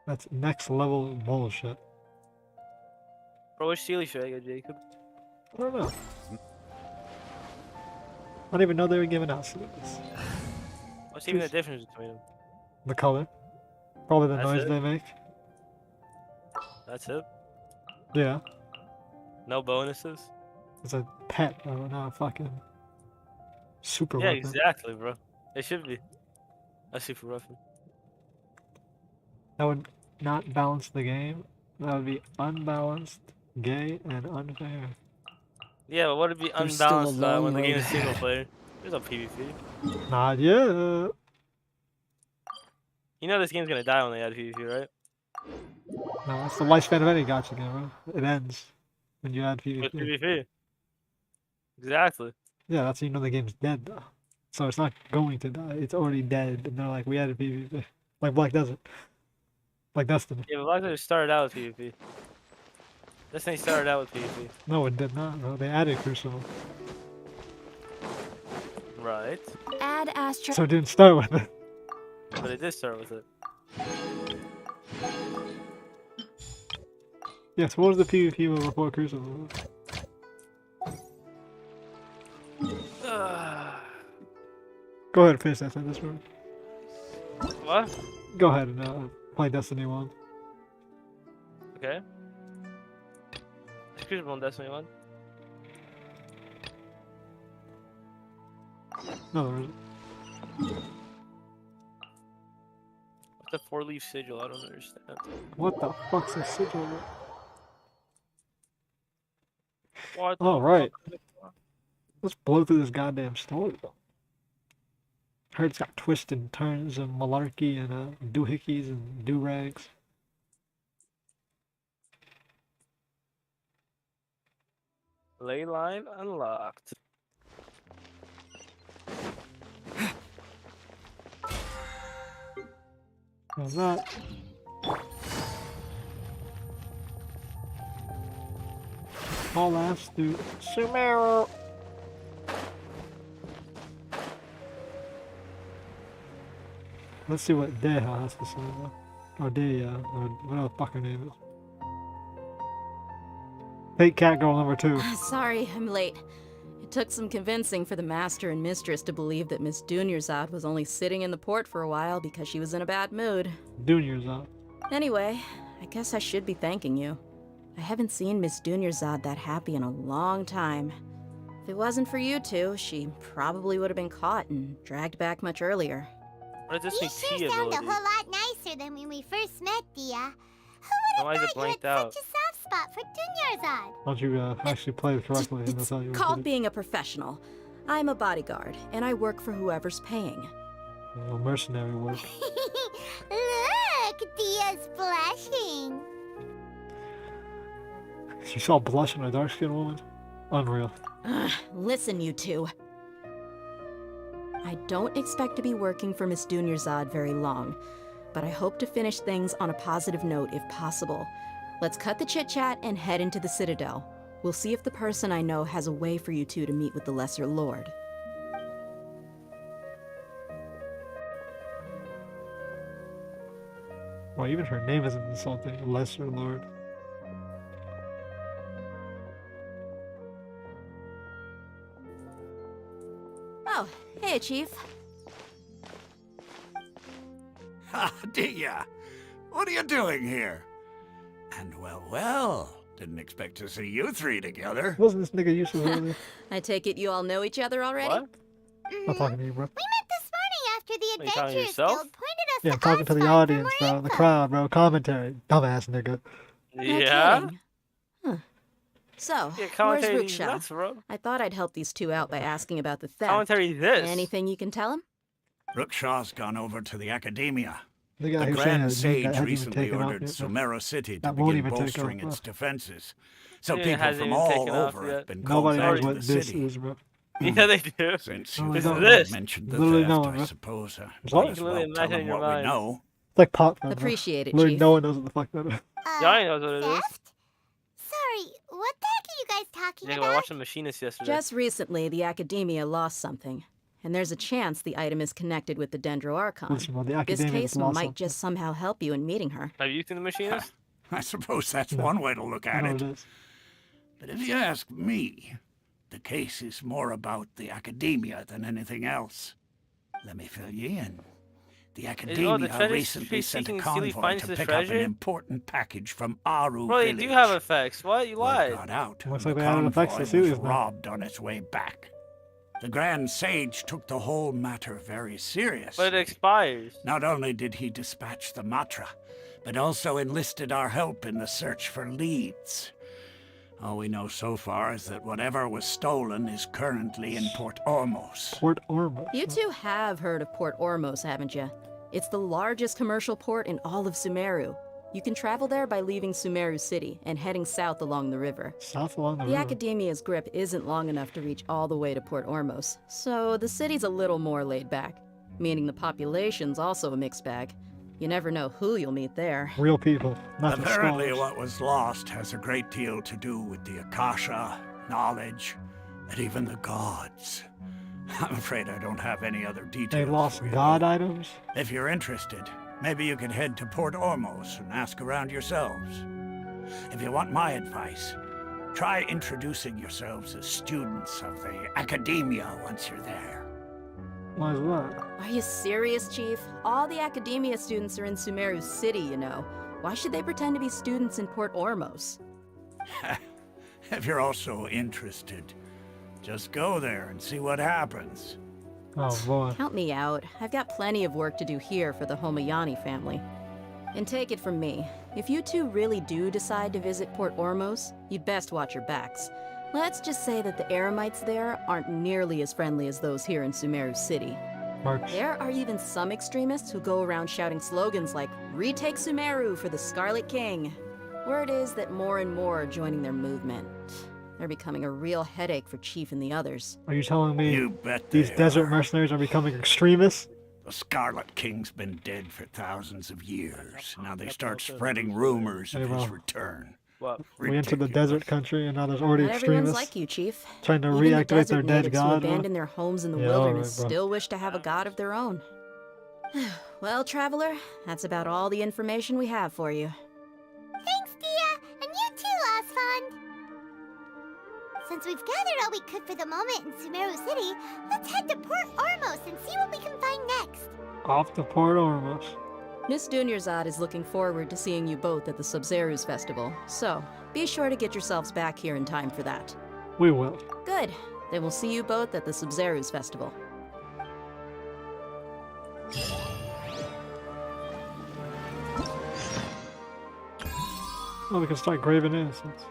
That's next level bullshit. Bro, which Sealy should I get, Jacob? I don't know. I didn't even know they were giving out Sealies. What's even the difference between them? The color. Probably the That's noise it? they make. That's it? Yeah. No bonuses? It's a pet, bro, not a fucking super Yeah, weapon. exactly, bro. It should be a super weapon. That would not balance the game. That would be unbalanced, gay, and unfair. Yeah, but what would be There's still a unbalanced long when the game road is single ahead. player? There's no PvP. Not yet. You know this game's gonna die when they add PvP, right? No, that's the lifespan of any gacha game, bro. It ends when you add With PvP. PvP. Exactly. Yeah, that's how you know the game's dead, though. So it's not going to die. It's already dead, and they're like, we added PvP. Like Black Desert. Like Destiny. Yeah, but Black Desert started out with PvP. Destiny started out with PvP. No, it did not, bro. They added Crucible. Right. Add Astro. So it didn't start with it. But it did start with it. Yes, what was the PvP before Crucible? Go ahead and finish that sentence, bro. What? Go ahead and play Destiny 1. Okay. It's Crucible in Destiny 1. No, there isn't. What's the 4-leaf sigil? I don't understand. What the fuck's a sigil? What the Alright. fuck? Let's blow through this goddamn story, though. Heard it's got twists and turns and malarkey and doohickeys and do-rags. Ley line unlocked. How's that? All ass dude. Sumeru! Let's see what Deha has to say though. Or Deya, or whatever the fuck her name is. Fake cat girl number 2. Sorry, I'm late. It took some convincing for the master and mistress to believe that Miss Dunyarzad was only sitting in the port for a while because she was in a bad mood. Junior's up. Anyway, I guess I should be thanking you. I haven't seen Miss Dunyarzad that happy in a long time. If it wasn't for you two, she probably would have been caught and dragged back much earlier. What does You this sure mean, T sound a ability? whole lot nicer than when we first met, Dia. Then why is it You had blanked out? such a soft spot for Dunyarzad. Why don't you actually play it correctly and that's how you Called being a professional. I'm a bodyguard, and I work for whoever's paying. mercenary work. Look, Dia's blushing. You saw blush in a dark-skinned woman? Unreal. Ugh, listen, you two. I don't expect to be working for Miss Dunyarzad very long, but I hope to finish things on a positive note if possible. Let's cut the chit-chat and head into the Citadel. We'll see if the person I know has a way for you two to meet with the Lesser Lord. Well, even her name isn't insulting. Lesser Lord. Oh, hey, Chief. Ha, Dia! What are you doing here? And well, didn't expect to see you three together. Wasn't this nigga useless earlier? I take it you all know each other already? What? I'm talking to you, bro. We met this morning after the Are you talking to Adventurers yourself? Guild pointed us Yeah, I'm talking to the Osmond for audience, more bro. The info. crowd, bro. Commentary. Dumbass nigga. No Yeah? kidding. Huh. So, Yeah, where's commentary Ruksha? nuts, bro. I thought I'd help these two out by asking about the theft. Commentary this. Anything you can tell him? Rookshaw's gone over to the academia. The guy The who's saying Grand that Sage hasn't even recently taken off ordered yet, but Sumeru City to that won't begin even take bolstering off. its defenses. So Yeah, it people hasn't from even all taken off over yet. have been called Nobody back knows to what the this city. is, bro. Yeah, they do. Since Oh, you they don't. This. mentioned the Literally no theft, one, I bro. suppose I It's might like- as Literally well tell imagine them in your what we mind. know. It's like pop, bro. Appreciate it, Literally Chief. no one knows what the fuck that is. Johnny knows what it is. Theft? Sorry, what the heck are you guys talking Yeah, I about? watched The Machinist yesterday. Just recently, the Academia lost something, and there's a chance the item is connected with the Dendro Archon. Listen, bro, the This academia case is lost might something. just somehow help you in meeting her. Have you seen The Machinist? I suppose that's No. one way to look I at know it. it is. But if you ask me, the case is more about the Academia than anything else. Let me fill you in. The Academia treasure recently sent a seeking Steely convoy finds to the pick up an treasure? important package from Aru Bro, they village. do have effects. What? You Word lied. got out. Looks and like the they added effects to convoy Celia's was now. robbed on its way back. The Grand Sage took the whole matter very seriously. But it expires. Not only did he dispatch the Matra, but also enlisted our help in the search for leads. All we know so far is that whatever was stolen is currently in Port Ormos. Port Ormos. You two have heard of Port Ormos, haven't you? It's the largest commercial port in all of Sumeru. You can travel there by leaving Sumeru City and heading south along the river. South along the The river. Academia's grip isn't long enough to reach all the way to Port Ormos, so the city's a little more laid back, meaning the population's also a mixed bag. You never know who you'll meet there. Real people, not the Apparently scholars. what was lost has a great deal to do with the Akasha, knowledge, and even the gods. I'm afraid I don't have any other details. They lost for you. god items? If you're interested, maybe you could head to Port Ormos and ask around yourselves. If you want my advice, try introducing yourselves as students of the Academia once you're there. Why is that? Are you serious, Chief? All the Academia students are in Sumeru City, you know. Why should they pretend to be students in Port Ormos? If you're also interested, just go there and see what happens. Oh boy. Count me out. I've got plenty of work to do here for the Homayani family. And take it from me, if you two really do decide to visit Port Ormos, you'd best watch your backs. Let's just say that the Eremites there aren't nearly as friendly as those here in Sumeru City. Marks. There are even some extremists who go around shouting slogans like, "Retake Sumeru for the Scarlet King." Word is that more and more are joining their movement. They're becoming a real headache for Chief and the others. Are you telling me You bet these they desert are. mercenaries are becoming extremists? The Scarlet King's been dead for thousands of years. Now they start spreading rumors of Hey, his bro. return. What? We entered the Ridiculous. desert country and now there's already Not everyone's extremists like you, Chief. trying to Even the reactivate their desert dead natives who god. bro. abandoned their homes in the Yeah, wilderness alright, bro. still wish to have a god of their own. Well, Traveler, that's about all the information we have for you. Thanks, Dia, and you too, Osfond. Since we've gathered all we could for the moment in Sumeru City, let's head to Port Ormos and see what we can find next. Off to Port Ormos. Miss Dunyarzad is looking forward to seeing you both at the Sub-Zeru's festival, so be sure to get yourselves back here in time for that. We will. Good. Then we'll see you both at the Sub-Zeru's festival. Oh, we can start graving innocence.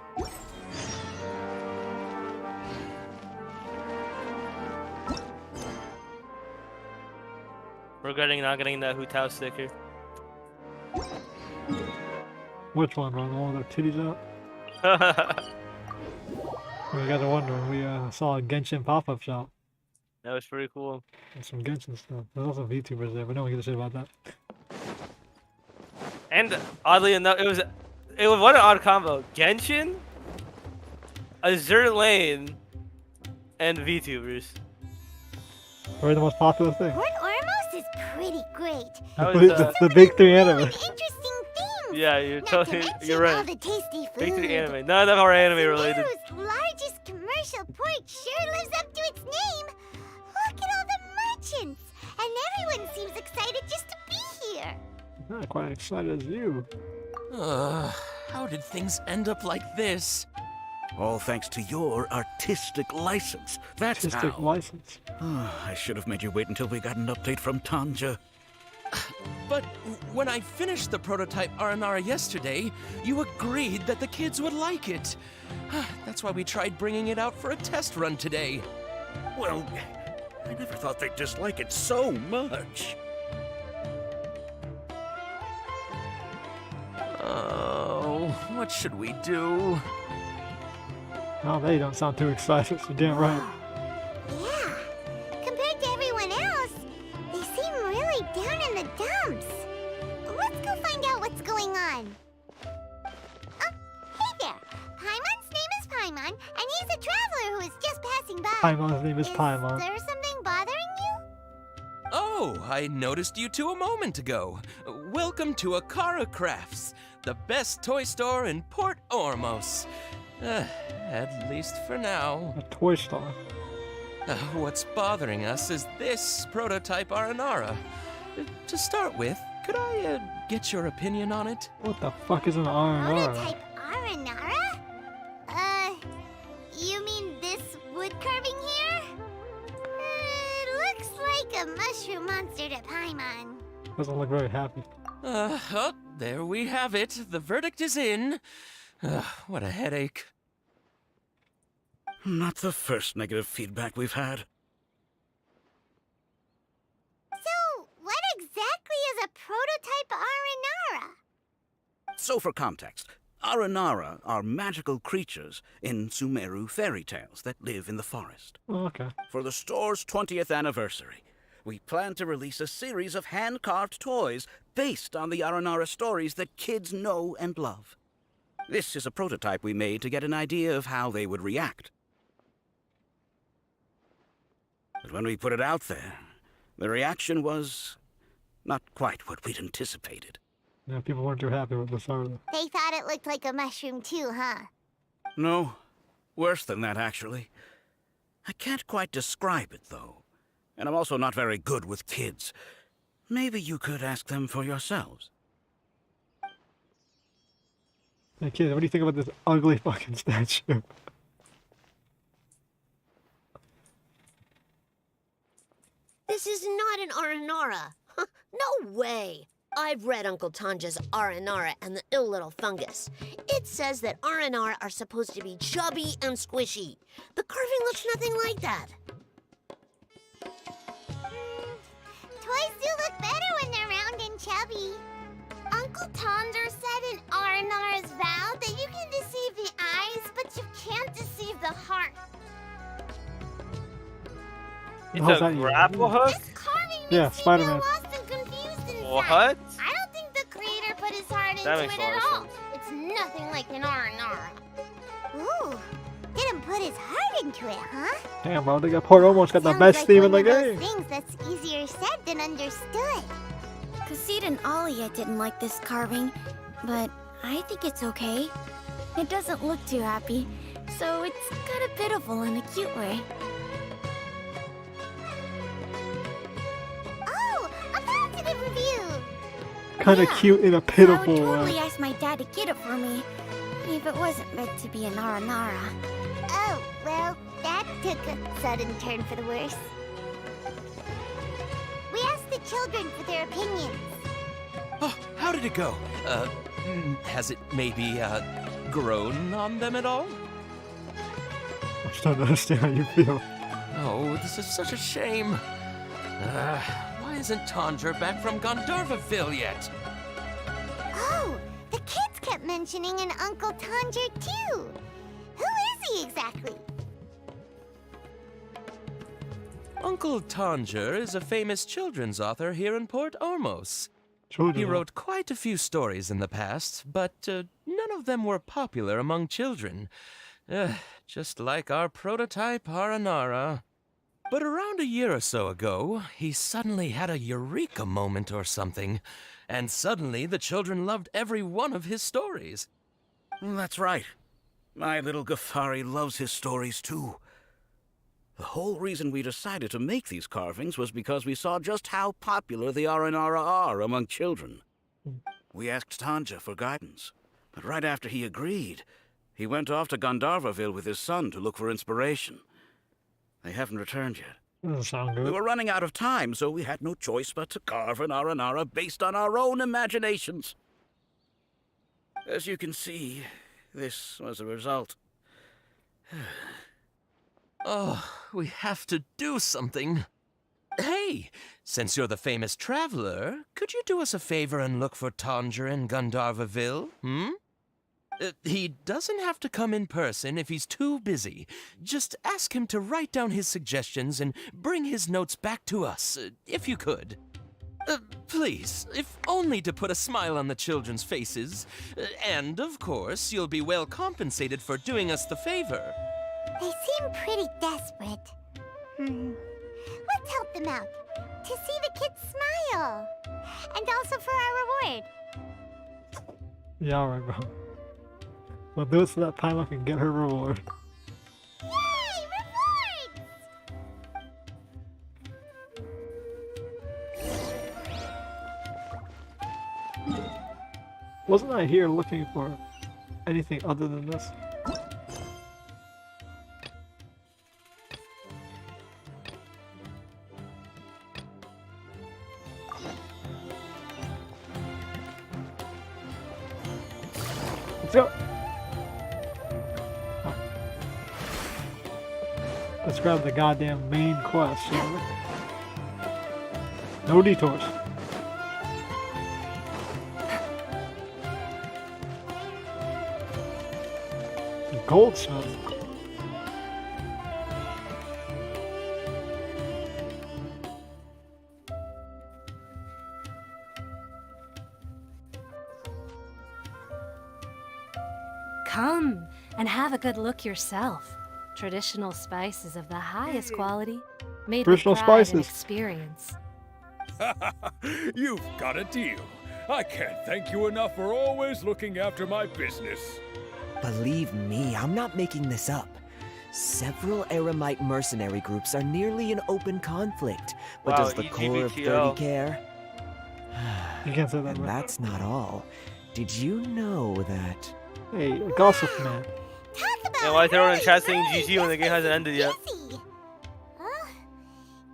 Regretting not getting that Hutao sticker. Which one, bro? The one with their titties out? You guys are wondering, we saw a Genshin pop-up shop That was pretty cool. and some Genshin stuff. There's also VTubers there, but no one gives a shit about that. And oddly enough, it was what an odd combo. Genshin, Azure Lane, and VTubers. Probably the most popular thing. Port Ormos is pretty great. That The, was, the, the big three New anime. and interesting things. Yeah, you're Not to totally, mention you're all right. the tasty food. Big three anime. None of them are anime related. Sumeru's largest commercial port sure lives up to its name. Look at all the merchants, and everyone seems excited just to be here. Not quite excited as you. How did things end up like this? All thanks to your artistic license. That's Artistic how. license. I should have made you wait until we got an update from Tanja. But when I finished the prototype Aranara yesterday, you agreed that the kids would like it. That's why we tried bringing it out for a test run today. Well, I never thought they'd dislike it so much. what should we do? Oh, they don't sound too excited. You're damn right. Yeah. Compared to everyone else, they seem really down in the dumps. Let's go find out what's going on. Oh, hey there. Paimon's name is Paimon, and he's a traveler who is just passing by. Paimon's name is Paimon. Is there something bothering you? Oh, I noticed you two a moment ago. Welcome to Akara Crafts, the best toy store in Port Ormos. At least for now. A toy store. What's bothering us is this prototype Aranara. To start with, could I get your opinion on it? What the fuck is an R&R? Prototype Aranara? You mean this wood carving here? It looks like a mushroom monster to Paimon. Doesn't look very happy. Oh, there we have it. The verdict is in. What a headache. Not the first negative feedback we've had. So, what exactly is a prototype Aranara? So for context, Aranara are magical creatures in Sumeru fairy tales that live in the forest. Oh, okay. For the store's 20th anniversary, we plan to release a series of hand-carved toys based on the Aranara stories that kids know and love. This is a prototype we made to get an idea of how they would react. But when we put it out there, the reaction was not quite what we'd anticipated. Yeah, people weren't too happy with this, are they? They thought it looked like a mushroom too, huh? No, worse than that, actually. I can't quite describe it, though. And I'm also not very good with kids. Maybe you could ask them for yourselves. Hey kid, what do you think about this ugly fucking statue? This is not an Aranara. No way. I've read Uncle Tanja's Aranara and the Ill Little Fungus. It says that Aranara are supposed to be chubby and squishy. The carving looks nothing like that. Toys do look better when they're round and chubby. Uncle Tonder said in Aranara's vow that you can deceive the eyes, but you can't deceive the heart. It's How's a that you- grapple hook? This carving makes Yeah, me Spider-Man. feel lost and confused inside. What? I don't think the creator put his heart into That makes it a lot at of all. It's nothing like an Aranara. Ooh, didn't put his heart into it, huh? Damn, bro, they got Port almost got the Sounds best like theme in one the of those game. things that's easier said than understood. Kassid and Alia didn't like this carving, but I think it's okay. It doesn't look too happy, so it's kind of pitiful in a cute way. Oh, a positive review. Kinda Yeah, cute in a I would pitiful totally way. ask my dad to get it for me, if it wasn't meant to be an Aranara. Oh, well, that took a sudden turn for the worse. We asked the children for their opinions. Oh, how did it go? Has it maybe, grown on them at all? I'm starting to understand how you feel. Oh, this is such a shame. Why isn't Tandra back from Gandharvaville yet? Oh, the kids kept mentioning an Uncle Tanger too. Who is he exactly? Uncle Tanger is a famous children's author here in Port Ormos. Children, He huh? wrote quite a few stories in the past, but none of them were popular among children. Just like our prototype Aranara. But around a year or so ago, he suddenly had a eureka moment or something, and suddenly the children loved every one of his stories. That's right. My little Ghaffari loves his stories too. The whole reason we decided to make these carvings was because we saw just how popular the Aranara are among children. We asked Tanja for guidance, but right after he agreed, he went off to Gandharvaville with his son to look for inspiration. They haven't returned yet. Doesn't sound We good. were running out of time, so we had no choice but to carve an Aranara based on our own imaginations. As you can see, this was the result. Oh, we have to do something. Hey, since you're the famous traveler, could you do us a favor and look for Tanger in Gandharvaville, hmm? He doesn't have to come in person if he's too busy. Just ask him to write down his suggestions and bring his notes back to us, if you could. Please, if only to put a smile on the children's faces. And, of course, you'll be well compensated for doing us the favor. They seem pretty desperate. Let's help them out. To see the kids smile. And also for our reward. Yeah, alright, bro. We'll do it so that Paimon can get her reward. Yay! Rewards! Wasn't I here looking for anything other than this? Let's go! Oh. Let's grab the goddamn main quest, shall we? No detours. Goldsmith. Come and have a good look yourself. Traditional spices of the highest quality, made with Traditional pride and spices. experience. You've got a deal. I can't thank you enough for always looking after my business. Believe me, I'm not making this up. Several Eremite mercenary groups are nearly in open conflict. But Wow, does the core of 30 EGBTO. care? You can't say that, And bro. that's not all. Did you know that... Hey, gossip man. Talk about Yeah, why is everyone in hurry, chat saying hurry, GG when the this game hasn't place ended is yet? busy.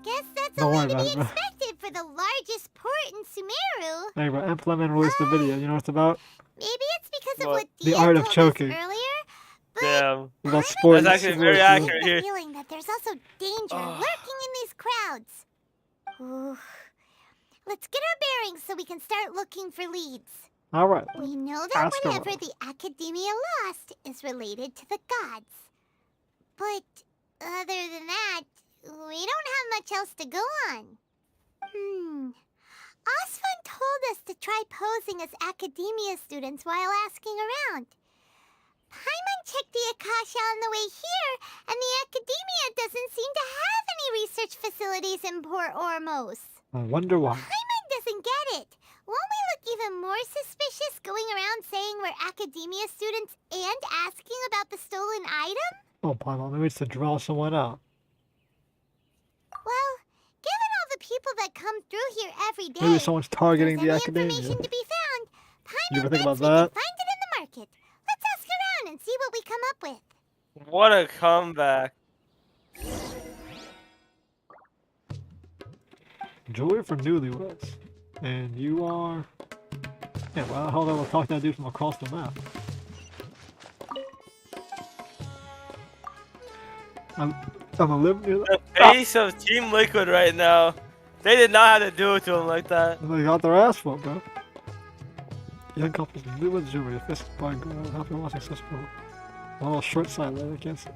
Guess that's Don't worry only to about be it, bro. expected for the largest port in Sumeru. Hey, bro, Implement released the video. You know what it's about? Maybe it's because of What? what The Dia art of told us choking. earlier, but Damn. It's about sports. That's actually very sports, accurate. I here. have a feeling that there's also danger lurking in these crowds. Ooh. Let's get our bearings so we can start looking for leads. Alright. We know that Ask her. whenever the Academia Lost is related to the gods. But other than that, we don't have much else to go on. Osfun told us to try posing as Academia students while asking around. Paimon checked the Akasha on the way here, and the Academia doesn't seem to have any research facilities in Port Ormos. I wonder why. Paimon doesn't get it. Won't we look even more suspicious going around saying we're Academia students and asking about the stolen item? Oh, Paimon, maybe it's to draw someone out. Well, given all the people that come through here every day, Maybe someone's targeting if the there's any Academia. information to be found, You Paimon ever think thinks about we that? can find it in the market. Let's ask around and see what we come up with. What a comeback. Jewelry for newlyweds. And you are... Yeah, why the hell did I talk to that dude from across the map? I'm gonna live near The that. face of Team Liquid right now. They did not have to do it to him like that. They got their ass whooped, bro. Young couples newlyweds jewelry. This by girl. Happy watching such one little short side that I can't see.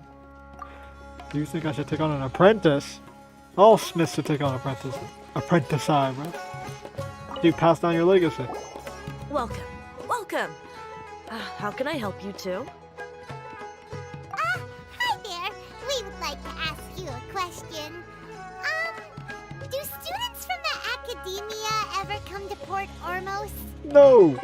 Do you think I should take on an apprentice? All Smiths should take on apprentice. Apprentice side, bro. You pass down your legacy. Welcome. Welcome. How can I help you two? Hi there. We would like to ask you a question. Do students from the Academia ever come to Port Ormos? No!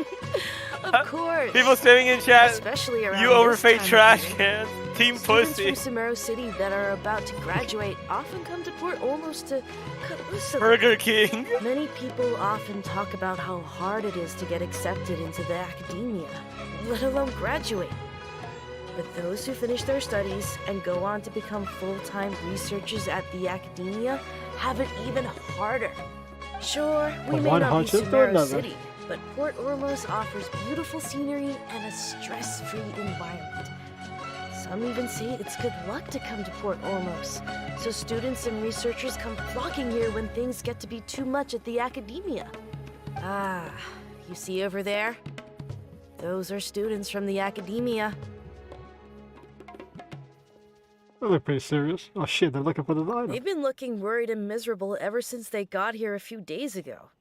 Of course. People standing in chat. Especially around You this overfake time of trash year. cans. Team Students pussy. from Sumeru City that are about to graduate often come to Port Ormos to cut loose a Burger King. Many people often talk about how hard it is to get accepted into the academia, let alone graduate. But those who finish their studies and go on to become full-time researchers at the academia have it even harder. Sure, we From may one not be hardship to Sumeru another. City, but Port Ormos offers beautiful scenery and a stress-free environment. Some even say it's good luck to come to Port Ormos, so students and researchers come flocking here when things get to be too much at the academia. Ah, you see over there? Those are students from the academia. They look pretty serious. Oh shit, they're looking for the item. They've been looking worried and miserable ever since they got here a few days ago.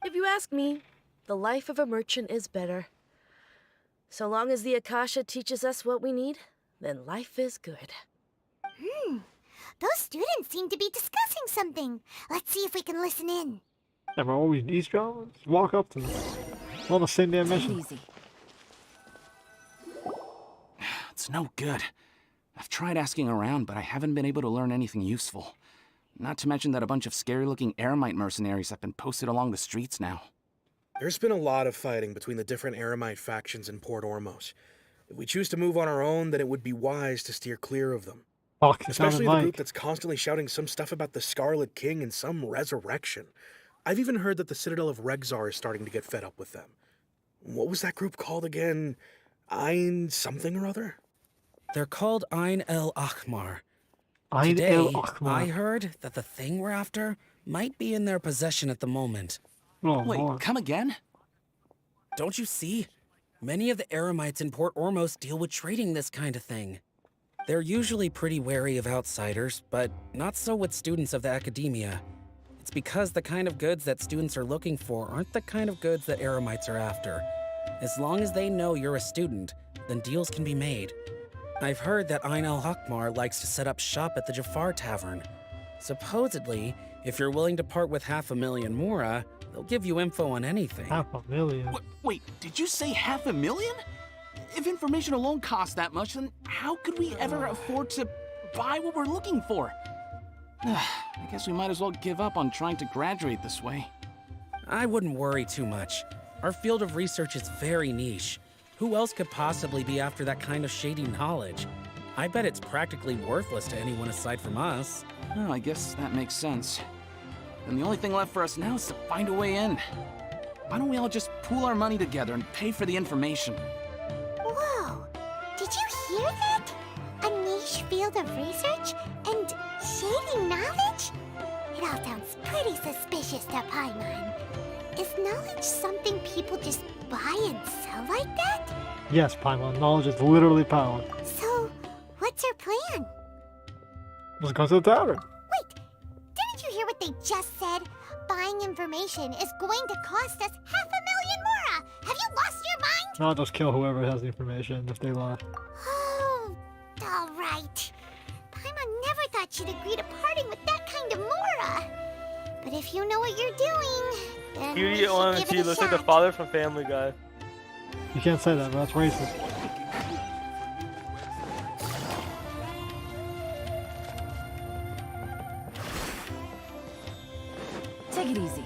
If you ask me, the life of a merchant is better. So long as the Akasha teaches us what we need, then life is good. Those students seem to be discussing something. Let's see if we can listen in. Am I always eavesdropping? Just walk up to them. On the same damn mission. Easy. It's no good. I've tried asking around, but I haven't been able to learn anything useful. Not to mention that a bunch of scary-looking Eremite mercenaries have been posted along the streets now. There's been a lot of fighting between the different Eremite factions in Port Ormos. If we choose to move on our own, then it would be wise to steer clear of them. Fuck, Especially the group that's constantly shouting some stuff about the Scarlet King and some resurrection. I've even heard that the Citadel of Regzar is starting to get fed up with them. What was that group called again? Ein something or other? They're called Ein El Akhmar. Ein Today, El Akhmar. I heard that the thing we're after might be in their possession at the moment. Oh, Wait, Lord. come again? Don't you see? Many of the Eremites in Port Ormos deal with trading this kind of thing. They're usually pretty wary of outsiders, but not so with students of the academia. It's because the kind of goods that students are looking for aren't the kind of goods that Eremites are after. As long as they know you're a student, then deals can be made. I've heard that Ein El Hakmar likes to set up shop at the Jafar Tavern. Supposedly, if you're willing to part with 500,000 Mora, they'll give you info on anything. 500,000. Wait, did you say 500,000? If information alone costs that much, then how could we ever afford to buy what we're looking for? I guess we might as well give up on trying to graduate this way. I wouldn't worry too much. Our field of research is very niche. Who else could possibly be after that kind of shady knowledge? I bet it's practically worthless to anyone aside from us. Oh, I guess that makes sense. Then the only thing left for us now is to find a way in. Why don't we all just pool our money together and pay for the information? Whoa! Did you hear that? A niche field of research and shady knowledge? It all sounds pretty suspicious to Paimon. Is knowledge something people just buy and sell like that? Yes, Paimon. Knowledge is literally power. So, what's our plan? Let's go to the tavern. Wait, didn't you hear what they just said? Buying information is going to cost us 500,000 Mora! Have you lost your mind? No, I'll just kill whoever has the information if they lie. Oh, alright. Paimon never thought she'd agree to parting with that kind of Mora. But if you know what you're doing, then we Cutie should on give he it a looks like shot. the father from Family Guy. You can't say that, bro. That's racist. Take it easy.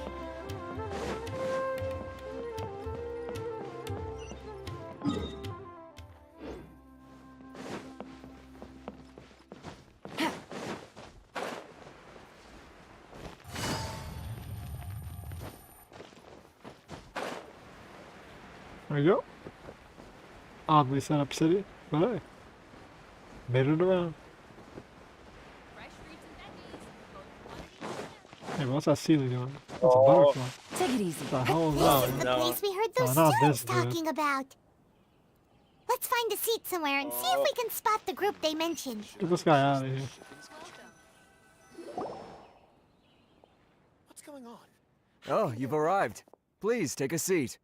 There you go. Oddly set up city, but hey. Made it around. Hey, what's that ceiling doing? That's a butterfly. Take it easy. What the hell is This that? is the place we heard those not students this, dude. talking about. Let's find a seat somewhere and see if we can spot the group they mentioned. Get this guy out of here. What's going on? Oh, you've arrived. Please take a seat.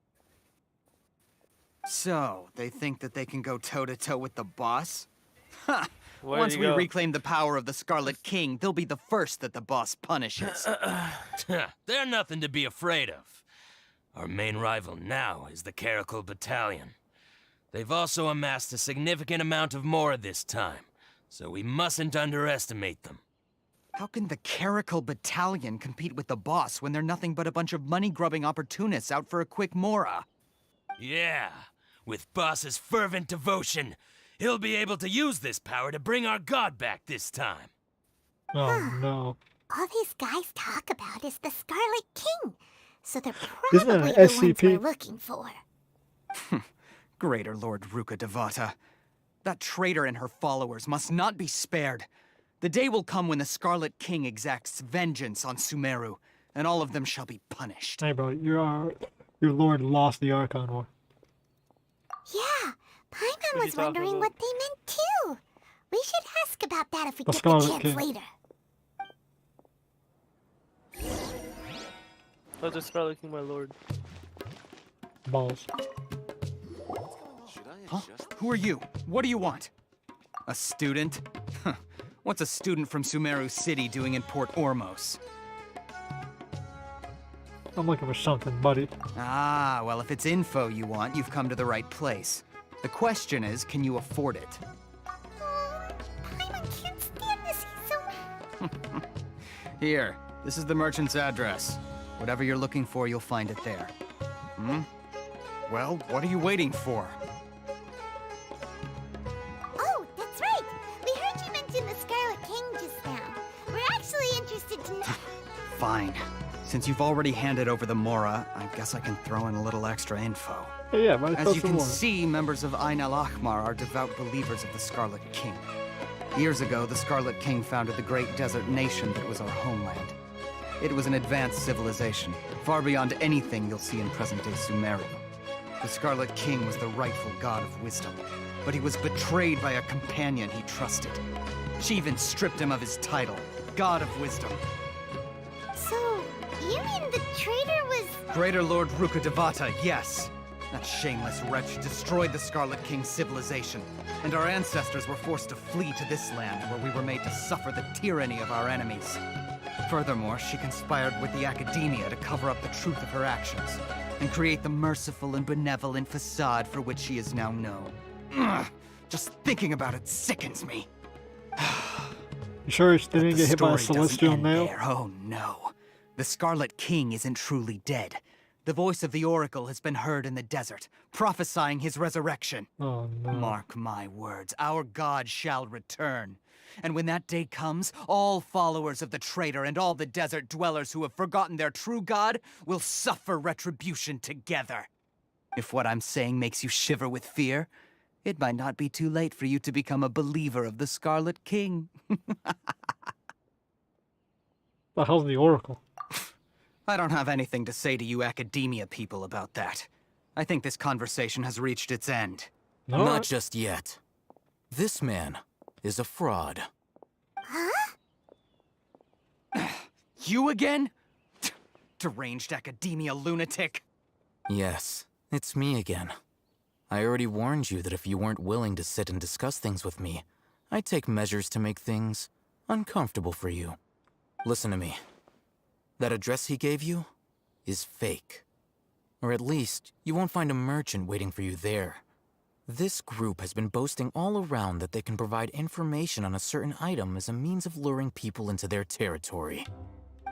So, they think that they can go toe-to-toe with the boss? Ha! Where'd Once he we go? reclaim the power of the Scarlet King, they'll be the first that the boss punishes. They're nothing to be afraid of. Our main rival now is the Caracal Battalion. They've also amassed a significant amount of Mora this time, so we mustn't underestimate them. How can the Caracal Battalion compete with the boss when they're nothing but a bunch of money-grubbing opportunists out for a quick Mora? Yeah, with Boss's fervent devotion, he'll be able to use this power to bring our god back this time. Oh no. All these guys talk about is the Scarlet King, so they're Isn't that probably an the ones SCP? we're looking for. Greater Lord Ruka Devata. That traitor and her followers must not be spared. The day will come when the Scarlet King exacts vengeance on Sumeru, and all of them shall be punished. Hey, bro, your lord lost the Archon War. Paimon was wondering what they meant too. We should ask about that if we The get the Scarlet chance King. later. Oh, the Scarlet King, my lord. Balls. Huh? Who are you? What do you want? A student? Huh. What's a student from Sumeru City doing in Port Ormos? I'm looking for something, buddy. Ah, well, if it's info you want, you've come to the right place. The question is, can you afford it? Paimon can't stand this. He's so... Here, this is the merchant's address. Whatever you're looking for, you'll find it there. Hmm? Well, what are you waiting for? Oh, that's right. We heard you mention the Scarlet King just now. We're actually interested to know... Fine. Since you've already handed over the Mora, I guess I can throw in a little extra info. Yeah, but As you can see, members of Ain al-Ahmar are devout believers of the Scarlet King. Years ago, the Scarlet King founded the great desert nation that was our homeland. It was an advanced civilization, far beyond anything you'll see in present-day Sumeru. The Scarlet King was the rightful god of wisdom, but he was betrayed by a companion he trusted. She even stripped him of his title, God of Wisdom. So, you mean the traitor was... Greater Lord Rukkhadevata, yes. That shameless wretch destroyed the Scarlet King's civilization, and our ancestors were forced to flee to this land where we were made to suffer the tyranny of our enemies. Furthermore, she conspired with the Academia to cover up the truth of her actions, and create the merciful and benevolent facade for which she is now known. Ugh, just thinking about it sickens me. You sure she didn't get hit by a Story doesn't celestial end nail? there. Oh no. The Scarlet King isn't truly dead. The voice of the Oracle has been heard in the desert, prophesying his resurrection. Oh no. Mark my words, our God shall return. And when that day comes, all followers of the traitor and all the desert dwellers who have forgotten their true God will suffer retribution together. If what I'm saying makes you shiver with fear, it might not be too late for you to become a believer of the Scarlet King. The hell's the Oracle? I don't have anything to say to you Academia people about that. I think this conversation has reached its end. Not just yet. This man is a fraud. You again? Deranged Academia lunatic. Yes, it's me again. I already warned you that if you weren't willing to sit and discuss things with me, I'd take measures to make things uncomfortable for you. Listen to me. That address he gave you is fake. Or at least, you won't find a merchant waiting for you there. This group has been boasting all around that they can provide information on a certain item as a means of luring people into their territory.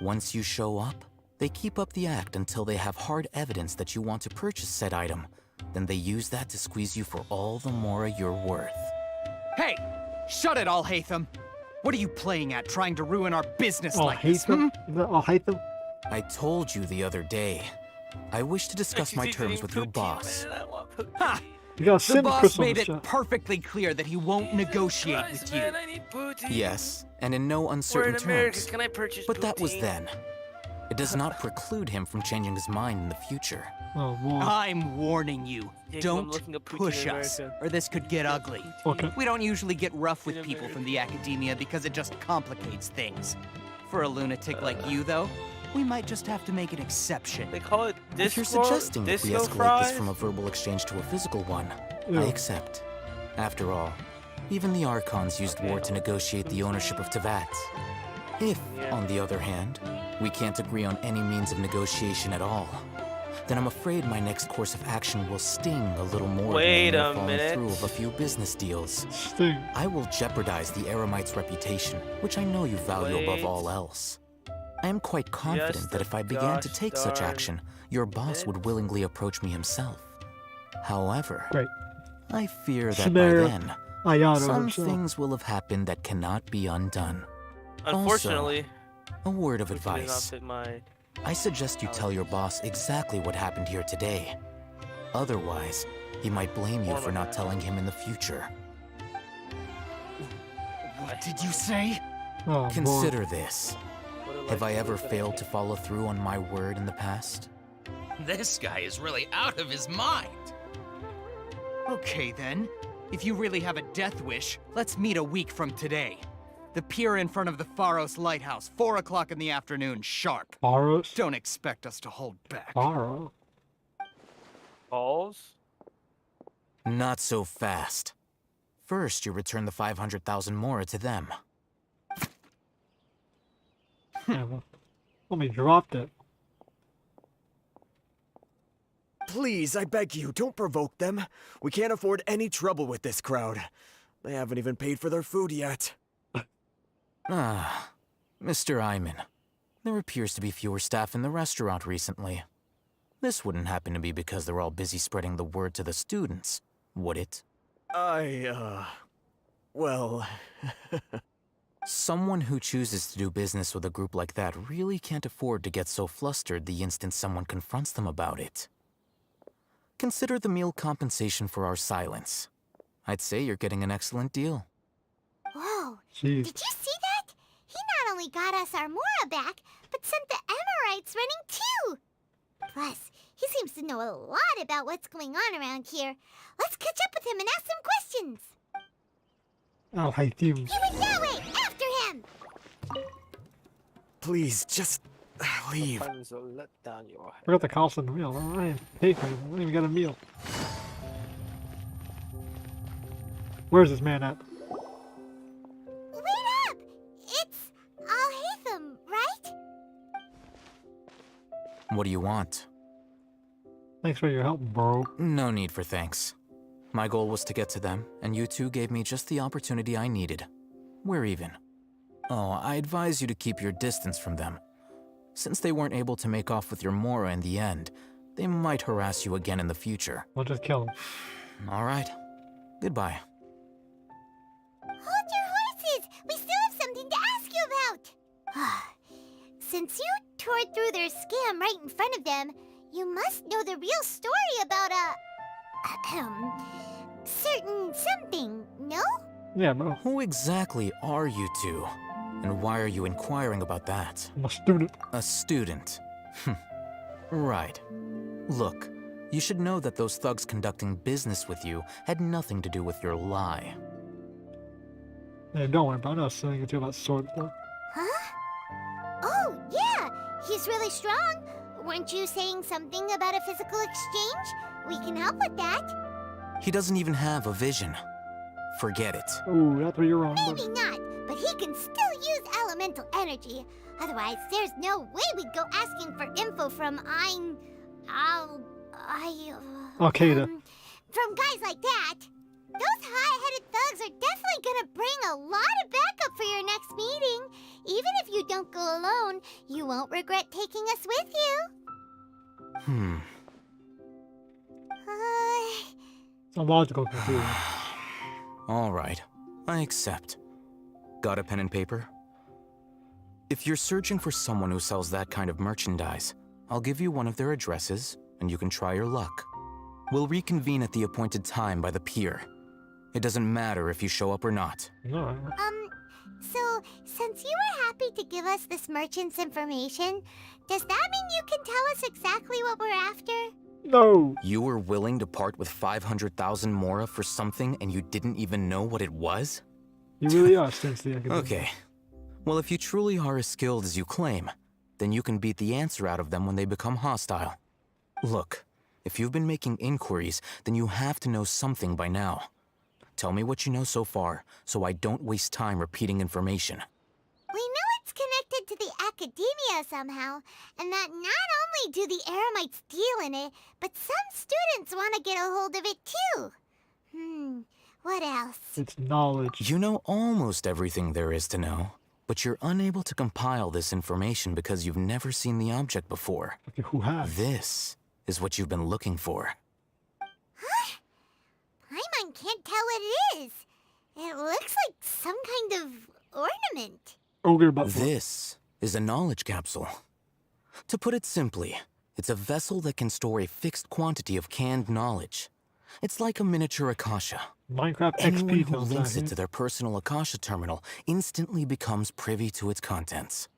Once you show up, they keep up the act until they have hard evidence that you want to purchase said item. Then they use that to squeeze you for all the more you're worth. Hey! Shut it, Al-Haytham! What are you playing at, trying to ruin our business like this, Al-Haytham? I told you the other day. I wish to discuss my terms with your boss. Ha! You got The boss made it perfectly clear that he won't negotiate with you. Yes, and in no uncertain America, terms. can I purchase But that was poutine? then. It does not preclude him from changing his mind in the future. Oh, boy. I'm warning you. Jacob, I'm Don't looking up poutine push in us, America. or this could get ugly. Okay. We don't usually get rough with people from the Academia because it just complicates things. For a lunatic like you, though, we might just have to make an exception. They call it If you're disco, suggesting that we disco escalate fries? this from a verbal exchange to a physical one, Yeah. I accept. After all, even the Archons used war to negotiate the ownership of Tevat. If, on the other hand, we can't agree on any means of negotiation at all, then I'm afraid my next course of action will sting a little more Wait than a the following minute. through of a few business deals. Sting. I will jeopardize the Eremite's reputation, which I know you value above Wait. all else. I am quite confident Just that if I began to gosh take such darn action, your boss would willingly approach me himself. However, Great. I fear that Sumeru by then, Ayano some himself. things will have happened that cannot be undone. Unfortunately, A word of Poutine did not advice. fit my... I suggest you tell your boss exactly what happened here today. Otherwise, he might blame you for not telling him in the future. What did you say? Oh, Consider this. Have I ever failed to follow through on my word in the past? This guy is really out of his mind. Okay then. If you really have a death wish, let's meet a week from today. The pier in front of the Pharos Lighthouse, 4 o'clock in the afternoon, sharp. Pharos? Don't expect us to hold back. Pharos? Balls? Not so fast. First, you return the 500,000 mora to them. Yeah, well, let me drop it. Please, I beg you, don't provoke them. We can't afford any trouble with this crowd. They haven't even paid for their food yet. Ah, Mr. Iman. There appears to be fewer staff in the restaurant recently. This wouldn't happen to be because they're all busy spreading the word to the students, would it? Well... Someone who chooses to do business with a group like that really can't afford to get so flustered the instant someone confronts them about it. Consider the meal compensation for our silence. I'd say you're getting an excellent deal. Whoa, Jeez. did you see that? He not only got us our Mora back, but sent the Amorites running too. Plus, he seems to know a lot about what's going on around here. Let's catch up with him and ask some questions. Oh, hate you. You went that way! After him! Please, just... leave. Forgot the cost of the meal. I didn't pay for it. I didn't even get a meal. Where's this man at? Wait up! It's Al-Haytham, right? What do you want? Thanks for your help, bro. No need for thanks. My goal was to get to them, and you two gave me just the opportunity I needed. We're even. Oh, I advise you to keep your distance from them. Since they weren't able to make off with your Mora in the end, they might harass you again in the future. We'll just kill him. All right. Goodbye. Hold your horses! We still have something to ask you about! Since you tore through their scam right in front of them, you must know the real story about certain something, no? Yeah, bro. Who exactly are you two? And why are you inquiring about that? I'm a student. A student? Right. Look, you should know that those thugs conducting business with you had nothing to do with your lie. Hey, don't worry, bro. I'm not saying anything about sword though. Huh? Oh, yeah! He's really strong. Weren't you saying something about a physical exchange? We can help with that. He doesn't even have a vision. Forget it. Ooh, that's where you're wrong. Maybe not, but he can still use elemental energy. Otherwise, there's no way we'd go asking for info from Al-Qaeda. From guys like that. Those hot-headed thugs are definitely gonna bring a lot of backup for your next meeting. Even if you don't go alone, you won't regret taking us with you. It's a logical conclusion. All right, I accept. Got a pen and paper? If you're searching for someone who sells that kind of merchandise, I'll give you one of their addresses, and you can try your luck. We'll reconvene at the appointed time by the pier. It doesn't matter if you show up or not. No. So, since you were happy to give us this merchant's information, does that mean you can tell us exactly what we're after? No. You were willing to part with 500,000 mora for something and you didn't even know what it was? You really are, since the academy. Okay. Well, if you truly are as skilled as you claim, then you can beat the answer out of them when they become hostile. Look, if you've been making inquiries, then you have to know something by now. Tell me what you know so far, so I don't waste time repeating information. We know it's connected to the academia somehow, and that not only do the Eremites deal in it, but some students want to get a hold of it too. What else? It's knowledge. You know almost everything there is to know, but you're unable to compile this information because you've never seen the object before. Okay, who has? This is what you've been looking for. Huh? Paimon can't tell what it is. It looks like some kind of ornament. This is a knowledge capsule. To put it simply, it's a vessel that can store a fixed quantity of canned knowledge. It's like a miniature Akasha. Minecraft Anyone XP who tells links that, it to their personal Akasha terminal instantly becomes privy to its contents.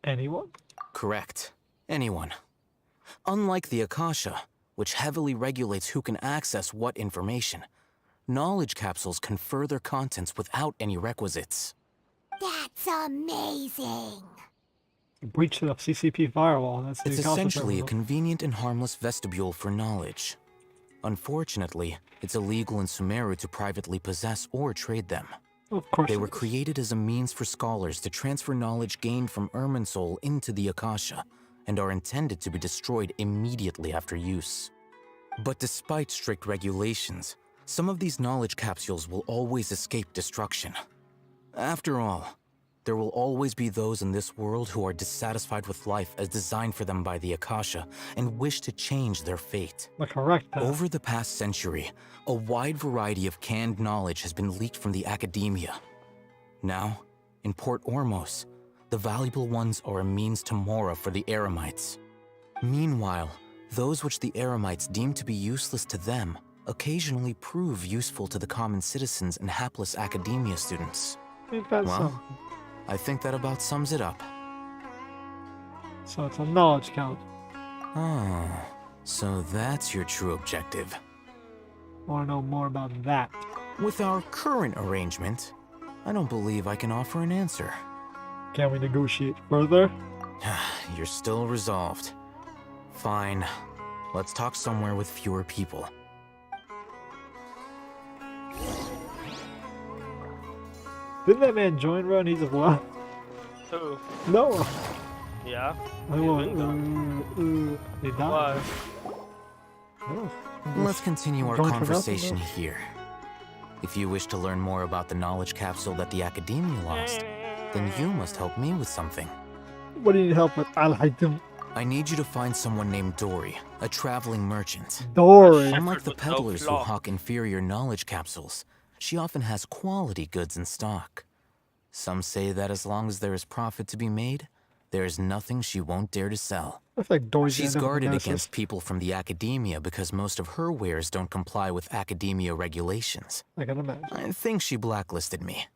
Anyone? Correct. Anyone. Unlike the Akasha, which heavily regulates who can access what information. Knowledge capsules confer their contents without any requisites. That's amazing. Breach of CCP firewall. That's the It's Akasha essentially a terminal. convenient and harmless vestibule for knowledge. Unfortunately, it's illegal in Sumeru to privately possess or trade them. Of course They it were is. created as a means for scholars to transfer knowledge gained from Irminsul into the Akasha, and are intended to be destroyed immediately after use. But despite strict regulations, some of these knowledge capsules will always escape destruction. After all, there will always be those in this world who are dissatisfied with life as designed for them by the Akasha and wish to change their fate. Correct. Over the past century, a wide variety of canned knowledge has been leaked from the academia. Now, in Port Ormos, the valuable ones are a means to Mora for the Eremites. Meanwhile, those which the Eremites deem to be useless to them occasionally prove useful to the common citizens and hapless academia students. Ain't that Well, something? I think that about sums it up. So it's a knowledge count. Oh, so that's your true objective. Want to know more about that? With our current arrangement, I don't believe I can offer an answer. Can we negotiate further? You're still resolved. Fine. Let's talk somewhere with fewer people. Didn't that man join, bro? And he just left. Who? No. Yeah. He died. Let's continue our Join for nothing, conversation though. here. If you wish to learn more about the knowledge capsule that the Academia lost, then you must help me with something. What do you need help with? I need you to find someone named Dory, a traveling merchant. Dory? Unlike the with no peddlers who flaw. hawk inferior knowledge capsules, she often has quality goods in stock. Some say that as long as there is profit to be made, there is nothing she won't dare to sell. I feel like Dory's She's the end of guarded Nemesis. against people from the academia because most of her wares don't comply with academia regulations. I can imagine. I think she blacklisted me.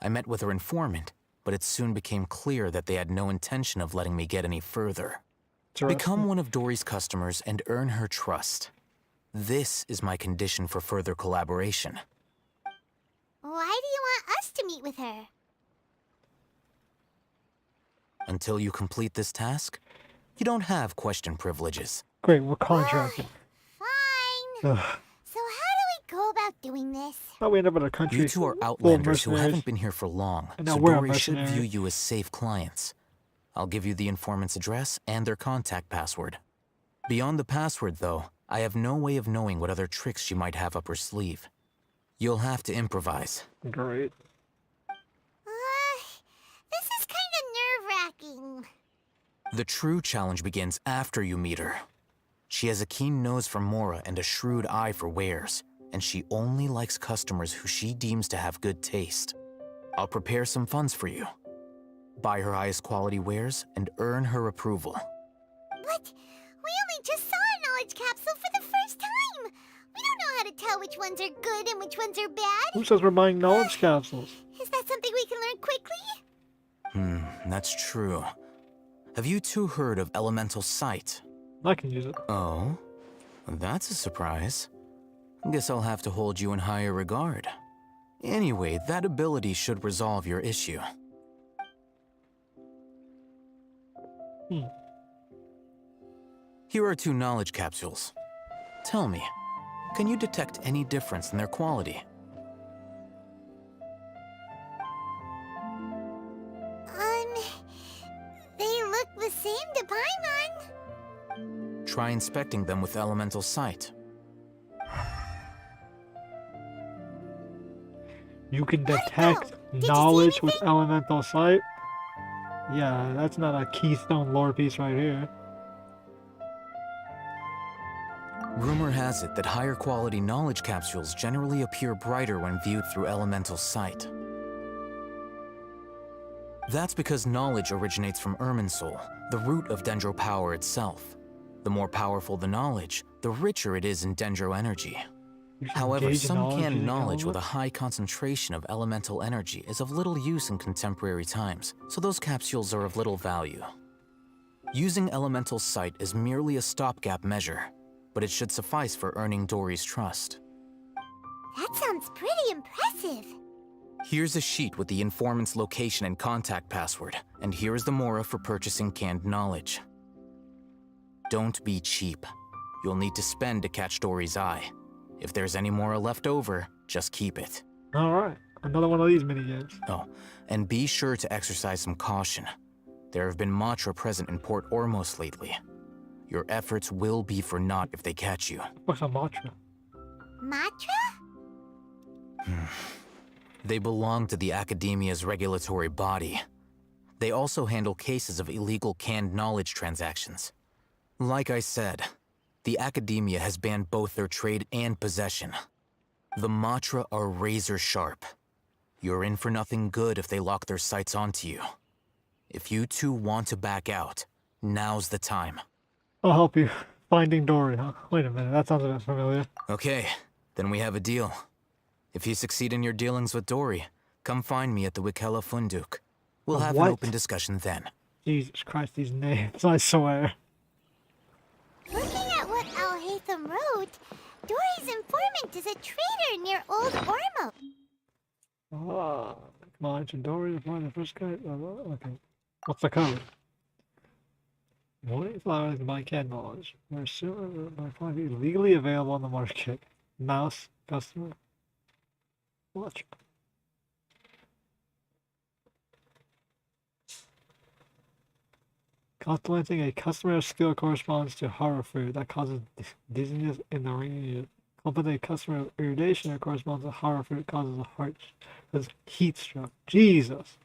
I met with her informant, but it soon became clear that they had no intention of letting me get any further. Become one of Dory's customers and earn her trust. This is my condition for further collaboration. Why do you want us to meet with her? Until you complete this task, you don't have question privileges. Great, we're contracted. Fine. Ugh. So how do we go about doing this? How we end up in a country You two are full of outlanders who mercenaries. haven't been here for long, And now so we're a Dory should mercenary. view you as safe clients. I'll give you the informant's address and their contact password. Beyond the password, though, I have no way of knowing what other tricks she might have up her sleeve. You'll have to improvise. Great. This is kind of nerve-wracking. The true challenge begins after you meet her. She has a keen nose for Mora and a shrewd eye for wares, and she only likes customers who she deems to have good taste. I'll prepare some funds for you. Buy her highest quality wares and earn her approval. But we only just saw a knowledge capsule for the first time. We don't know how to tell which ones are good and which ones are bad. Who says we're buying knowledge capsules? Is that something we can learn quickly? That's true. Have you two heard of elemental sight? I can use it. Oh? That's a surprise. Guess I'll have to hold you in higher regard. Anyway, that ability should resolve your issue. Here are 2 knowledge capsules. Tell me, can you detect any difference in their quality? They look the same to Paimon. Try inspecting them with elemental sight. You can detect knowledge with elemental sight. Yeah, that's not a keystone lore piece right here. Rumor has it that higher quality knowledge capsules generally appear brighter when viewed through elemental sight. That's because knowledge originates from Irminsul, the root of Dendro power itself. The more powerful the knowledge, the richer it is in Dendro energy. However, engage some knowledge canned in knowledge with a elements? high concentration of elemental energy is of little use in contemporary times, so those capsules are of little value. Using elemental sight is merely a stopgap measure. but it should suffice for earning Dory's trust. That sounds pretty impressive. Here's a sheet with the informant's location and contact password, and here is the mora for purchasing canned knowledge. Don't be cheap. You'll need to spend to catch Dory's eye. If there's any mora left over, just keep it. Alright, another one of these minigames. Oh, and be sure to exercise some caution. There have been Matra present in Port Ormos lately. Your efforts will be for naught if they catch you. What's a Matra? Matra? They belong to the Academia's regulatory body. They also handle cases of illegal canned knowledge transactions. Like I said, the Academia has banned both their trade and possession. The Matra are razor sharp. You're in for nothing good if they lock their sights onto you. If you two want to back out, now's the time. I'll help you. Finding Dory, huh? Wait a minute, that sounds a bit familiar. Okay, then we have a deal. If you succeed in your dealings with Dory, come find me at the Wikela Funduk. We'll have an open discussion then. Jesus Christ, these names, I swear. Looking at what Al-Haytham wrote, Dory's informant is a trader near Old Ormo. Ah, come on, ancient Dory, find the first guy. Okay. What's the code? Morning flowers by canned knowledge. We're soon by finding legally available on the market. Mouse, customer. Watch. Contemplating a customer's skill corresponds to horror food that causes dizziness in the ring. Contemplating a customer irritation that corresponds to horror food that causes a heart. That's heat stroke. Jesus.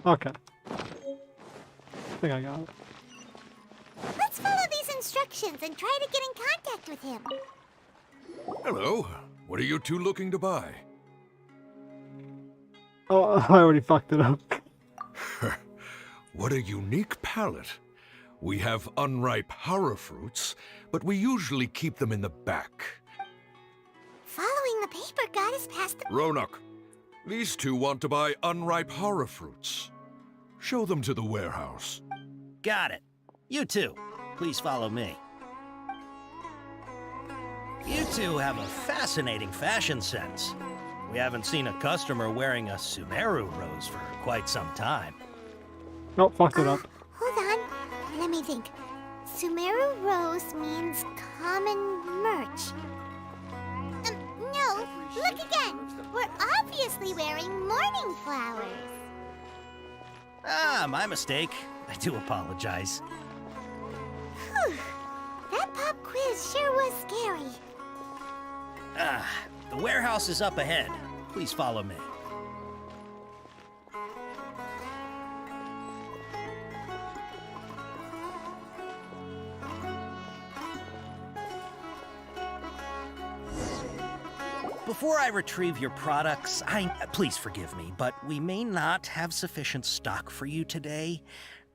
Okay. I think I got it. Let's follow these instructions and try to get in contact with him. Hello. What are you two looking to buy? Oh, I already fucked it up. What a unique palate. We have unripe horror fruits, but we usually keep them in the back. Following the paper got us past the... Ronak, these two want to buy unripe horror fruits. Show them to the warehouse. Got it. You two, please follow me. You two have a fascinating fashion sense. We haven't seen a customer wearing a Sumeru rose for quite some time. Nope, fucked it up. Hold on. Let me think. Sumeru rose means common merch. No, look again. We're obviously wearing mourning flowers. Ah, my mistake. I do apologize. Whew. That pop quiz sure was scary. Ah, the warehouse is up ahead. Please follow me. Before I retrieve your products, please forgive me, but we may not have sufficient stock for you today.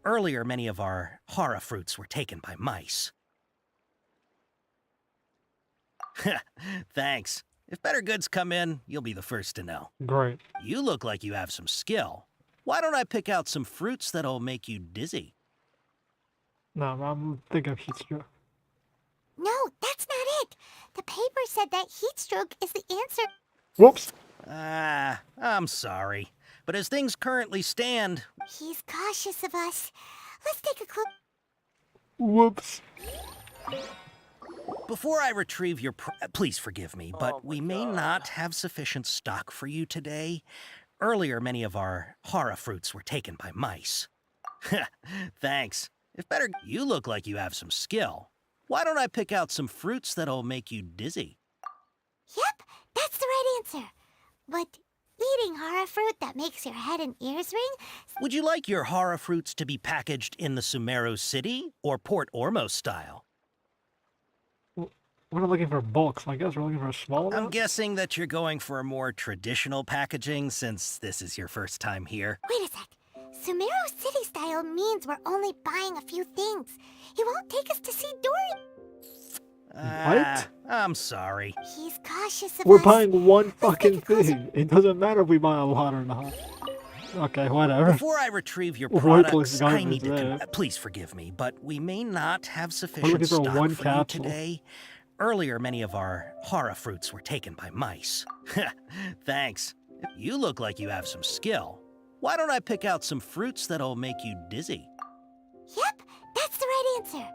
Earlier, many of our hara fruits were taken by mice. Thanks. If better goods come in, you'll be the first to know. Great. You look like you have some skill. Why don't I pick out some fruits that'll make you dizzy? No, I'm thinking of heat stroke. No, that's not it. The paper said that heat stroke is the answer. Whoops. Ah, I'm sorry. But as things currently stand... He's cautious of us. Let's take a clook. Whoops. Before I retrieve your please forgive me, but we may not have sufficient stock for you today. Earlier, many of our hara fruits were taken by mice. Thanks. If better, you look like you have some skill. Why don't I pick out some fruits that'll make you dizzy? Yep, that's the right answer. But eating hara fruit that makes your head and ears ring? Would you like your hara fruits to be packaged in the Sumeru city or Port Ormos style? We're not looking for bulk, so I guess we're looking for a small I'm amount? guessing that you're going for a more traditional packaging since this is your first time here. Wait a sec. Sumeru City style means we're only buying a few things. He won't take us to see Dory. What? I'm sorry. He's cautious of We're us. buying one fucking thing. It doesn't matter if we buy a lot or not. Okay, whatever. Before I retrieve your Worthless products, I garbage need to... there. Please forgive me, but we may not have We're sufficient looking for stock one for you capsule. today. Earlier, many of our hara fruits were taken by mice. Thanks. You look like you have some skill. Why don't I pick out some fruits that'll make you dizzy? Yep, that's the right answer.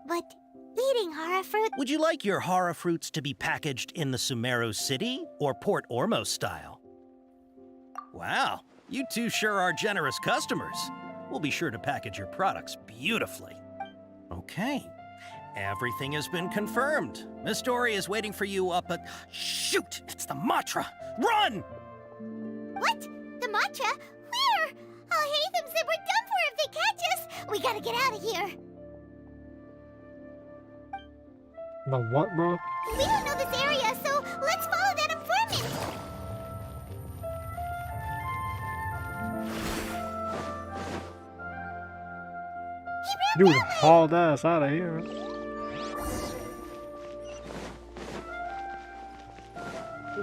But eating hara fruit... Would you like your hara fruits to be packaged in the Sumeru City or Port Ormos style? Wow, you two sure are generous customers. We'll be sure to package your products beautifully. Okay, everything has been confirmed. Miss Dory is waiting for you up at... Shoot, it's the Matra! Run! What? The Matra? Where? Al-Haytham said we're done for if they catch us. We gotta get out of here. The what, bro? We don't know this area, so let's follow that informant. Dude, hauled ass out of here.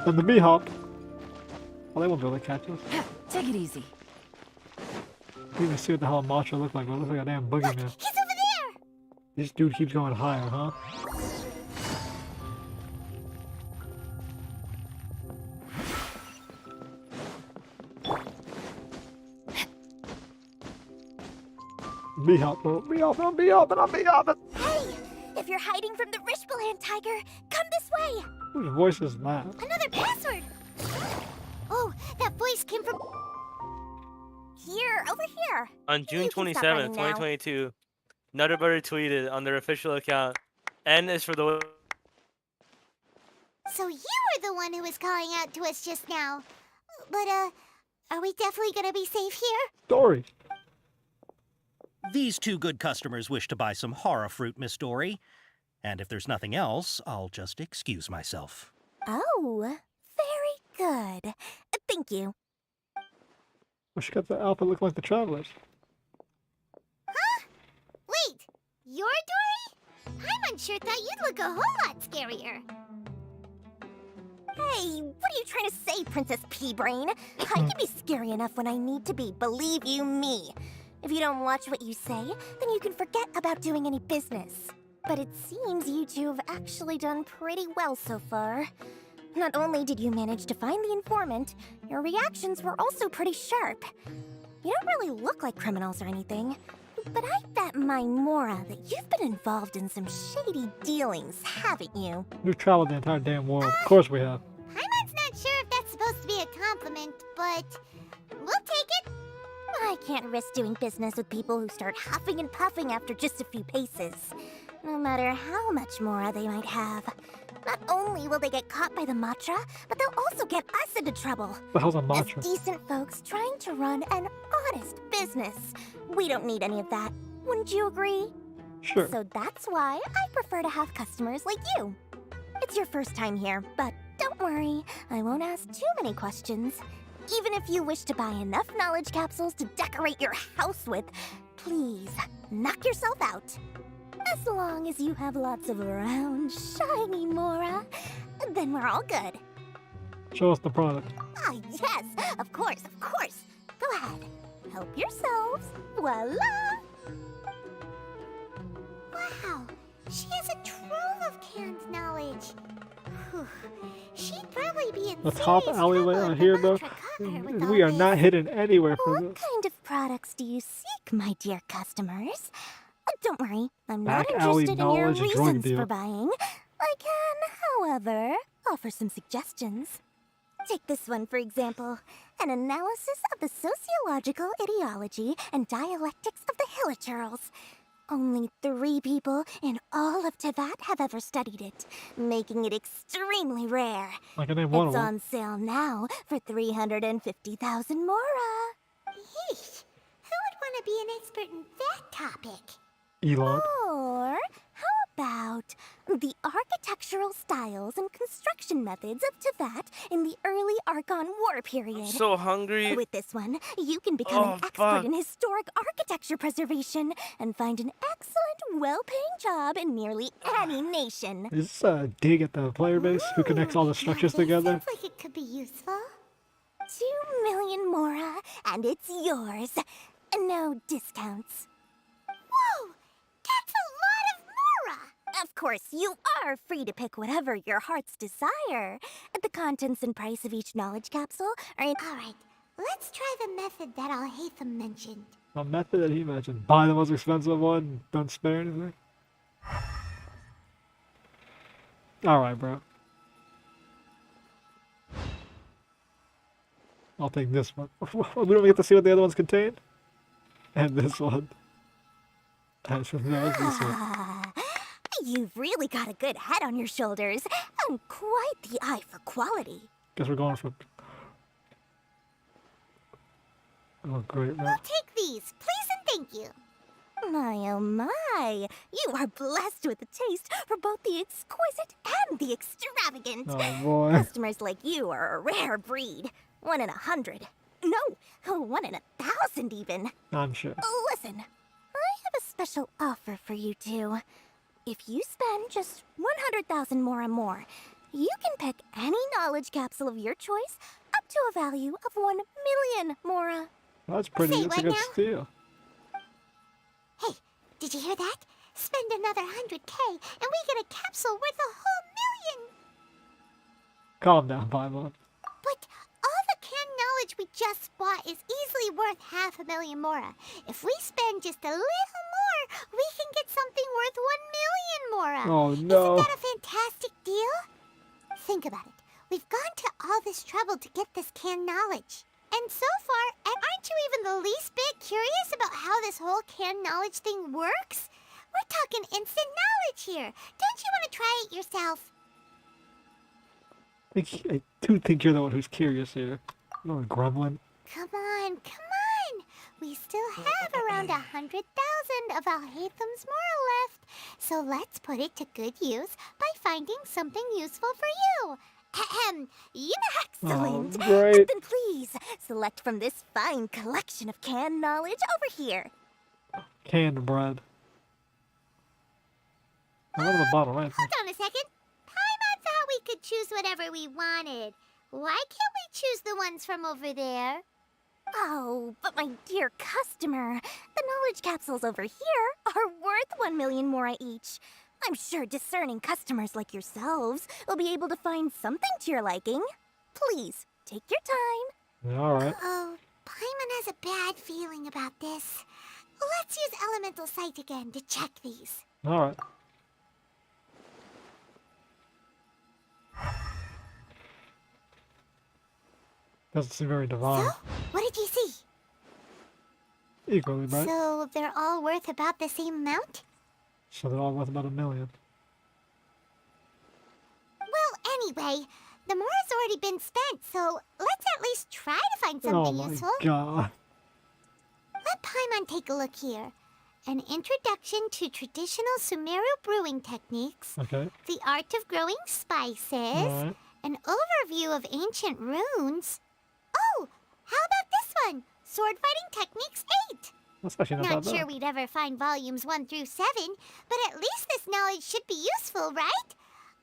And the bee-hop. Well, they won't be able to catch us. Take it easy. Didn't even see what the hell a Matra looked like, but it looks like a damn boogeyman. He's over there. This dude keeps going higher, huh? Bee-hop, bro. Bee-hop, I'm bee-hopping, I'm bee-hopping. Hey, if you're hiding from the Rishbaland tiger, come this way. Whose voice is that? Another password. Oh, that voice came from... Here, over here. On June You can stop 27th, running now. 2022, Nutterbutter tweeted on their official account, N is for the... So you were the one who was calling out to us just now. But, are we definitely gonna be safe here? Dory. These two good customers wish to buy some hara fruit, Miss Dory. And if there's nothing else, I'll just excuse myself. Oh, very good. Thank you. Oh, she got the outfit looking like the Travelers. Huh? Wait, you're Dory? I'm unsure thought you'd look a whole lot scarier. Hey, what are you trying to say, Princess Pea-Brain? I can be scary enough when I need to be, believe you me. If you don't watch what you say, then you can forget about doing any business. But it seems you two have actually done pretty well so far. Not only did you manage to find the informant, your reactions were also pretty sharp. You don't really look like criminals or anything, but I bet my Mora that you've been involved in some shady dealings, haven't you? We've traveled the entire damn world. Of course we have. Paimon's not sure if that's supposed to be a compliment, but we'll take it. I can't risk doing business with people who start huffing and puffing after just a few paces. No matter how much Mora they might have. Not only will they get caught by the Matra, but they'll also get us into trouble. The hell's a Matra? As decent folks trying to run an honest business. We don't need any of that. Wouldn't you agree? Sure. So that's why I prefer to have customers like you. It's your first time here, but don't worry. I won't ask too many questions. Even if you wish to buy enough knowledge capsules to decorate your house with, please knock yourself out. As long as you have lots of round, shiny Mora, then we're all good. Show us the product. Ah, yes, of course, of course. Go ahead. Help yourselves. Voila! Wow, she has a trove of canned knowledge. Whew. She'd probably be in The top serious alleyway trouble out if here, the bro. Matra caught her with We all are not this. hidden anywhere for What this. kind of products do you seek, my dear customers? Don't worry, I'm not Back alley interested in your knowledge drug reasons deal. for buying. I can, however, offer some suggestions. Take this one, for example. An analysis of the sociological ideology and dialectics of the Hilichurls. Only 3 people in all of Teyvat have ever studied it, making it extremely rare. I can name one of It's them. on sale now for 350,000 Mora. Yeesh. Who would want to be an expert in that topic? Elon. Or how about the architectural styles and construction methods of Teyvat in the early Archon War period. So hungry. With this one, you can become an expert fuck. in historic architecture preservation and find an excellent, well-paying job in nearly any nation. Is this a dig at the player base who connects all the structures together? Sounds like it could be useful. 2 million Mora, and it's yours. No discounts. Whoa! That's a lot of Mora! Of course, you are free to pick whatever your heart's desire. The contents and price of each knowledge capsule are in... Alright, let's try the method that Al-Haytham mentioned. A method that he mentioned. Buy the most expensive one, don't spare anything. Alright, bro. I'll take this one. We don't get to see what the other ones contain. And this one. Actually, no, it's this one. You've really got a good head on your shoulders, and quite the eye for quality. Guess we're going for... Oh, great, man. I'll take these, please and thank you. My, oh my. You are blessed with a taste for both the exquisite and the extravagant. Oh, boy. Customers like you are a rare breed. 1 in 100. No, 1 in 1,000 even. I'm sure. Listen, I have a special offer for you two. If you spend just 100,000 more and more, you can pick any knowledge capsule of your choice up to a value of 1 million Mora. That's pretty. Say That's a what good now? steal. Hey, did you hear that? Spend another 100K and we get a capsule worth a whole 1,000,000! Calm down, Paimon. But all the canned knowledge we just bought is easily worth 500,000 Mora. If we spend just a little more, we can get something worth 1 million Mora. Oh, no. Isn't that a fantastic deal? Think about it. We've gone to all this trouble to get this canned knowledge. And so far, aren't you even the least bit curious about how this whole canned knowledge thing works? We're talking instant knowledge here. Don't you want to try it yourself? I do think you're the one who's curious here. No grumbling. Come on. We still have around 100,000 of Al-Haytham's Mora left. So let's put it to good use by finding something useful for you. Ahem. Excellent. Oh, great. Then please, select from this fine collection of canned knowledge over here. Canned bread. I love the bottle, right? Hold on a second. Paimon thought we could choose whatever we wanted. Why can't we choose the ones from over there? Oh, but my dear customer, the knowledge capsules over here are worth 1 million Mora each. I'm sure discerning customers like yourselves will be able to find something to your liking. Please, take your time. Yeah, alright. Oh, Paimon has a bad feeling about this. Let's use Elemental Sight again to check these. Alright. Doesn't seem very divine. So, what did you see? Equally, right? So, they're all worth about the same amount? So they're all worth about 1 million. Well, anyway, the Mora's already been spent, so let's at least try to find something Oh my useful. god. Let Paimon take a look here. An introduction to traditional Sumeru brewing techniques, Okay. the art of growing spices, Alright. an overview of ancient runes. Oh, how about this one? Sword Fighting Techniques 8. That's actually not Not that sure bad. we'd ever find volumes 1 through 7, but at least this knowledge should be useful, right?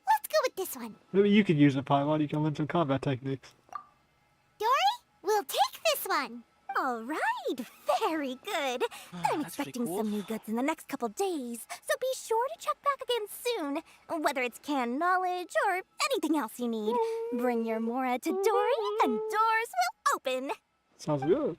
Let's go with this one. Maybe you can use it, Paimon. You can learn some combat techniques. Dory, we'll take this one. All right, very good. I'm expecting some new goods in the next couple days, so be sure to check back again soon. Whether it's canned knowledge or anything else you need, bring your Mora to Dory and doors will open. Sounds good.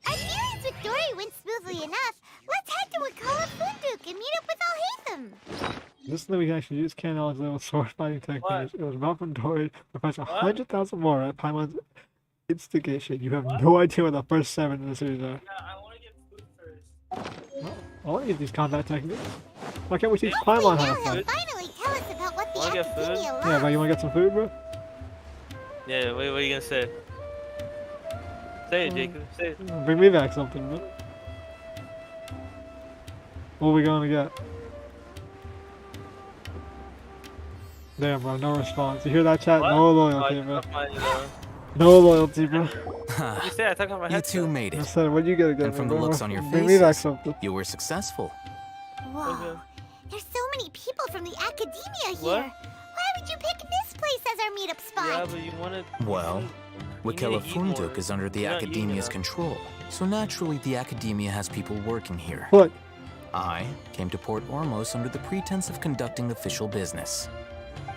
Our dealings with Dory went smoothly enough. Let's head to Wakala Funduk and meet up with Al-Haytham. This thing we can actually use canned knowledge level sword fighting techniques. It was brought from Dory, requires 100,000 more at Paimon's instigation. You have no idea what the first 7 in the series are. I want to get food first. I want to use these combat techniques. Why can't we teach Paimon how to He'll fight? finally tell us about what the Wanna get food? Academia loves. Yeah, but you want to get some food, bro? Yeah, what are you gonna say? Say it, Jacob. Say it. Bring me back something, bro. What are we going to get? Damn, bro, no response. You hear that chat? What? No Oh, loyalty, I bro. took my, No loyalty, bro. you say I took off my You headset. two made I it. said, what you gotta get And me, from the bro? looks on your Bring me back faces, something. you were successful. Whoa. There's so many people from the academia here. What? Why would you pick this place as our meetup spot? Yeah, but you wanted. Well, Wakela need to eat more. Funduk is under the You're not eating Academia's enough. control, so naturally the Academia has people working here. What? I came to Port Ormos under the pretense of conducting official business.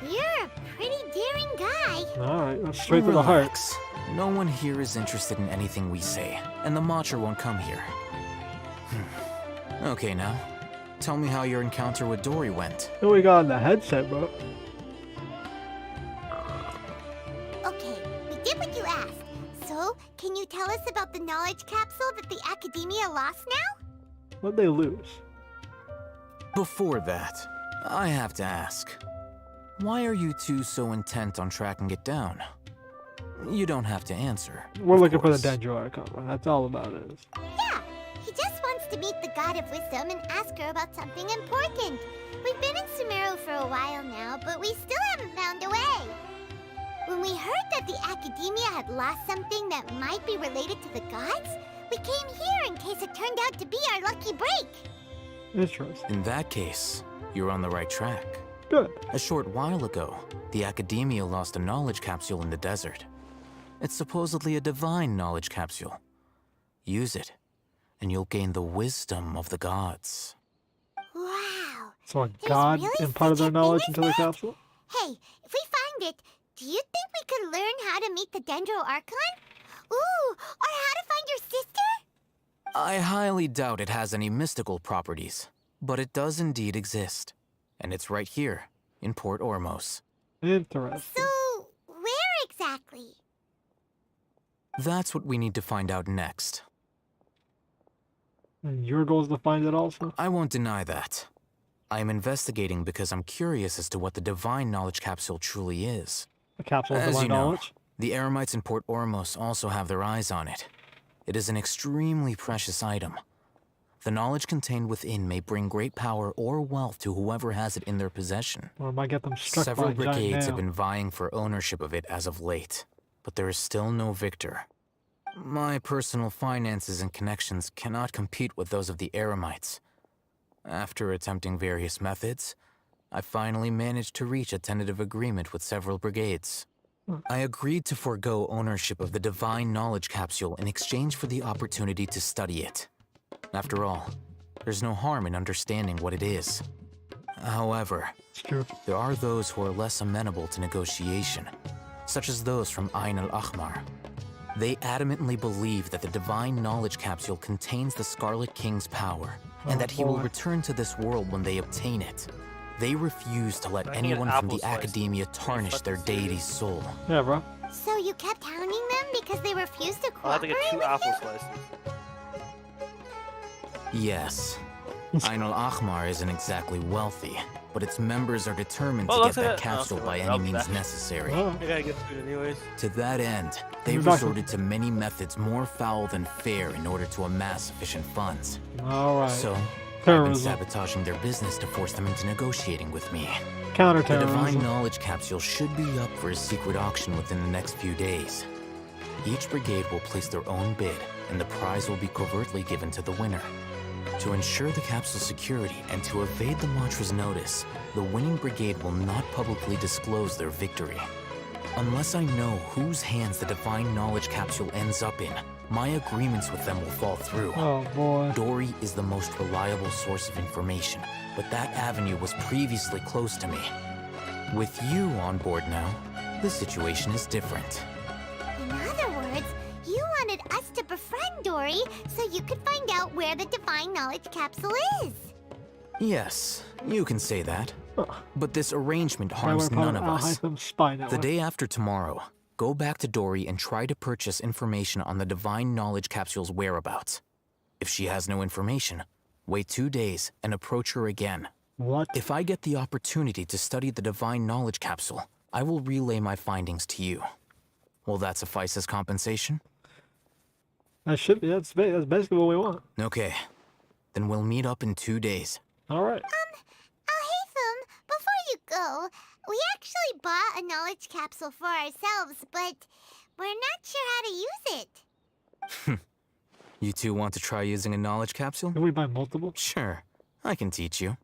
You're a pretty daring guy. Alright, that's straight to the heart. Relax. No one here is interested in anything we say, and the Matcher won't come here. Okay, now, tell me how your encounter with Dory went. What we got on the headset, bro? Okay, we did what you asked. So, can you tell us about the knowledge capsule that the academia lost now? What'd they lose? Before that, I have to ask, why are you two so intent on tracking it down? You don't have to answer. We're of looking for the course. Dendro Archon, bro. That's all about it. Yeah, he just wants to meet the God of Wisdom and ask her about something important. We've been in Sumeru for a while now, but we still haven't found a way. When we heard that the academia had lost something that might be related to the gods, we came here in case it turned out to be our lucky break. Interesting. In that case, you're on the right track. Good. A short while ago, the Academia lost a knowledge capsule in the desert. It's supposedly a divine knowledge capsule. Use it, and you'll gain the wisdom of the gods. Wow. So a god really imparted their such a knowledge thing into the as that? capsule? Hey, if we find it, do you think we could learn how to meet the Dendro Archon? Ooh, or how to find your sister? I highly doubt it has any mystical properties, but it does indeed exist. And it's right here, in Port Ormos. Interesting. So, where exactly? That's what we need to find out next. And your goal is to find it also? I won't deny that. I am investigating because I'm curious as to what the divine knowledge capsule truly is. The capsule of As divine you know, knowledge? the Eremites in Port Ormos also have their eyes on it. It is an extremely precious item. The knowledge contained within may bring great power or wealth to whoever has it in their possession. Or might get them struck Several by a giant brigades have nail. been vying for ownership of it as of late, but there is still no victor. My personal finances and connections cannot compete with those of the Eremites. After attempting various methods, I finally managed to reach a tentative agreement with several brigades. I agreed to forego ownership of the divine knowledge capsule in exchange for the opportunity to study it. After all, there's no harm in understanding what it is. However, there are those who are less amenable to negotiation, such as those from Ain al-Ahmar. They adamantly believe that the divine knowledge capsule contains the Scarlet King's power, and that he will return to this world when they obtain it. They refuse to let I can get anyone from apple the slices. Academia tarnish their deity's soul. Yeah, bro. So you kept hounding them because they refused to I'll have to cooperate get 2 with apple you? slices. Yes. Ain al-Ahmar isn't exactly wealthy, but its members are determined Well, to let's get that get- capsule okay, by well, any I'll be means back. necessary. Oh. I gotta get food anyways. To that end, they You're back. resorted to many methods more foul than fair in order to amass sufficient funds. Alright. So, I've been Terrorism. sabotaging their business to force them into negotiating with me. The Counter-terrorism. divine knowledge capsule should be up for a secret auction within the next few days. Each brigade will place their own bid, and the prize will be covertly given to the winner. To ensure the capsule's security and to evade the mantra's notice, the winning brigade will not publicly disclose their victory. Unless I know whose hands the divine knowledge capsule ends up in, my agreements with them will fall through. Oh boy. Dory is the most reliable source of information, but that avenue was previously closed to me. With you on board now, the situation is different. In other words, you wanted us to befriend Dory so you could find out where the divine knowledge capsule is. Yes, you can say that. But this arrangement Right, harms we're none of part us. Al-Hytham spy network. The day after tomorrow, go back to Dory and try to purchase information on the divine knowledge capsule's whereabouts. If she has no information, wait 2 days and approach her again. What? If I get the opportunity to study the divine knowledge capsule, I will relay my findings to you. Will that suffice as compensation? That should be. That's basically what we want. Okay. Then we'll meet up in 2 days. Alright. Al-Haytham, before you go, We actually bought a knowledge capsule for ourselves, but we're not sure how to use it. You two want to try using a knowledge capsule? Can we buy multiple? Sure, I can teach you.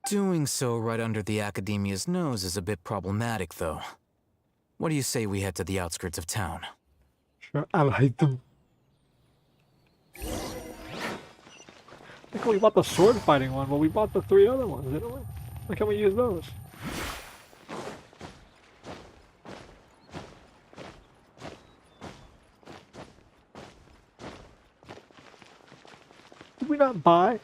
Doing so right under the Academia's nose is a bit problematic, though. What do you say we head to the outskirts of town? Sure, I'll hate them. I think we bought the sword fighting one, but we bought the 3 other ones, didn't we? Why can't we use those? Did we not buy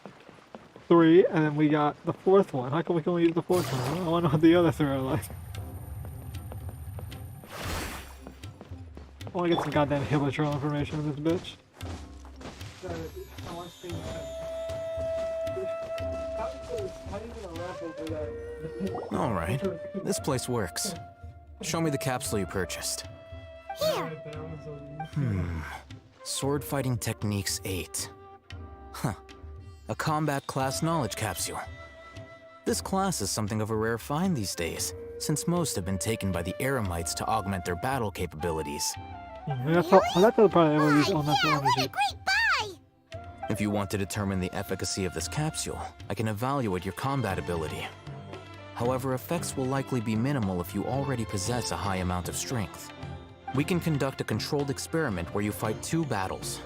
3 and then we got the 4th one? How come we can only use the 4th one? I want to know what the other 3 are like. I want to get some goddamn Hilichurl information on this bitch. Alright, this place works. Show me the capsule you purchased. Here. Sword Fighting Techniques 8. Huh. A combat class knowledge capsule. This class is something of a rare find these days, since most have been taken by the Eremites to augment their battle capabilities. That's probably able to use elemental energy. If you want to determine the efficacy of this capsule, I can evaluate your combat ability. However, effects will likely be minimal if you already possess a high amount of strength. We can conduct a controlled experiment where you fight 2 battles.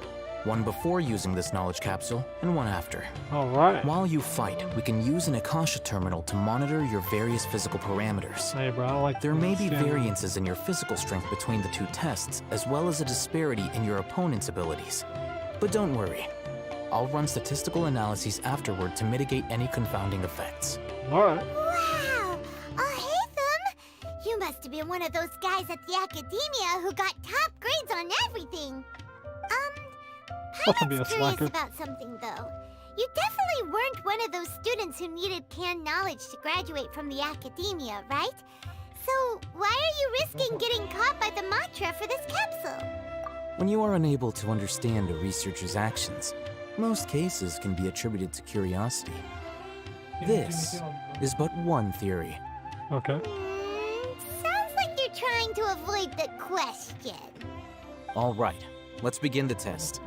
One before using this knowledge capsule, and one after. Alright. While you fight, we can use an Akasha terminal to monitor your various physical parameters. Hey bro, I like there may be variances in your physical strength between the 2 tests, as well as a disparity in your opponent's abilities. But don't worry. I'll run statistical analyses afterward to mitigate any confounding effects. Alright. Wow! Haytham! You must have been one of those guys at the Academia who got top grades on everything. Pilot's curious about something, though. You definitely weren't one of those students who needed canned knowledge to graduate from the Academia, right? So, why are you risking getting caught by the Matra for this capsule? When you are unable to understand a researcher's actions, most cases can be attributed to curiosity. This is but one theory. Okay. Sounds like you're trying to avoid the question. All right, let's begin the test.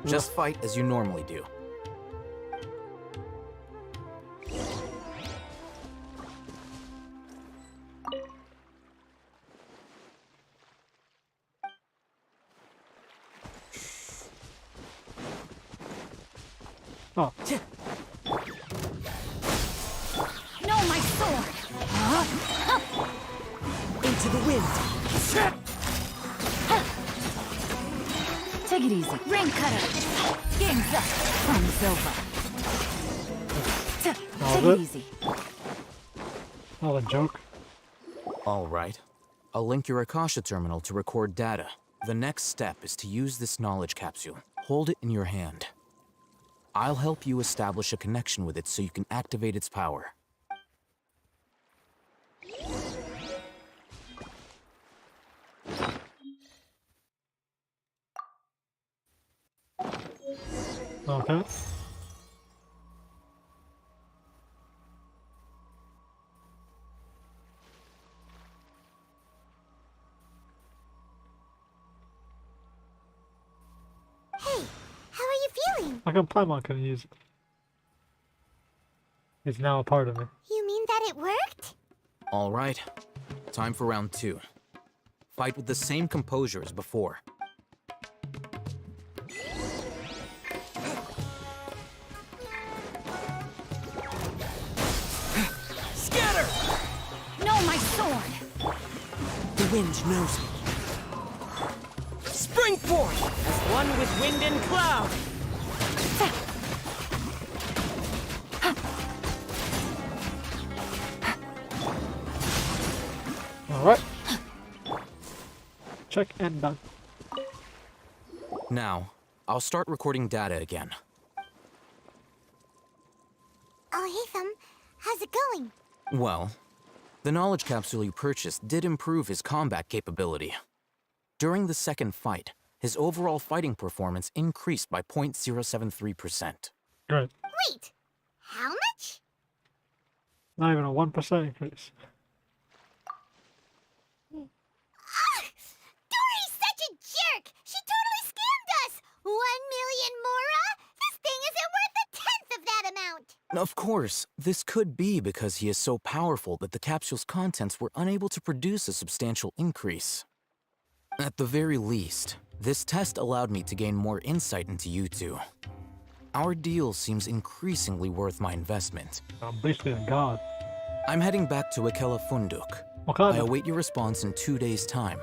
Just fight as you normally do. Oh. No, my sword! Into the wind! Take it easy. Ring cutter! Game's up! Fun's over. Take it easy. Oh, a joke. All right. I'll link your Akasha terminal to record data. The next step is to use this knowledge capsule. Hold it in your hand. I'll help you establish a connection with it so you can activate its power. Okay. Hey, how are you feeling? How come Paimon couldn't use it? It's now a part of me. You mean that it worked? All right. Time for round 2. Fight with the same composure as before. Scatter! No, my sword! The wind knows me. Spring forth as one with wind and cloud! Alright. Check and done. Now, I'll start recording data again. Oh, Haytham, how's it going? Well, the knowledge capsule you purchased did improve his combat capability. During the second fight, his overall fighting performance increased by 0.073%. Great. Wait, how much? Not even a 1% increase. Of course, this could be because he is so powerful that the capsule's contents were unable to produce a substantial increase. At the very least, this test allowed me to gain more insight into you two. Our deal seems increasingly worth my investment. I'm basically a god. I'm heading back to Akela Funduk. I await your response in 2 days' time.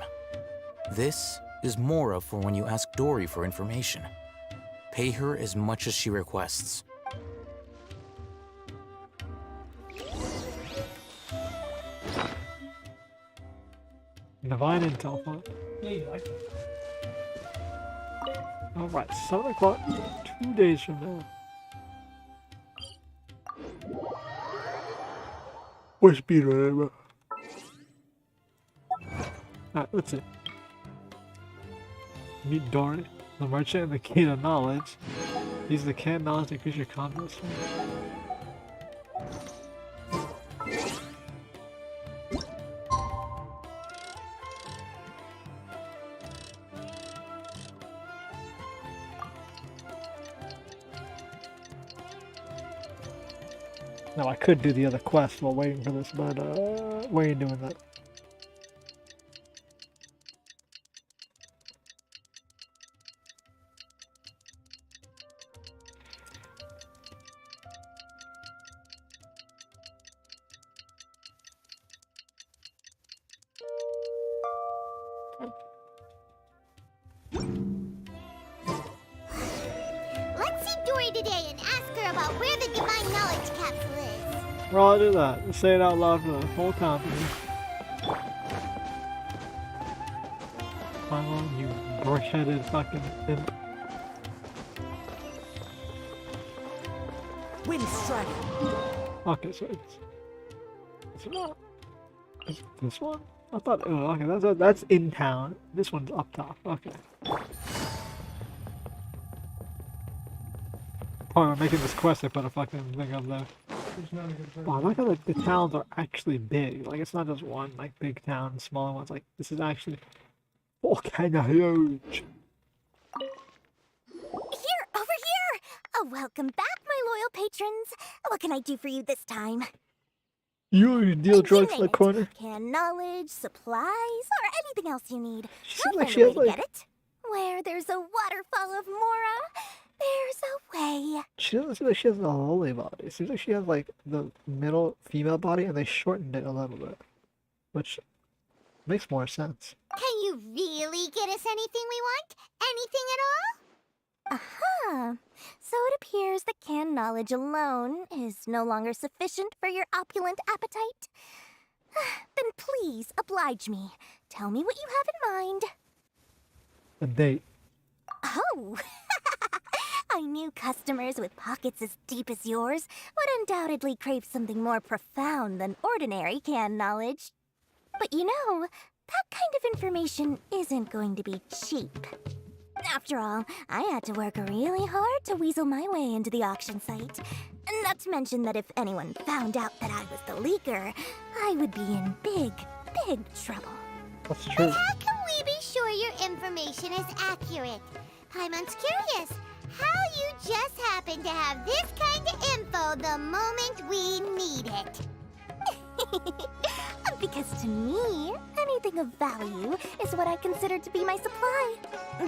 This is Mora for when you ask Dory for information. Pay her as much as she requests. Divine intel, huh? Alright, 7 o'clock, 2 days from now. What speed whatever. Alright, let's see. Meet Dory, the merchant and the key to knowledge. Use the can knowledge to increase your confidence. Now I could do the other quest while waiting for this, but why are you doing that? Let's see Dory today and ask her about where the divine knowledge capsule is. Well, I'll do that. Let's say it out loud for the whole company. Come on, you brick-headed fucking imp. Wind strike. Okay, so it's not. It's this one? I thought. Oh, okay, that's in town. This one's up top. Okay. Probably when making this quest, I put a fucking thing up there. Wow, I like how the towns are actually big. Like, it's not just one, like, big town, smaller ones. Like, this is actually kind of huge. Here, over here! Oh, welcome back, my loyal patrons. What can I do for you this time? You deal drugs in the Name it. corner. Can knowledge, supplies, or anything else you need. Seems I'll like find she a way has, to like- get it. Where there's a waterfall of Mora, there's a way. She doesn't seem like she has a holy body. It seems like she has, like, the middle female body, and they shortened it a little bit. Which makes more sense. Can you really get us anything we want? Anything at all? Aha! So it appears that canned knowledge alone is no longer sufficient for your opulent appetite. Then please oblige me. Tell me what you have in mind. A date. Oh! I knew customers with pockets as deep as yours would undoubtedly crave something more profound than ordinary canned knowledge. But you know, that kind of information isn't going to be cheap. After all, I had to work really hard to weasel my way into the auction site. Not to mention that if anyone found out that I was the leaker, I would be in big, big trouble. That's true. How can we be sure your information is accurate? Paimon's curious how you just happen to have this kind of info the moment we need it. Because to me, anything of value is what I consider to be my supply.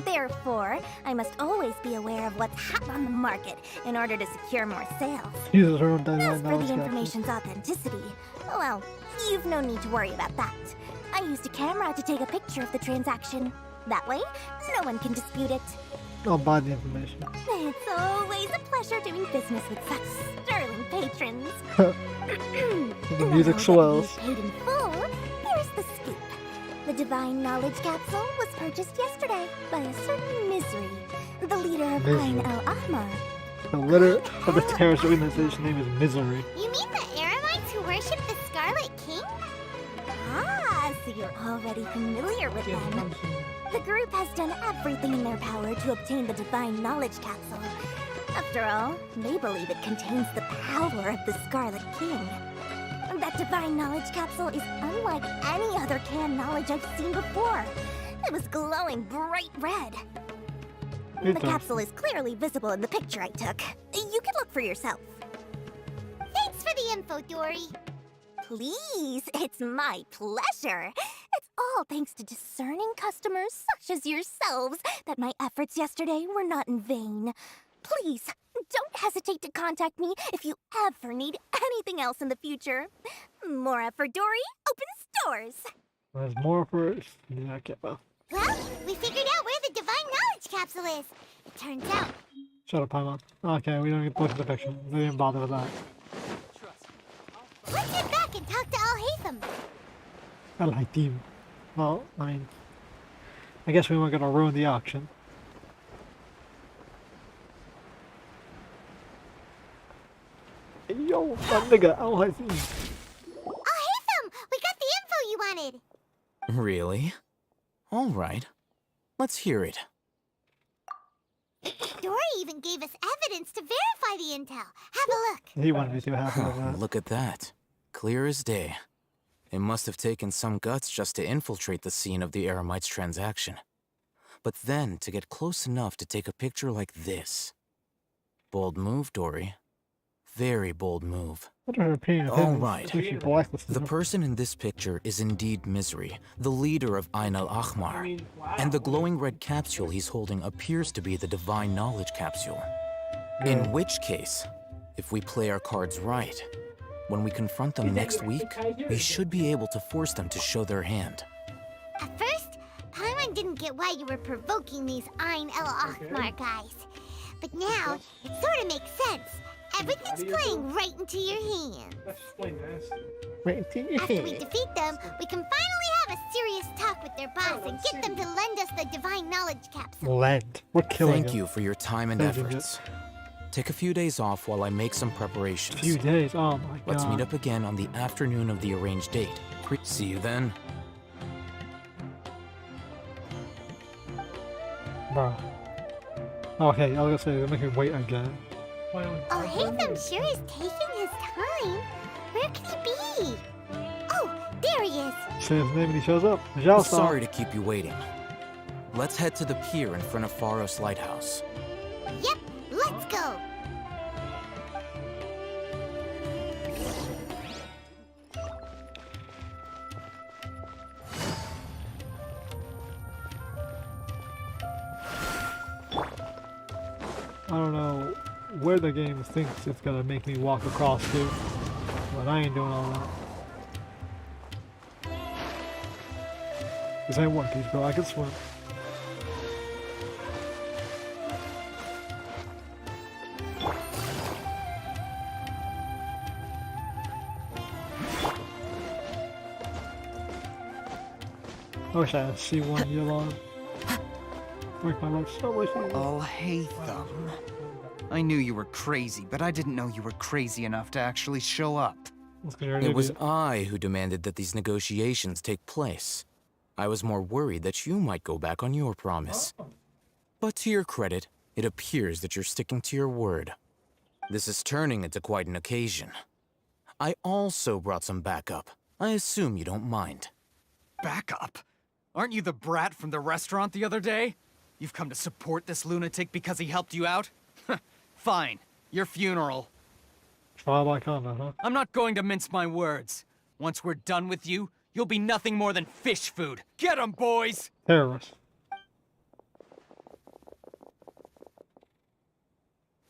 Therefore, I must always be aware of what's hot on the market in order to secure more sales. Uses her own As dynamic for the knowledge capsule. information's authenticity, well, you've no need to worry about that. I used a camera to take a picture of the transaction. That way, no one can dispute it. I'll buy the information. It's always a pleasure doing business with such sterling patrons. The music swells. Paid in full, here's the scoop. The divine knowledge capsule was purchased yesterday by a certain Misery, the leader of Misery. Ain al-Ahmar. The leader of the terrorist organization name is Misery. You mean the Aramites who worship the Scarlet King? Ah, so you're already familiar with them. The group has done everything in their power to obtain the divine knowledge capsule. After all, they believe it contains the power of the Scarlet King. That divine knowledge capsule is unlike any other canned knowledge I've seen before. It was glowing bright red. The Interesting. capsule is clearly visible in the picture I took. You can look for yourself. info, Dory. Please, it's my pleasure. It's all thanks to discerning customers such as yourselves that my efforts yesterday were not in vain. Please, don't hesitate to contact me if you ever need anything else in the future. Mora for Dory opens doors. There's more first. Yeah, okay, well. Well, we figured out where the divine knowledge capsule is. It turns out. Shut up, Paimon. Okay, we don't get to look at the picture. We didn't bother with that. Let's head back and talk to Al-Haytham. I like him. Well, I mean, I guess we weren't gonna ruin the auction. Hey, yo, that nigga, Al-Haytham. Al-Haytham, we got the info you wanted. Really? All right. Let's hear it. Dory even gave us evidence to verify the intel. Have a look. He wanted me to happy with that. Look at that. Clear as day. It must have taken some guts just to infiltrate the scene of the Eremites transaction. But then to get close enough to take a picture like this. Bold move, Dory. Very bold move. What are her opinion of All him? right. The person in this picture is indeed Misery, the leader of Ain al-Ahmar. And the glowing red capsule he's holding appears to be the divine knowledge capsule. In which case, if we play our cards right, when we confront them next week, we should be able to force them to show their hand. At first, Paimon didn't get why you were provoking these Ain el-Ahmar guys. But now, it sort of makes sense. Everything's playing right into your hands. Right into your After we hands. defeat them, we can finally have a serious talk with their boss and get them to lend us the divine knowledge capsule. Lend. We're killing Thank him. you for your time and Losing it. efforts. Take a few days off while I make some preparations. Few days, oh my god. Let's meet up again on the afternoon of the arranged date. See you then. Bro. Okay, I was gonna say, they're making me wait again. Al-Haytham sure is taking his time. Where could he be? Oh, there he is. Say his name and he shows up. I'm sorry to keep you waiting. Let's head to the pier in front of Pharos Lighthouse. Yep, let's go. I don't know where the game thinks it's gonna make me walk across to, but I ain't doing all that. This ain't One Piece, bro. I can swim. I wish I had C1 year long. Make my life so much easier. Al-Haytham. I knew you were crazy, but I didn't know you were crazy enough to actually show up. It was I who demanded that these negotiations take place. I was more worried that you might go back on your promise. But to your credit, it appears that you're sticking to your word. This is turning into quite an occasion. I also brought some backup. I assume you don't mind. Backup? Aren't you the brat from the restaurant the other day? You've come to support this lunatic because he helped you out? Fine. Your funeral. Trial by combat, huh? I'm not going to mince my words. Once we're done with you, you'll be nothing more than fish food. Get 'em, boys! Terrorists.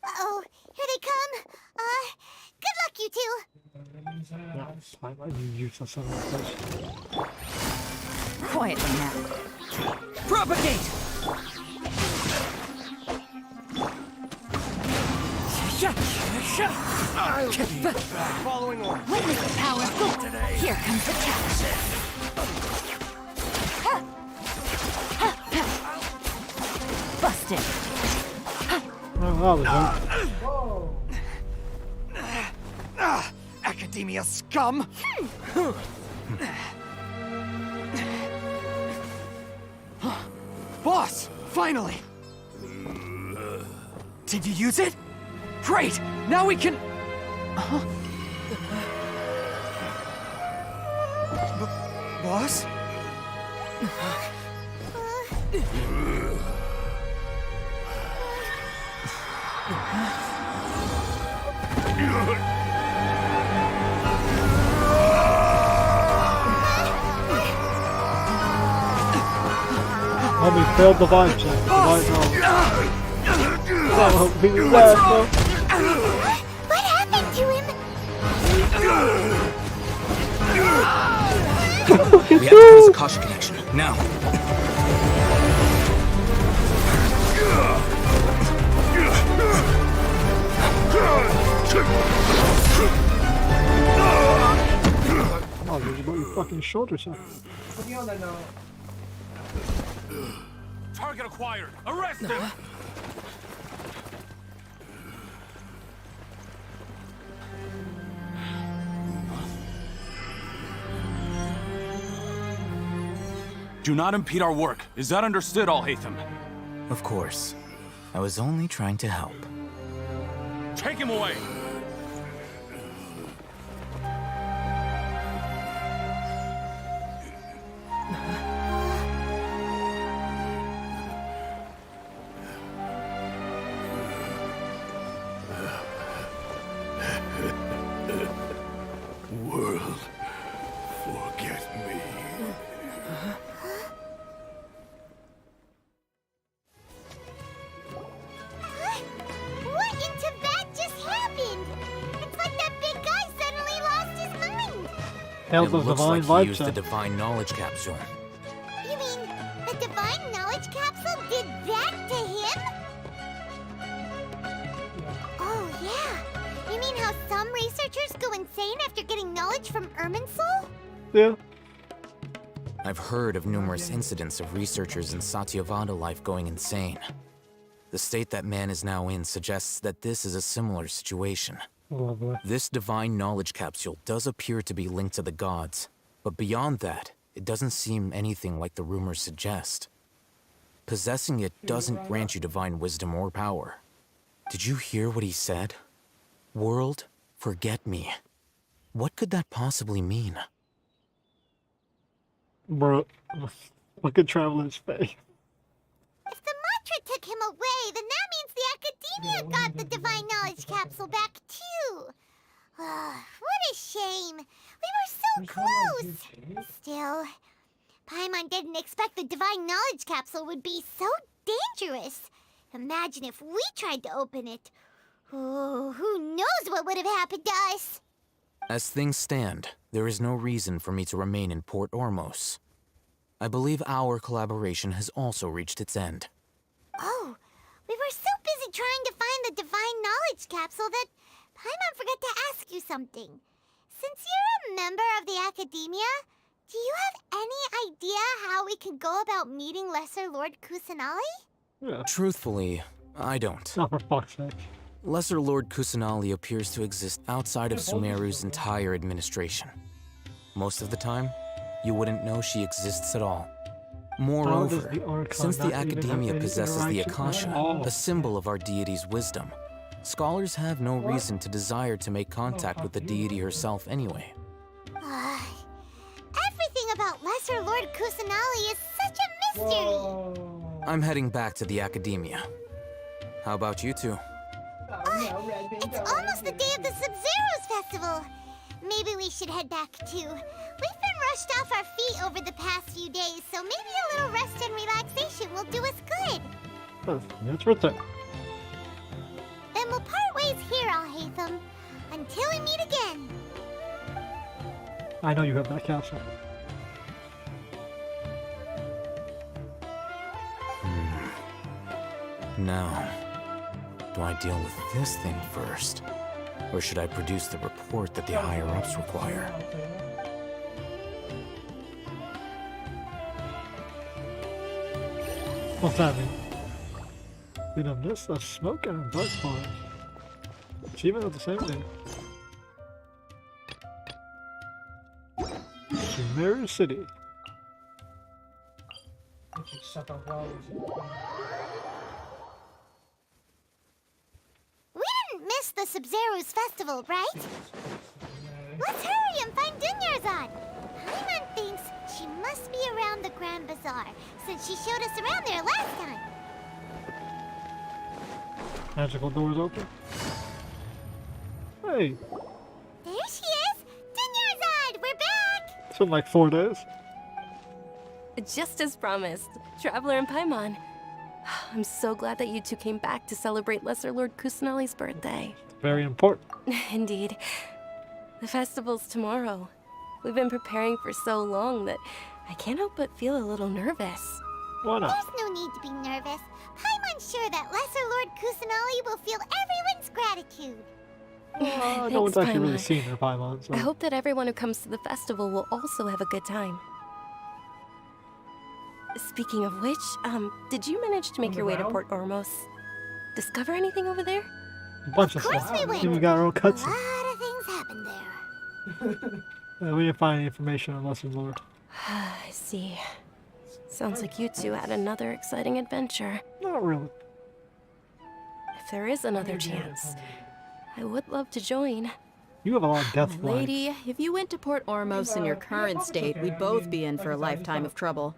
Uh-oh, here they come. Good luck, you two. Yeah, fine. You useless son of a bitch. Quietly now. Propagate! Following order. Witness the power of good. Here comes the challenge. Busted. Oh, that was Academia scum! Boss! Finally! Did you use it? Great! Now we can... Boss? Homie failed the vibe check. The vibe knowledge. Oh, he left, bro. What happened to him? We have to close the Kasha connection, now. Oh, there's about your fucking shoulder, son. Target acquired. Arrest him. Do not impede our work. Is that understood, Al-Haytham? Of course. I was only trying to help. Take him away! World, forget me. What in Tibet just happened? It's like that big guy suddenly lost his mind. Hell's It the looks divine like he vibe used the check. divine knowledge capsule. You mean the divine knowledge capsule did that to him? Oh, yeah. You mean how some researchers go insane after getting knowledge from Irminsul? Yeah. I've heard of numerous incidents of researchers in Satyavada life going insane. The state that man is now in suggests that this is a similar situation. Oh, boy. This divine knowledge capsule does appear to be linked to the gods, but beyond that, it doesn't seem anything like the rumors suggest. Possessing it doesn't grant you divine wisdom or power. Did you hear what he said? World, forget me. What could that possibly mean? Bro, look at Traveler's face. If the mantra took him away, then that means the Academia got the divine knowledge capsule back too. What a shame. We were so close. Still, Paimon didn't expect the divine knowledge capsule would be so dangerous. Imagine if we tried to open it. Oh, who knows what would have happened to us? As things stand, there is no reason for me to remain in Port Ormos. I believe our collaboration has also reached its end. Oh, we were so busy trying to find the divine knowledge capsule that Paimon forgot to ask you something. Since you're a member of the Academia, do you have any idea how we can go about meeting Lesser Lord Kusanali? Yeah. Truthfully, I don't. Oh, for fuck's sake. Lesser Lord Kusanali appears to exist outside of Sumeru's entire administration. Most of the time, you wouldn't know she exists at all. Moreover, since the Academia possesses the Akasha, a symbol of our deity's wisdom, scholars have no reason to desire to make contact with the deity herself anyway. Everything about Lesser Lord Kusanali is such a mystery! I'm heading back to the Academia. How about you two? It's almost the day of the Sub-Zero's festival. Maybe we should head back too. We've been rushed off our feet over the past few days, so maybe a little rest and relaxation will do us good. Let's return. Then we'll part ways here, Al-Haytham, until we meet again. I know you have that capsule. Now, do I deal with this thing first? Or should I produce the report that the higher-ups require? What's that mean? Did I miss a smoke and a dark forest? Achievement of the same day. Sumeru City. We didn't miss the Sub-Zero's festival, right? Let's hurry and find Dunyarzad. Paimon thinks she must be around the Grand Bazaar, since she showed us around there last time. Magical doors open. Hey, There she is! Dunyarzad, we're back! it's been like 4 days. Just as promised, Traveler and Paimon. I'm so glad that you two came back to celebrate Lesser Lord Kusanali's birthday. Very important. Indeed. The festival's tomorrow. We've been preparing for so long that I can't help but feel a little nervous. Why not? There's no need to be nervous. Paimon's sure that Lesser Lord Kusanali will feel everyone's gratitude. No one's Thanks, actually really Paimon. seen their Paimon, so. I hope that everyone who comes to the festival will also have a good time. Speaking of which, did you manage to make your way to Port Ormos? Discover anything over there? A bunch of course stuff. we went. Even got our own A cutscene. lot of things happened there. We didn't find any information on Lesser Lord. I see. Sounds like you two had another exciting adventure. Not really. If there is another chance, I would love to join. You have a lot of death flags. Lady, if you went to Port Ormos in your current state, we'd both be in for a lifetime of trouble.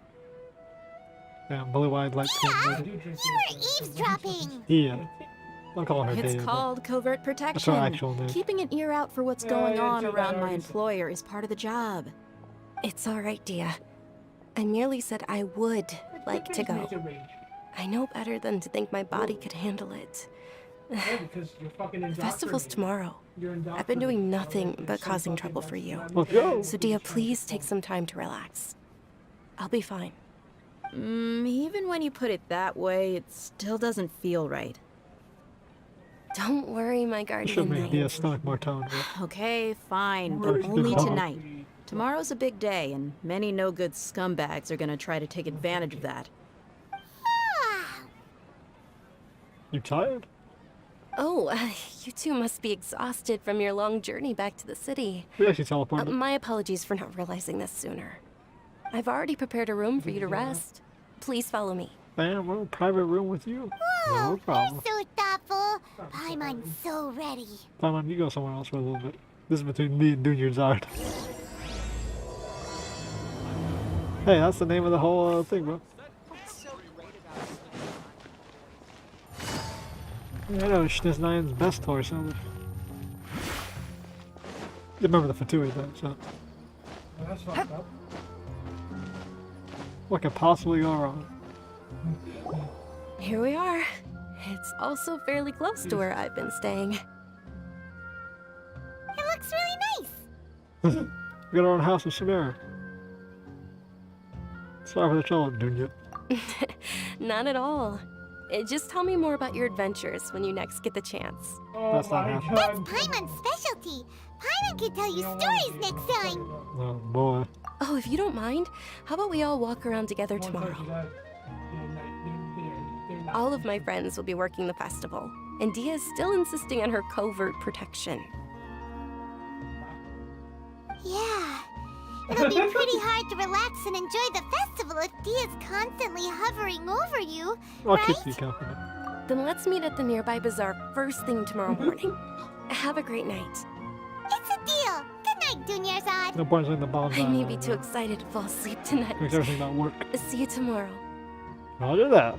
Damn, blue-eyed light skin lady. You were eavesdropping. Yeah. I'm calling her It's Dave. called covert protection. That's her actual name. Keeping an ear out for what's going on around my employer is part of the job. It's all right, Dia. I merely said I would like to go. I know better than to think my body could handle it. The festival's tomorrow. I've been doing nothing but causing trouble for you. Okay. So Dia, please take some time to relax. I'll be fine. Even when you put it that way, it still doesn't feel right. Don't worry, my Should guardian make knight. Dia's stomach more toned. Okay, fine, Or but it's only good. tonight. Tomorrow's a big day, and many no-good scumbags are gonna try to take advantage of that. You tired? Oh, you two must be exhausted from your long journey back to the city. We actually teleported. My apologies for not realizing this sooner. I've already prepared a room for you to rest. Please follow me. Bam, we're in a private room with you. No problem. So thoughtful. Paimon's so ready. Paimon, you go somewhere else for a little bit. This is between me and Junior Zard. Hey, that's the name of the whole thing, bro. Yeah, I know, Schniznayan's best horse. You remember the Fatui though, so. That's fucked up. What could possibly go wrong? Here we are. It's also fairly close to where I've been staying. It looks really nice. We got our own house in Sumeru. Sorry for the trouble, Dunya. Not at all. Just tell me more about your adventures when you next get the chance. That's not happening. That's Paimon's specialty. Paimon can tell you stories next time. Oh boy. Oh, if you don't mind, how about we all walk around together tomorrow? All of my friends will be working the festival, and Dia is still insisting on her covert protection. Yeah. It'll be pretty hard to relax and enjoy the festival if Dia's constantly hovering over you, I'll right? keep you company. Then let's meet at the nearby bazaar first thing tomorrow morning. Have a great night. It's a deal. Good night, Dunyarzad. No point in the bombs I on. may be too excited to fall asleep tonight. Makes everything not work. See you tomorrow. Roger that.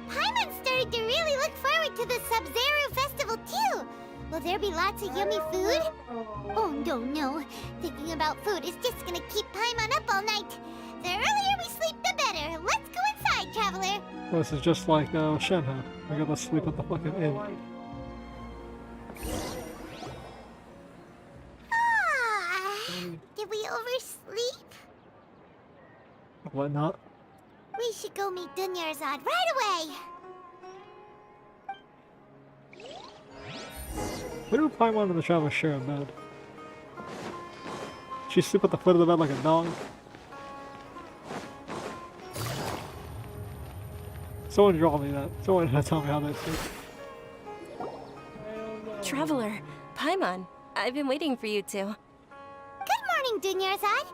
Paimon's starting to really look forward to the Sub-Zero festival too. Will there be lots of yummy food? Oh no. Thinking about food is just gonna keep Paimon up all night. The earlier we sleep, the better. Let's go inside, traveler. Well, this is just like Shenhe. We gotta sleep at the fucking inn. Did we oversleep? What not? We should go meet Dunyarzad right away. Where do Paimon and the Traveler share a bed? She sleep at the foot of the bed like a dog? Someone draw me that. Someone tell me how they sleep. Traveler, Paimon, I've been waiting for you two. Good morning, Dunyarzad.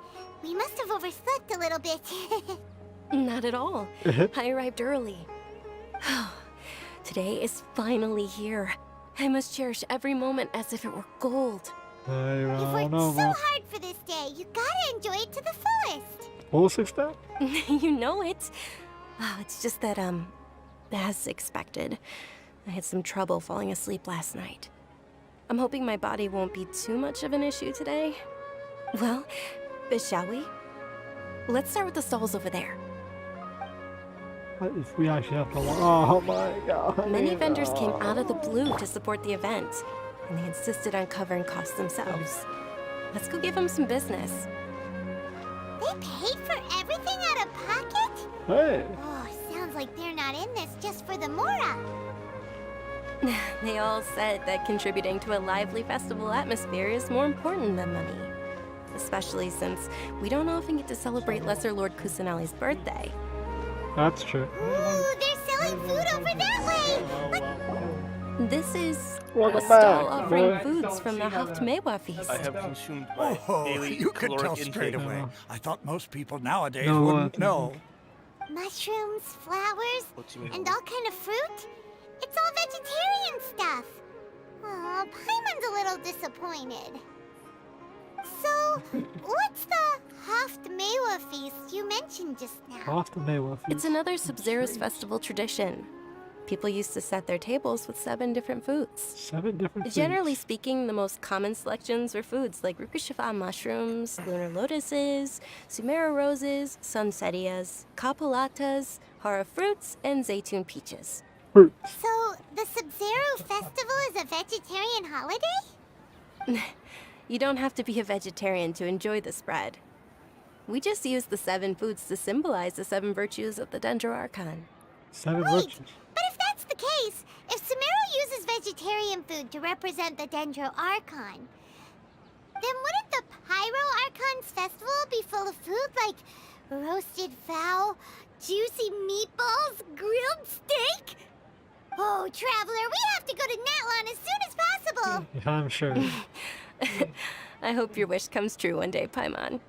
We must have overslept a little bit. Not at all. I arrived early. Today is finally here. I must cherish every moment as if it were gold. I You've don't worked know, so man. hard for this day. You gotta enjoy it to the fullest. Full extent? You know it. It's just that, as expected, I had some trouble falling asleep last night. I'm hoping my body won't be too much of an issue today. Well, shall we? Let's start with the stalls over there. What if we actually have to? Oh my god. Many vendors came out of the blue to support the event, and they insisted on covering costs themselves. Let's go give them some business. They paid for everything out of pocket? Hey. Oh, sounds like they're not in this just for the Mora. They all said that contributing to a lively festival atmosphere is more important than money. Especially since we don't often get to celebrate Lesser Lord Kusanali's birthday. That's true. Ooh, they're selling food over that way! This is Welcome a stall back, offering boy. foods from the Haftmewa feast. I have consumed my daily you could tell caloric straight intake. away. I thought most people nowadays No, wouldn't know. Mushrooms, flowers, What do you mean? and all kind of fruit? It's all vegetarian stuff. Oh, Paimon's a little disappointed. So, what's the Haftmewa feast you mentioned just now? Off the Maywa feast. It's another Sub-Zero's festival tradition. People used to set their tables with 7 different foods. 7 different foods. Generally speaking, the most common selections were foods like Rukashifa mushrooms, lunar lotuses, Sumeru roses, sunsetias, kapulatas, hara fruits, and zaytun peaches. So, the Sub-Zero festival is a vegetarian holiday? You don't have to be a vegetarian to enjoy the spread. We just use the 7 foods to symbolize the 7 virtues of the Dendro Archon. 7 virtues. But if that's the case, if Sumeru uses vegetarian food to represent the Dendro Archon, then wouldn't the Pyro Archon's festival be full of food like roasted fowl, juicy meatballs, grilled steak? Oh, Traveler, we have to go to Natlan as soon as possible! Yeah, I'm sure. I hope your wish comes true one day, Paimon.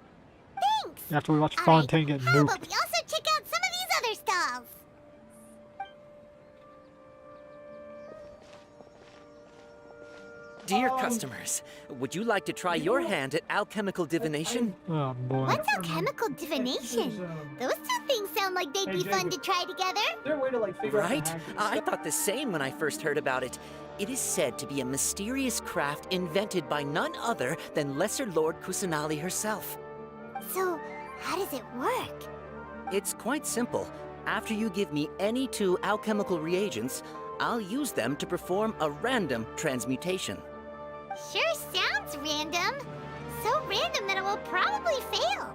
Thanks! After we watch Fontaine get How nuked. about we also check out some of these other stalls? Dear customers, would you like to try your hand at alchemical divination? Oh boy. What's alchemical divination? Those two things sound like they'd be fun to try together. Right? I thought the same when I first heard about it. It is said to be a mysterious craft invented by none other than Lesser Lord Kusanali herself. So, how does it work? It's quite simple. After you give me any 2 alchemical reagents, I'll use them to perform a random transmutation. Sure sounds random. So random that it will probably fail.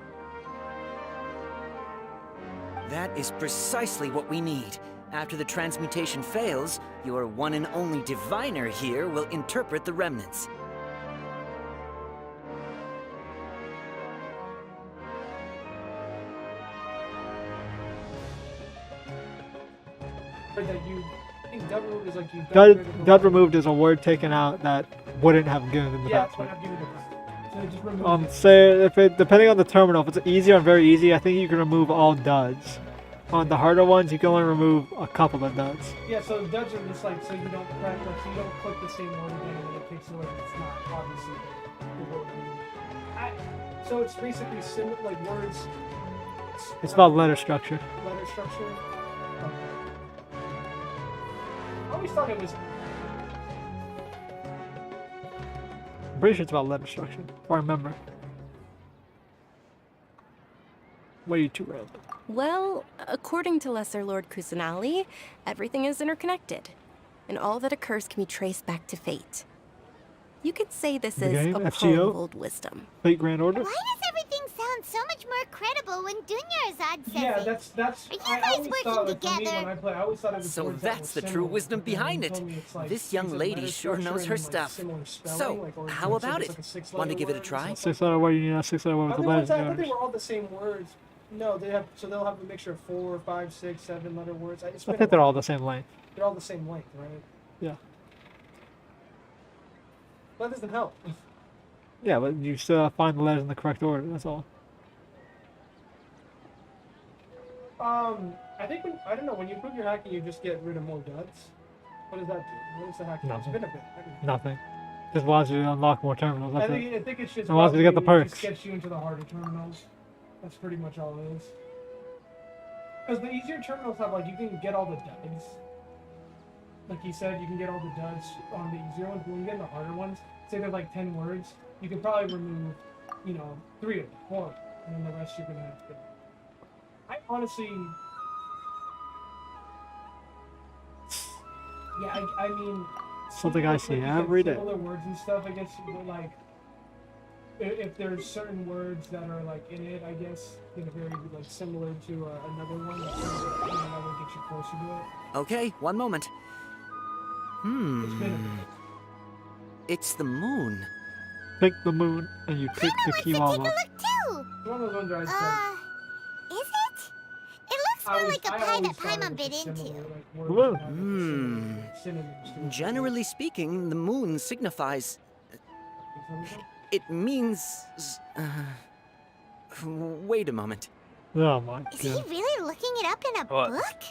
That is precisely what we need. After the transmutation fails, your one and only diviner here will interpret the remnants. Dud removed is a word taken out that wouldn't have given them the batsman. Say if it depending on the terminal, if it's easy or very easy, I think you can remove all duds. On the harder ones, you can only remove a couple of duds. Yeah, so the duds are just like so you don't crack like so you don't click the same word again and it takes away it's not obviously the word. So it's basically similar like words. It's about letter structure. Letter structure. Okay. I always thought it was. I'm pretty sure it's about letter structure, if I remember. Way too random. Well, according to Lesser Lord Kusanali, everything is interconnected, and all that occurs can be traced back to fate. You could say this The is game, a FGO? poem of old wisdom. Fate Grand Order? Why does everything sound so much more credible when Dunyarzad says Yeah, it? that's. Are you I guys always working thought, like, for me, together? when I play, I always thought it was So words that that's were the true similar, wisdom but then behind you it. told me it's like This young things of lady letter sure knows structure her and, like, stuff. similar spelling, So, like, or how it's about like it? a 6-letter Want to give it a word or try? something. 6 letter word, you need a 6 letter word with the letters. I thought they were all the same words. No, they have. So they'll have a mixture of 4, 5, 6, 7 letter words. I think they're all the same length. They're all the same length, right? Yeah. That doesn't help. Yeah, but you still find the letters in the correct order, that's all. I think I don't know, when you improve your hacking, you just get rid of more duds. What does that do? What is the hacking? Nothing. It's been a bit. I don't know. Nothing. Just allows you to unlock more terminals. That's it. I think it's just allows you to get the probably perks. just gets you into the harder terminals. That's pretty much all it is. Because the easier terminals have, like, you can get all the duds. Like he said, you can get all the duds on the easier ones, but when you get in the harder ones, say there's like 10 words, you can probably remove, 3 of them, 4, and then the rest you're gonna have to. I honestly, Yeah, I mean. Something I see every day. Similar words and stuff, I guess, like, if there's certain words that are, like, in it, I guess, very, like, similar to another one, that will get you closer to it. Okay, one moment. It's the moon. Pick the moon, and you pick the Kiwawa. One of those ones where Is it? It looks more like a pie that Paimon bit into. Generally speaking, the moon signifies... It means... wait a moment. Oh my Is he god. really looking it up in a book?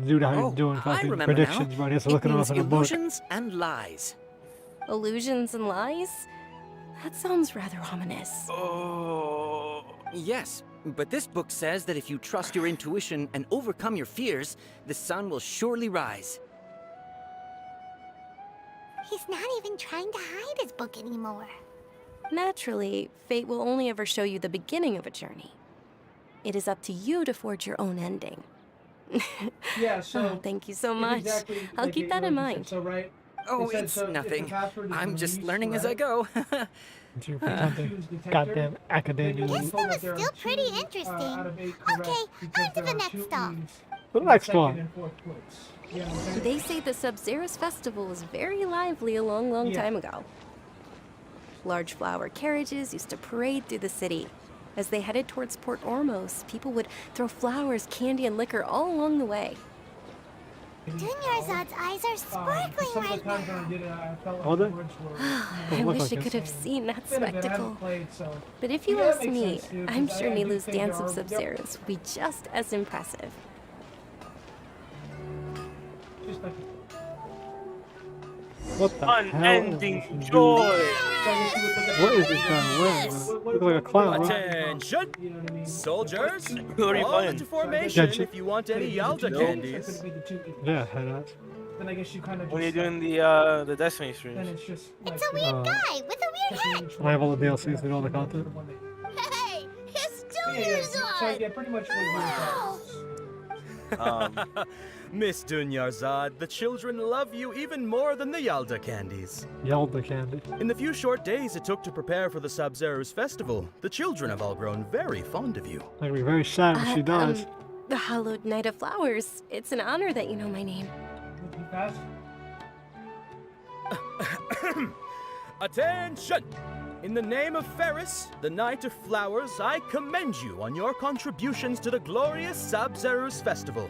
Dude, I'm doing I fucking remember predictions, now. but he's It looking means up in a book. illusions and lies. Illusions and lies? That sounds rather ominous. Oh. Yes, but this book says that if you trust your intuition and overcome your fears, the sun will surely rise. He's not even trying to hide his book anymore. Naturally, fate will only ever show you the beginning of a journey. It is up to you to forge your own ending. Yeah, so... Oh, thank you so much. Exactly, I'll like keep it- that like in you mind. said, so, right? Oh, It said, it's so if the nothing. password is I'm just released, learning as I right? go. You're pretending. Goddamn academia. This one was still pretty interesting. Okay, on to the next stop. The next one. They say the Sub-Zero's festival was very lively a long time ago. Large flower carriages used to parade through the city. As they headed towards Port Ormos, people would throw flowers, candy, and liquor all along the way. Dunyarzad's eyes are sparkling right now. Are they? I wish I could have seen that spectacle. But if you ask me, I'm sure Nilu's dance of Sub-Zeros will be just as impressive. What the hell? Unending joy. What is this guy wearing? Look like a clown, right? Attention! Soldiers, Who are you fall playing? into formation Genshin. if you want any Yalda candies. Yeah, head ass. Then I guess you kind of When you're just, doing the Destiny streams. then it's just like, It's a weird guy with a weird hat. I have all the DLCs and all the content. Hey, it's So yeah, pretty much what Miss Dunyarzad, the children love you even more than the Yalda candies. Yelled candy. In the few short days it took to prepare for the Sub-Zero's festival, the children have all grown very fond of you. I'm gonna be very sad when she dies. The Hallowed Knight of Flowers. It's an honor that you know my name. Attention! In the name of Ferris, the Knight of Flowers, I commend you on your contributions to the glorious Sub-Zero's festival.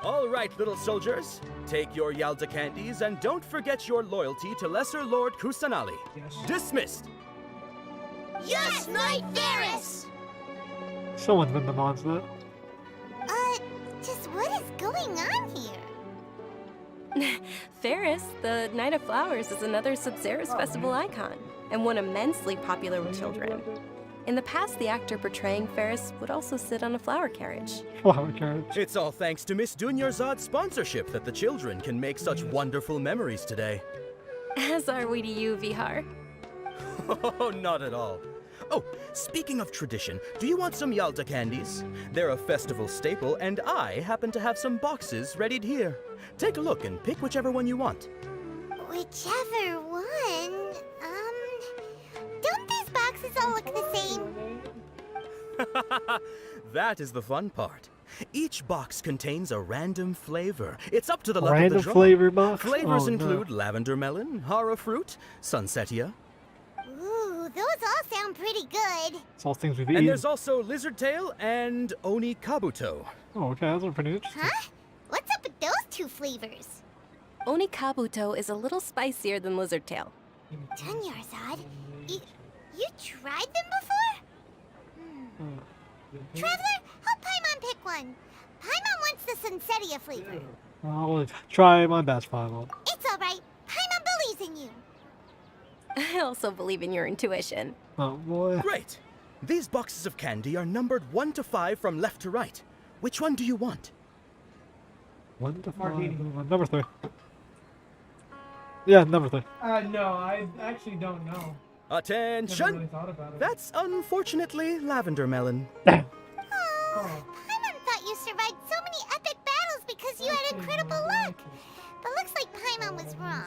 All right, little soldiers, take your Yalda candies and don't forget your loyalty to Lesser Lord Kusanali. Dismissed! Yes, Knight Ferris! Someone's been the monster. Just what is going on here? Ferris, the Knight of Flowers, is another Sub-Zero's festival icon, and one immensely popular with children. In the past, the actor portraying Ferris would also sit on a flower carriage. Flower carriage. It's all thanks to Miss Dunyarzad's sponsorship that the children can make such wonderful memories today. As are we to you, Vihar. Oh, not at all. Oh, speaking of tradition, do you want some Yalda candies? They're a festival staple, and I happen to have some boxes readied here. Take a look and pick whichever one you want. Whichever one. Don't these boxes all look the same? That is the fun part. Each box contains a random flavor. It's up to the luck of Random the draw. flavor box? Flavors Oh, no. include lavender melon, hara fruit, sunsetia. Ooh, those all sound pretty good. It's all things we've And eaten. there's also lizard tail and oni kabuto. Oh, okay, those are pretty interesting. Huh? What's up with those two flavors? Oni Kabuto is a little spicier than Lizard Tail. Dunyarzad, you tried them before? Traveler, help Paimon pick one. Paimon wants the Sunsetia flavor. I'll try my best, Paimon. It's alright. Paimon believes in you. I also believe in your intuition. Oh, boy. Great! These boxes of candy are numbered 1 to 5 from left to right. Which one do you want? 1 to 5. Number 3. Yeah, number 3. No, I actually don't know. Attention! Never really thought about it. That's unfortunately lavender melon. Oh, Paimon thought you survived so many epic battles because you had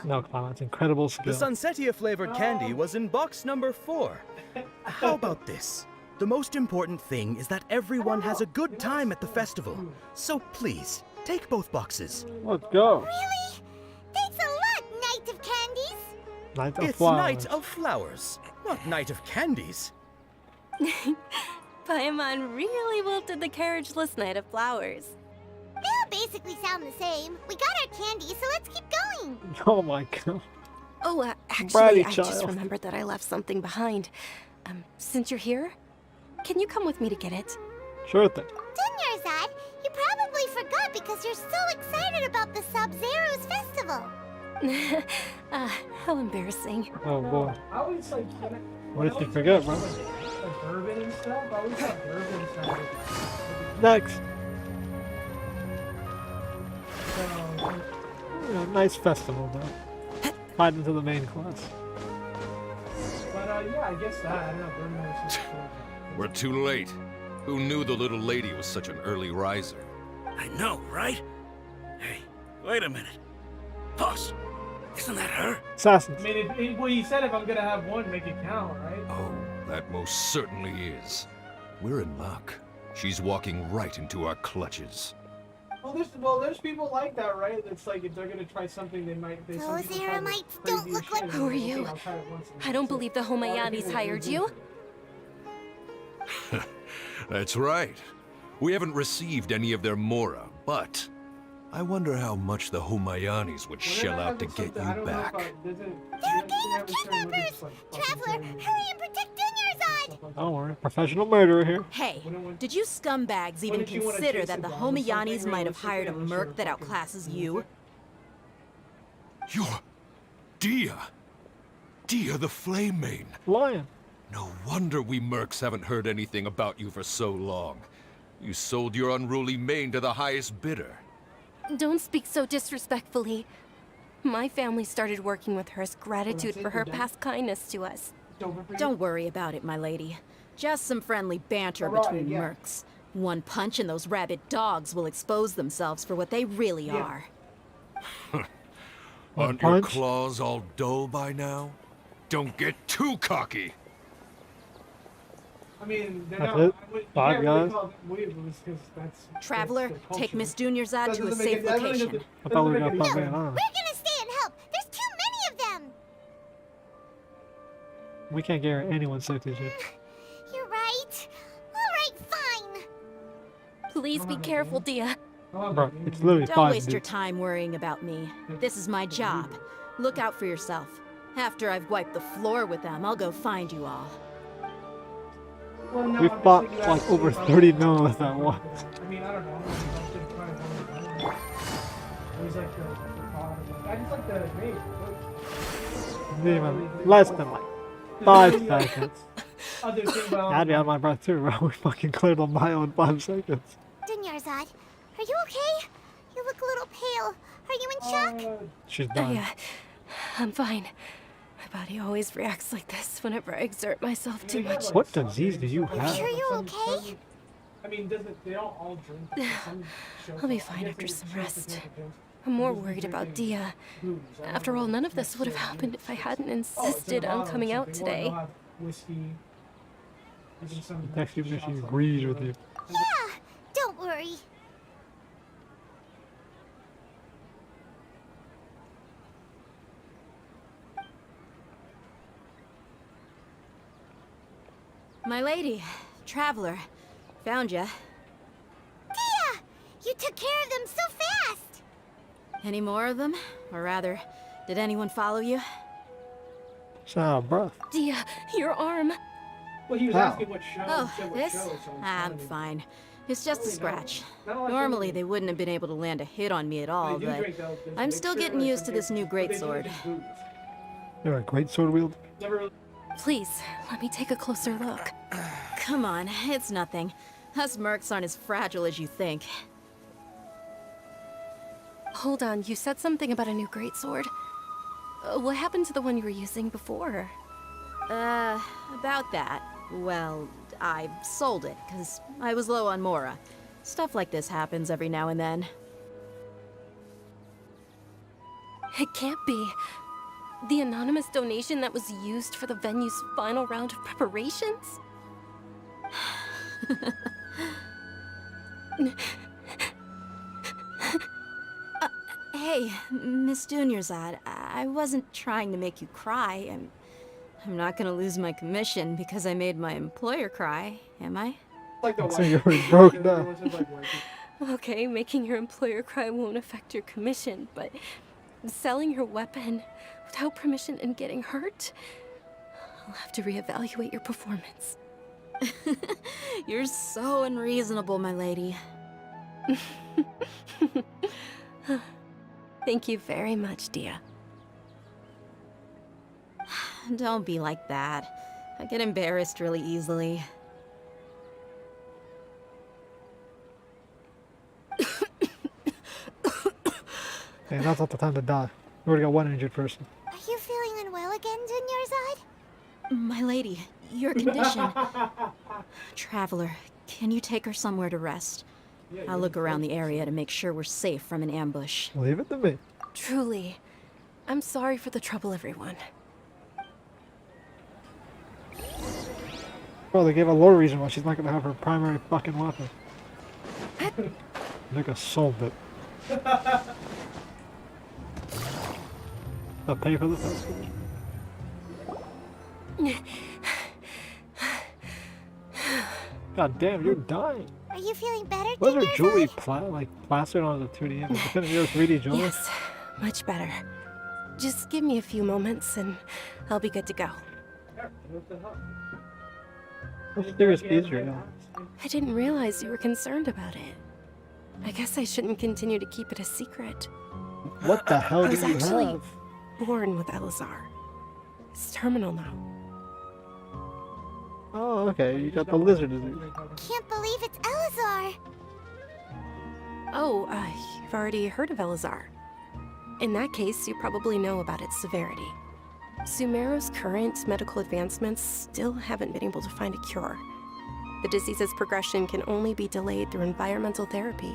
No, Clements, incredible The skill. Sunsetia flavored candy was in box number 4. How about this? The most important thing is that everyone has a good time at the festival. So please, take both boxes. Let's go. Really? Thanks a lot, Knight of Candies. Night of It's Flowers. Night of Flowers, not Night of Candies. Paimon really wilted the carriageless Knight of Flowers. They all basically sound the same. We got our candy, so let's keep going. Oh my god. Oh, actually, Bratty I just child. remembered that I left something behind. Since you're here, can you come with me to get it? Sure thing. Dunyarzad, you probably forgot because you're so excited about the Sub-Zero's festival. How embarrassing. Oh boy. I always like. What did you forget, bro? Like bourbon and stuff. I always have bourbon stuff. Next. So, Yeah, nice festival, though. Right into the main class. but yeah, I guess that. I don't know. Bourbon was just cool. We're too late. Who knew the little lady was such an early riser? I know, right? Hey, wait a minute. Boss, isn't that her? Assassins. I mean, well, you said if I'm gonna have one, make it count, right? Oh, that most certainly is. We're in luck. She's walking right into our clutches. Well, there's people like that, right? It's like if they're gonna try something, they might. Those Eremites don't look like. Who are you? I don't believe the Homayanis hired you. That's right. We haven't received any of their mora, but I wonder how much the Homayanis would shell out to get you back. They're a gang of kidnappers! Traveler, hurry and protect Dunyarzad! Don't worry, professional murderer here. Hey, did you scumbags even consider that the Homayanis might have hired a merc that outclasses you? You're Dia. Dia the Flame Main. Lion. No wonder we mercs haven't heard anything about you for so long. You sold your unruly mane to the highest bidder. Don't speak so disrespectfully. My family started working with her as gratitude for her past kindness to us. Don't worry about it, my lady. Just some friendly banter between mercs. One punch and those rabid dogs will expose themselves for what they really are. Aren't your claws all dull by now? Don't get too cocky! I mean, they're That's not. it? You Five can't really guys? call them weeaboos because that's. Traveler, that's their take culture. Miss Dunyarzad to a Doesn't make safe it- that really location. doesn't- I thought we doesn't got make five any man sense. on. We're gonna stay and help! There's too many of them! We can't guarantee anyone's safety, Jay. You're right. Alright, fine. Please be careful, Dia. Bro, it's literally Don't five waste your dudes. time worrying about me. This is my job. Look out for yourself. After I've wiped the floor with them, I'll go find you all. Well, no, We I'm fought just thinking like that over if I 30 was- million with that one. I mean, I don't know. I should try it. It was like the thought of like, I just like the name. Even less than like 5 seconds. Other thing about. I'd be out of my breath too, bro. We fucking cleared a mile in 5 seconds. Dunyarzad, are you okay? You look a little pale. Are you in shock? She's done. Yeah, I'm fine. My body always reacts like this whenever I exert myself too much. What disease do you have? Sure you're okay? I mean, they don't all drink. Some shows I'll be all- fine you after have to some show rest. the drinks. I'm more worried about Dia. After all, none of this would have happened if I hadn't insisted on coming out today. Whiskey. Even some Next even if she agrees with you. Yeah, don't worry. My lady, Traveler, found ya. Dia! You took care of them so fast! Any more of them? Or rather, did anyone follow you? Sound breath. Dia, your arm. Well, he was How? asking what show. Oh, he said what this? show, so I'm fine. It's just a scratch. I don't like Normally, anything. they wouldn't have been able to land a hit on me at all, They do but drink, though. There's I'm mixture still getting and used to some this new drink, but they do greatsword. drink booze. You're a great sword wielder. Never really. Please, let me take a closer look. Come on, it's nothing. Us mercs aren't as fragile as you think. Hold on, you said something about a new greatsword. What happened to the one you were using before? About that. Well, I sold it, because I was low on Mora. Stuff like this happens every now and then. It can't be. The anonymous donation that was used for the venue's final round of preparations? Hey, Miss Dunyarzad, I wasn't trying to make you cry. I'm not gonna lose my commission because I made my employer cry, am I? So you're broke down. Okay, making your employer cry won't affect your commission, but selling your weapon without permission and getting hurt? I'll have to reevaluate your performance. You're so unreasonable, my lady. Thank you very much, Dia. Don't be like that. I get embarrassed really easily. Hey, now's not the time to die. We already got one injured person. Are you feeling unwell again, Dunyarzad? My lady, your condition. Traveler, can you take her somewhere to rest? I'll look around the area to make sure we're safe from an ambush. Leave it to me. Truly. I'm sorry for the trouble, everyone. Well, they gave a low reason why she's not gonna have her primary fucking weapon. Nigga sold it. I'll pay for the festival. God damn, you're dying. Are you feeling better, Was her Dunyarzad? jewelry plastered on the 2D image? Couldn't your 3D jewelry? Yes, much better. Just give me a few moments and I'll be good to go. How serious is your illness? I didn't realize you were concerned about it. I guess I shouldn't continue to keep it a secret. What the hell I do was you actually have? born with Elazar. It's terminal now. Oh, okay. You got the lizard disease. Can't believe it's Elazar. Oh, you've already heard of Elazar. In that case, you probably know about its severity. Sumeru's current medical advancements still haven't been able to find a cure. The disease's progression can only be delayed through environmental therapy.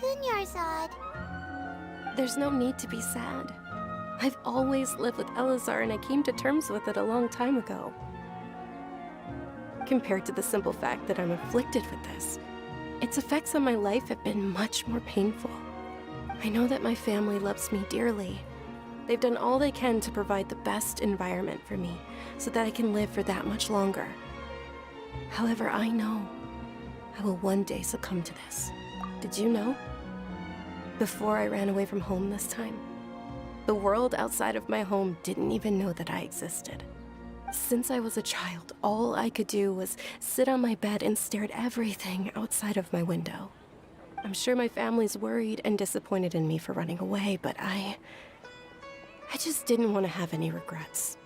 Dunyarzad. There's no need to be sad. I've always lived with Elazar and I came to terms with it a long time ago. Compared to the simple fact that I'm afflicted with this, its effects on my life have been much more painful. I know that my family loves me dearly. They've done all they can to provide the best environment for me so that I can live for that much longer. However, I know I will one day succumb to this. Did you know? Before I ran away from home this time, the world outside of my home didn't even know that I existed. Since I was a child, all I could do was sit on my bed and stare at everything outside of my window. I'm sure my family's worried and disappointed in me for running away, but I just didn't want to have any regrets.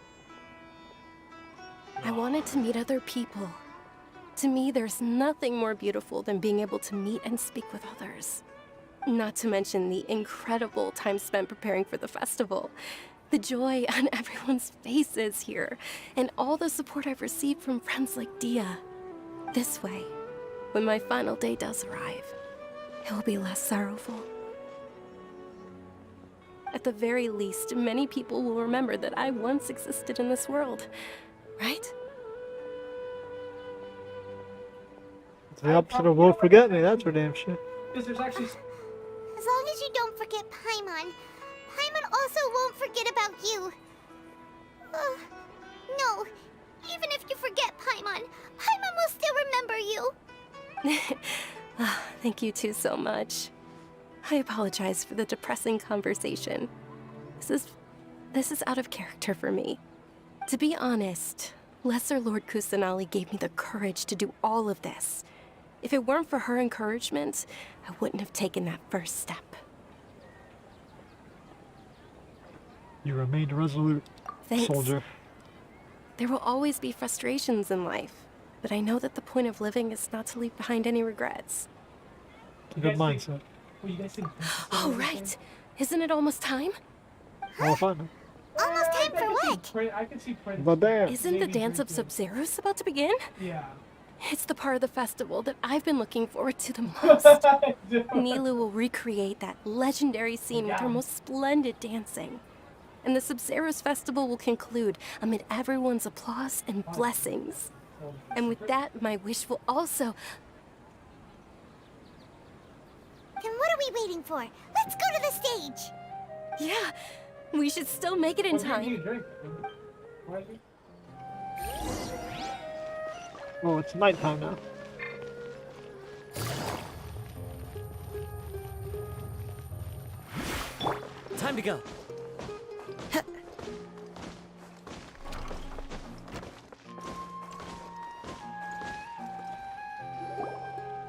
I wanted to meet other people. To me, there's nothing more beautiful than being able to meet and speak with others. Not to mention the incredible time spent preparing for the festival. The joy on everyone's faces here, and all the support I've received from friends like Dia. This way, when my final day does arrive, it will be less sorrowful. At the very least, many people will remember that I once existed in this world, right? It's the opposite of won't forget me, that's for damn sure. Because there's actually... As long as you don't forget Paimon, Paimon also won't forget about you. No. Even if you forget Paimon, Paimon will still remember you. Thank you two so much. I apologize for the depressing conversation. This is out of character for me. To be honest, Lesser Lord Kusanali gave me the courage to do all of this. If it weren't for her encouragement, I wouldn't have taken that first step. You remained resolute, Thanks. soldier. There will always be frustrations in life, but I know that the point of living is not to leave behind any regrets. It's a good mindset. What do you guys think? Oh, right. Isn't it almost time? I'll find him. Almost time for what? I can see Prince. But there. Isn't the dance of Sub-Zeros about to begin? Yeah. It's the part of the festival that I've been looking forward to the most. Nilu will recreate that legendary scene with her most splendid dancing. And the Sub-Zero's festival will conclude amid everyone's applause and blessings. And with that, my wish will also... Then what are we waiting for? Let's go to the stage! Yeah, we should still make it in time. Oh, it's nighttime now. Time to go.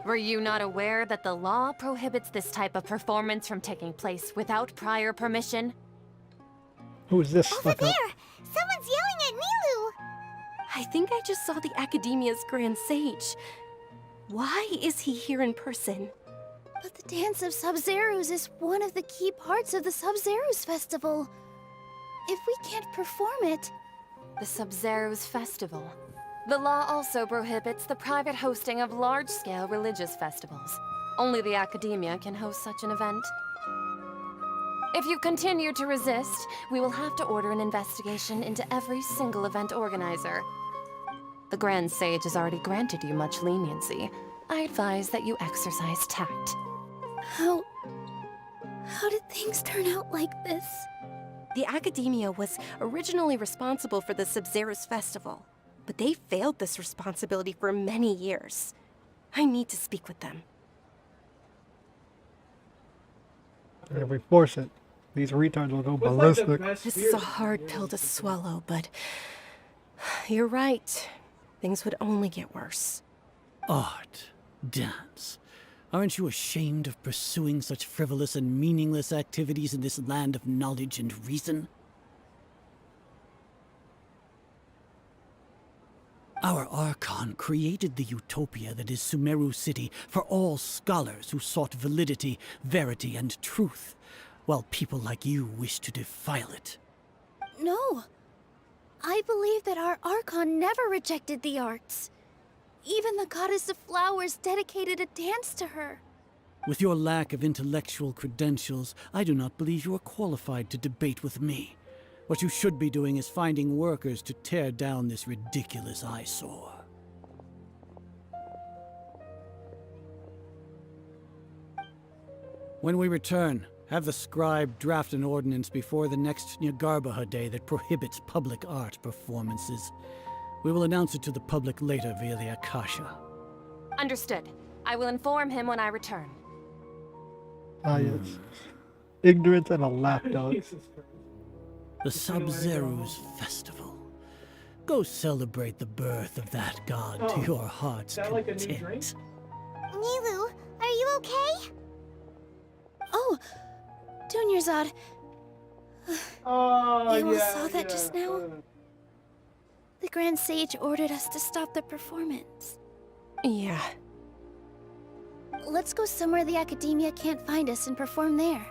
Were you not aware that the law prohibits this type of performance from taking place without prior permission? Who's this? Over there! Someone's yelling at Nilu! I think I just saw the Academia's Grand Sage. Why is he here in person? But the Dance of Sub-Zeros is one of the key parts of the Sub-Zeros festival. If we can't perform it... The Sub-Zeros festival. The law also prohibits the private hosting of large-scale religious festivals. Only the Academia can host such an event. If you continue to resist, we will have to order an investigation into every single event organizer. The Grand Sage has already granted you much leniency. I advise that you exercise tact. How did things turn out like this? The Academia was originally responsible for the Sub-Zero's festival, but they failed this responsibility for many years. I need to speak with them. And if we force it, these retards will go ballistic. This is a hard pill to swallow, but you're right. Things would only get worse. Art. Dance. Aren't you ashamed of pursuing such frivolous and meaningless activities in this land of knowledge and reason? Our Archon created the utopia that is Sumeru City for all scholars who sought validity, verity, and truth, while people like you wish to defile it. No. I believe that our Archon never rejected the arts. Even the goddess of flowers dedicated a dance to her. With your lack of intellectual credentials, I do not believe you are qualified to debate with me. What you should be doing is finding workers to tear down this ridiculous eyesore. When we return, have the scribe draft an ordinance before the next Nyargarbaha Day that prohibits public art performances. We will announce it to the public later via the Akasha. Understood. I will inform him when I return. Ah, yes. Ignorance and a lapdog. The Sub-Zero's festival. Go celebrate the birth of that god to your heart's content. Nilu, are you okay? Oh, Dunyarzad. Oh, You all yeah, saw that just now? yeah. The Grand Sage ordered us to stop the performance. Yeah. Let's go somewhere the Academia can't find us and perform there.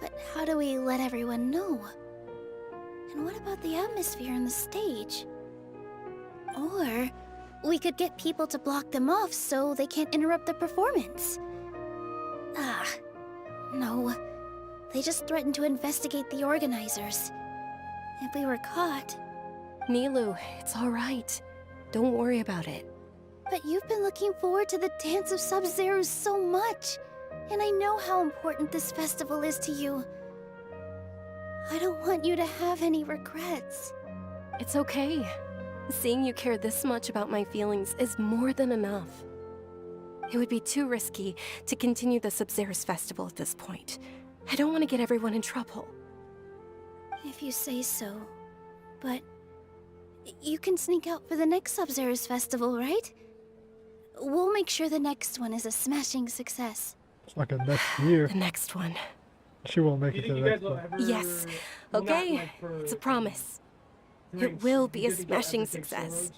But how do we let everyone know? And what about the atmosphere on the stage? Or we could get people to block them off so they can't interrupt the performance. No. They just threatened to investigate the organizers. If we were caught... Nilu, it's all right. Don't worry about it. But you've been looking forward to the Dance of Sub-Zeros so much. And I know how important this festival is to you. I don't want you to have any regrets. It's okay. Seeing you care this much about my feelings is more than enough. It would be too risky to continue the Sub-Zero's festival at this point. I don't want to get everyone in trouble. If you say so. But you can sneak out for the next Sub-Zero's festival, right? We'll make sure the next one is a smashing success. It's like a next year. The next one. She won't make it to the next one. Yes. Okay. It's a promise. It will be a smashing success.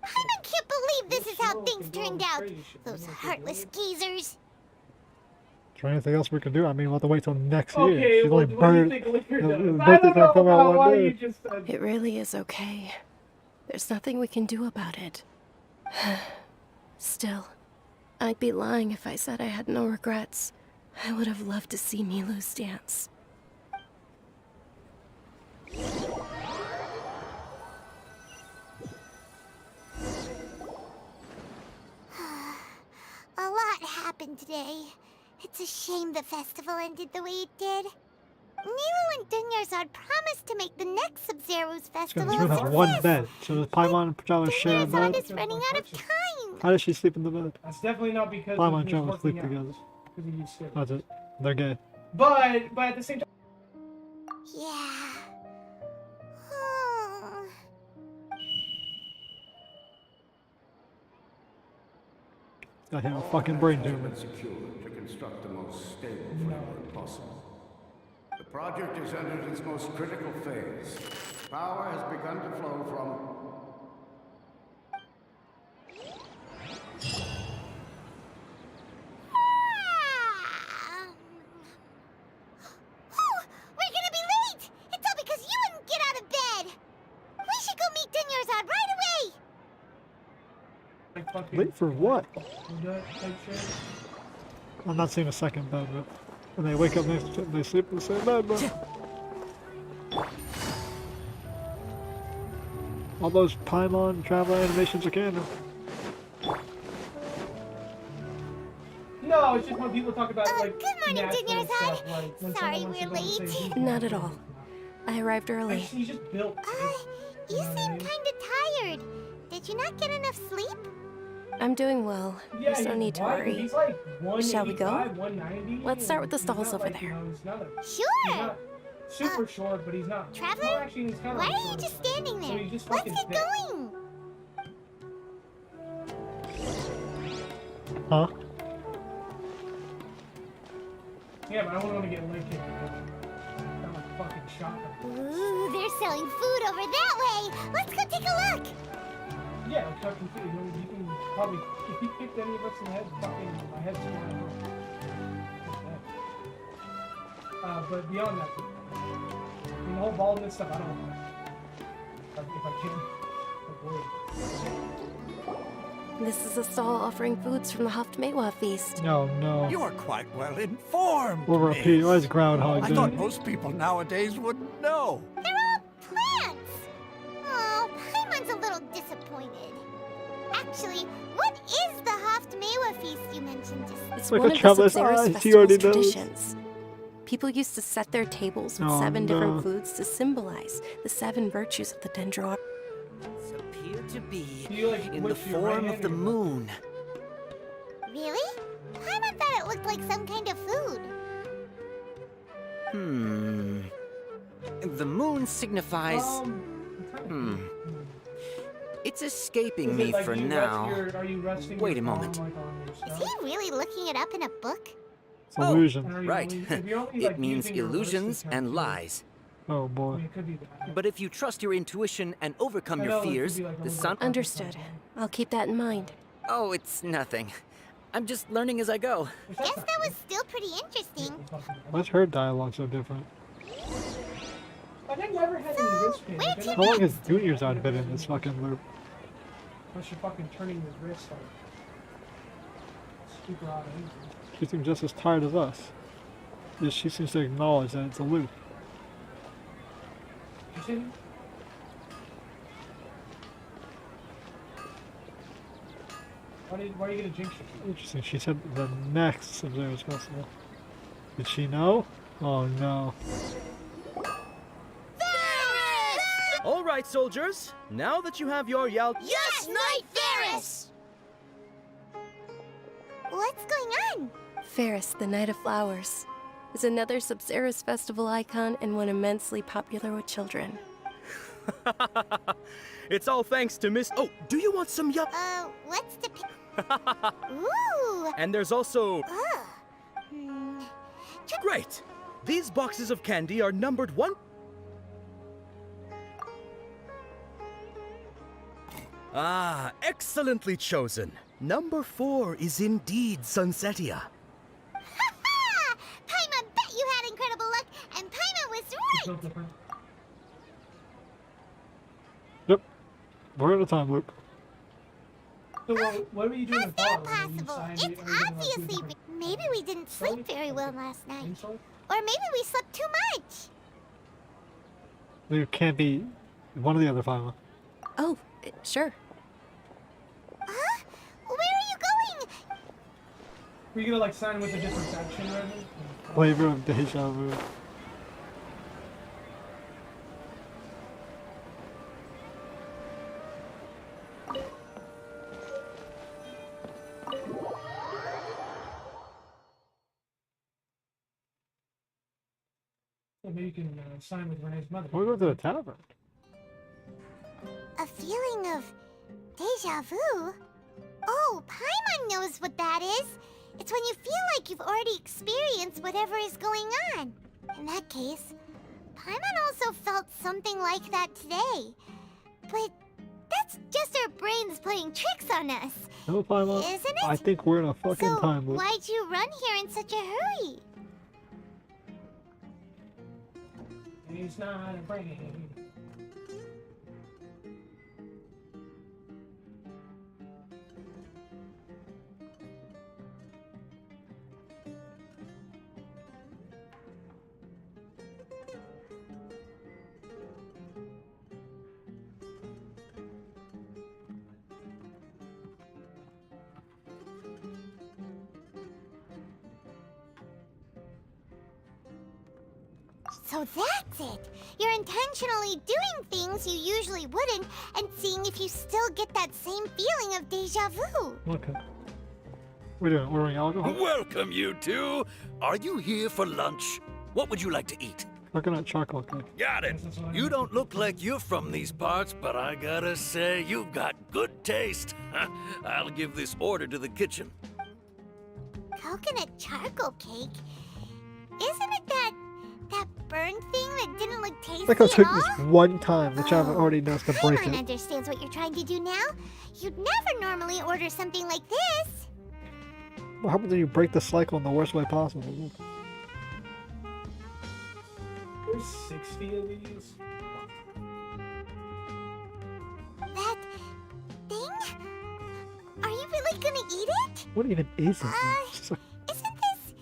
I can't believe this is how things turned out. Those heartless geezers. Is there anything else we can do? I mean, we'll have to wait till next year. Okay, She's well, only what do you bird. think later The does? I birthday's don't gonna know come out about one why day. you just said. It really is okay. There's nothing we can do about it. Still, I'd be lying if I said I had no regrets. I would have loved to see Milu's dance. A lot happened today. It's a shame the festival ended the way it did. Nilu and Dunyarzad promised to make the next Sub-Zero's festival She's gonna a have one success. bed. So does Paimon and Pajamas share a Dunyarzad bed? is running out of time. How does she sleep in the bed? That's definitely not because Paimon of and his Pajamas sleep working out. together. Because he's scared. That's it. They're gay. But at the same time. Yeah. Got him a fucking brain tumor. Has been secured to construct the most stable framework possible. The project is entered its most critical phase. Power has begun to flow from... We're gonna be late! It's all because you wouldn't get out of bed! We should go meet Dunyarzad right away! Wait for what? I'm not seeing a second bed, but when they wake up next to they sleep in the same bed, bro. All those Paimon travel animations are canon. No, it's just when people talk about like. Good morning, natural Dunyarzad. stuff, like, when Sorry someone we're wants to go and say late. Not at all. I arrived early. He's just built. You seem kinda tired. Did you not get enough sleep? I'm doing well. Yeah, There's no need to worry. He's like Shall we go? 190. Let's start with the He's stalls not over like, there. he's not Sure. not super short, but he's not. Traveler? Well, actually, he's kind Why of are you just standing So there? he's just Let's fucking get thick. going! Huh? Yeah, but I don't want to get leg kicked. I'm like fucking shotgun. Ooh, they're selling food over that way! Let's go take a look! Yeah, like fucking food. You can probably, if you kicked any of us in the head, fucking, my head's flying off. But beyond that, I mean, the whole baldness stuff, I don't want that. If I can avoid. This is a stall offering foods from the Haftmewa feast. No, no. You are quite well informed. We'll repeat. Why is Groundhog I Day? thought most people nowadays wouldn't know. They're all plants! Oh, Paimon's a little disappointed. Actually, what is the Haftmewa feast you mentioned just now? It's Like one a of the traveler's Sub-Zero's eye, she festival's already knows. traditions. People used to set their tables with Oh, 7 no. different foods to symbolize the 7 virtues of the Dendro. Appear to be like, in the whip your right form hand of the or your moon. Really? Paimon thought it looked like some kind of food. The moon signifies... It's escaping me for now. Wait a moment. Is he really looking it up in a book? It's illusion. Right. It means using your illusions wrist, and lies. Oh boy. It could be that. But if you trust your intuition and overcome I your know, it could fears, be like a the little sun... Understood. I'll keep that in mind. Oh, it's nothing. I'm just learning as I go. Guess that was still pretty interesting. Why's her dialogue so different? I never had any wrist pain. where'd you How long has Dunyarzad been in this fucking loop? Unless you're fucking turning your wrist like super odd angles. She seems just as tired as us. Yet she seems to acknowledge that it's a loop. You see? Why are you gonna jinx it? Interesting. She said the next Sub-Zero's festival. Did she know? Oh no. All right, soldiers. Now that you have your Yal... Yes, Knight Ferris! What's going on? Ferris, the Knight of Flowers, is another Sub-Zero's festival icon and one immensely popular with children. It's all thanks to Miss... Oh, do you want some yup? What's the... Ooh! And there's also... Hmm. Great! These boxes of candy are numbered 1... Ah, excellently chosen. Number 4 is indeed Sunsetia. built different. Yep. We're in a time loop. So what were you doing in Fallout? Possible. It's obviously. Maybe we didn't sleep very well last night. Or maybe we slept too much. There can't be one of the other five. Oh, sure. Huh? Where are you going? Were you gonna like sign with a different faction or anything? Flavor of deja vu. Yeah, maybe you can sign with Renee's mother. We'll go to the tavern. A feeling of deja vu? Oh, Paimon knows what that is. It's when you feel like you've already experienced whatever is going on. In that case, Paimon also felt something like that today. But that's just our brains playing tricks on us. No, Paimon. Isn't it? I think we're in a fucking time loop. Why'd you run here in such a hurry? He's not a brain. So that's it. You're intentionally doing things you usually wouldn't and seeing if you still get that same feeling of deja vu. Okay. We're doing ordering alcohol? Welcome, you two. Are you here for lunch? What would you like to eat? Coconut chocolate cake. Got it. You don't look like you're from these parts, but I gotta say, you've got good taste. I'll give this order to the kitchen. Coconut charcoal cake? Isn't it that burned thing that didn't look tasty Like I at took all? this one time, which I've already knows to break Paimon it. understands what you're trying to do now. You'd never normally order something like this. What happens when you break the cycle in the worst way possible? There's 60 of these. That thing? Are you really gonna eat it? What even is it? Isn't this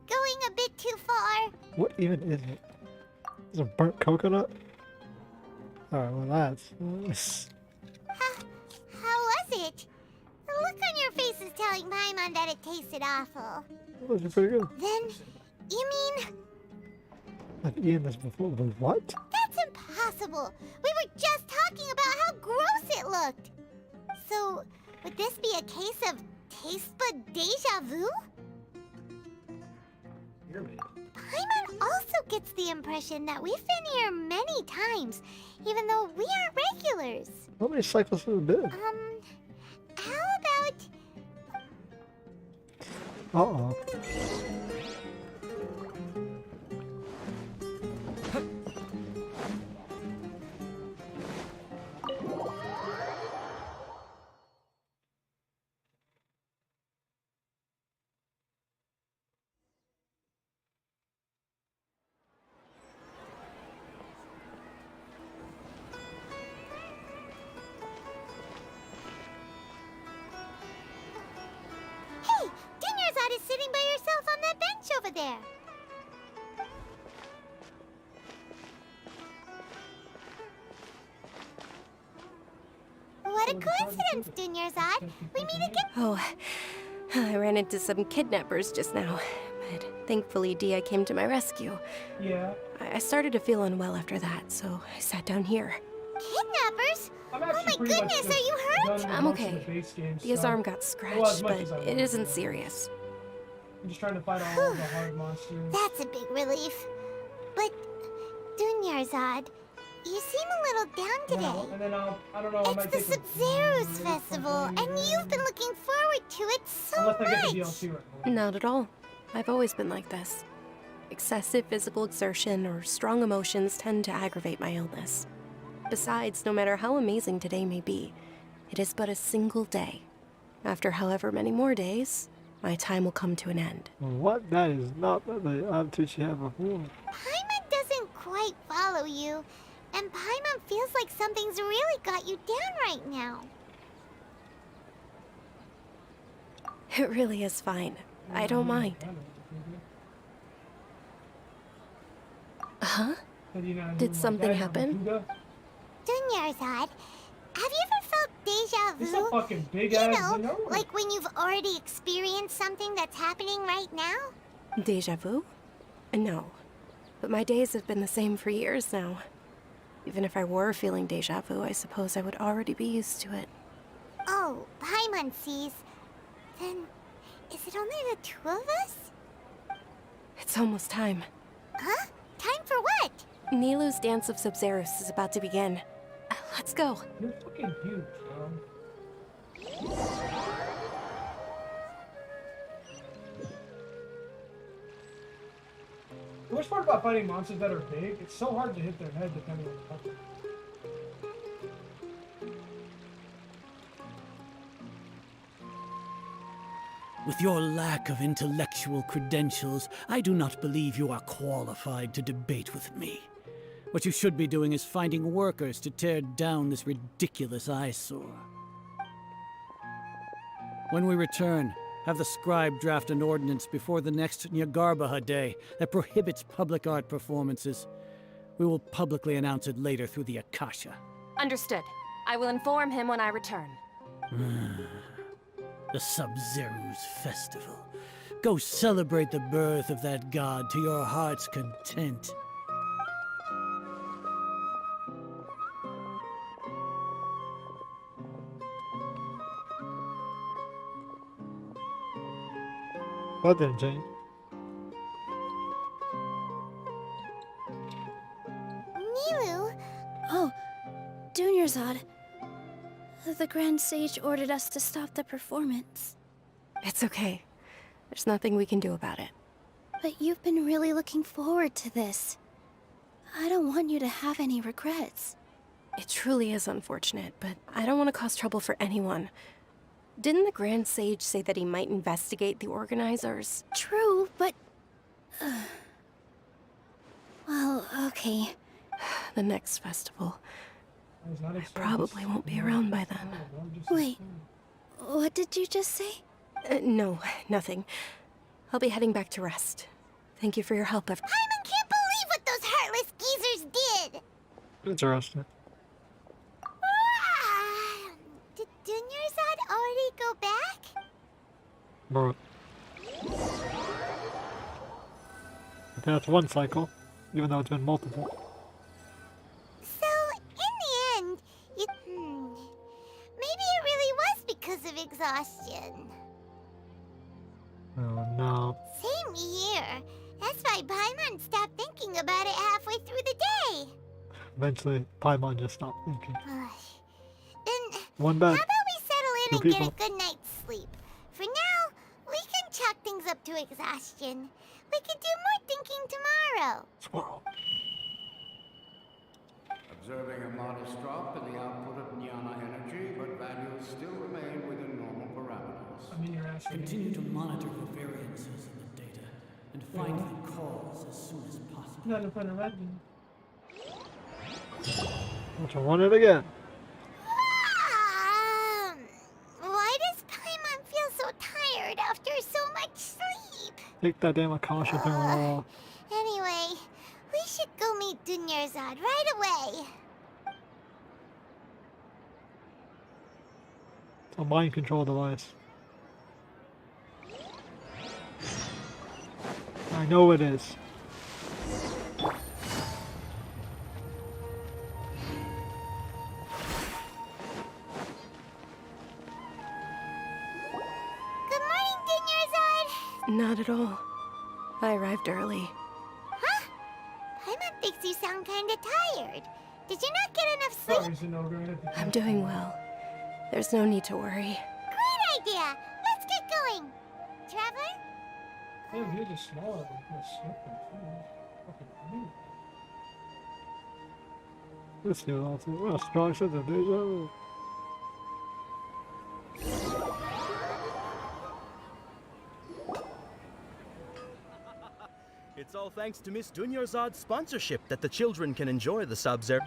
going a bit too far? What even is it? Is it a burnt coconut? Alright, well that's... How was it? The look on your face is telling Paimon that it tasted awful. That was pretty good. Then, you mean... I've eaten this before, but what? That's impossible! We were just talking about how gross it looked! So, would this be a case of taste bud deja vu? Paimon also gets the impression that we've been here many times, even though we aren't regulars. How many cycles has it been? How about... Uh-oh. Hey! Dunyarzad is sitting by yourself on that bench over there! What a coincidence, Dunyarzad! We meet again. Oh, I ran into some kidnappers just now, but thankfully Dia came to my rescue. Yeah. I started to feel unwell after that, so I sat down here. Kidnappers? Oh my goodness, are you hurt? I'm okay. Dia's arm got scratched, but it isn't serious. I'm just trying to fight all the hard monsters. That's a big relief. But, Dunyarzad, you seem a little down today. And then I don't know, I might It's the take Sumeru's festival, and you've been looking forward to it so Unless I get the much. DLC right. Not at all. I've always been like this. Excessive physical exertion or strong emotions tend to aggravate my illness. Besides, no matter how amazing today may be, it is but a single day. After however many more days, my time will come to an end. What? That is not the attitude she had before. Paimon doesn't quite quite follow you. And Paimon feels like something's really got you down right now. It really is fine. I don't mind. Huh? Did something happen? Dunyarzad, have you ever felt deja vu? It's a fucking big You ass know, vanilla. like when you've already experienced something that's happening right now? Deja vu? No. But my days have been the same for years now. Even if I were feeling deja vu, I suppose I would already be used to it. Oh, Paimon sees. Then, is it only the two of us? It's almost time. Huh? Time for what? Nilu's Dance of Sub-Zerus is about to begin. Let's go. You're fucking huge, bro. The worst part about fighting monsters that are big, it's so hard to hit their head depending on the weapon. With your lack of intellectual credentials, I do not believe you are qualified to debate with me. What you should be doing is finding workers to tear down this ridiculous eyesore. When we return, have the scribe draft an ordinance before the next Nyargarbaha Day that prohibits public art performances. We will publicly announce it later through the Akasha. Understood. I will inform him when I return. The Sub-Zeru's festival. Go celebrate the birth of that god to your heart's content. That didn't change. Nilu? Oh, Dunyarzad. The Grand Sage ordered us to stop the performance. It's okay. There's nothing we can do about it. But you've been really looking forward to this. I don't want you to have any regrets. It truly is unfortunate, but I don't want to cause trouble for anyone. Didn't the Grand Sage say that he might investigate the organizers? True, but... well, okay. The next festival. I probably won't be around by then. Wait, what did you just say? No, nothing. I'll be heading back to rest. Thank you for your help, Paimon can't believe what those heartless geezers did! Interesting. Did Dunyarzad already go back? Bro. That's one cycle, even though it's been multiple. So, in the end, maybe it really was because of exhaustion. Oh no. Same here. That's why Paimon stopped thinking about it halfway through the day. Eventually, Paimon just stopped thinking. Then, One bed. how about we settle in Two and get people. a good night's sleep? For now, we can chalk things up to exhaustion. We can do more thinking tomorrow. Squirrel. Observing a modest drop in the output of Jnana energy, but values still remain within normal parameters. I mean, you're asking. Continue to monitor the variances in the data and find the cause as soon as possible. Not in front of Redden. Let's run it again. Why does Paimon feel so tired after so much sleep? Take that damn Akasha thing off. Anyway, we should go meet Dunyarzad right away. It's a mind control device. I know it is. Good morning, Dunyarzad. Not at all. I arrived early. Huh? Paimon thinks you sound kinda tired. Did you not get enough sleep? I'm doing well. There's no need to worry. Great idea. Let's get going. Traveler? Damn, you're just smaller than this. Fucking weird. Let's do it also. What a strong sense of deja vu. It's all thanks to Miss Dunyarzad's sponsorship that the children can enjoy the Sub-Zero.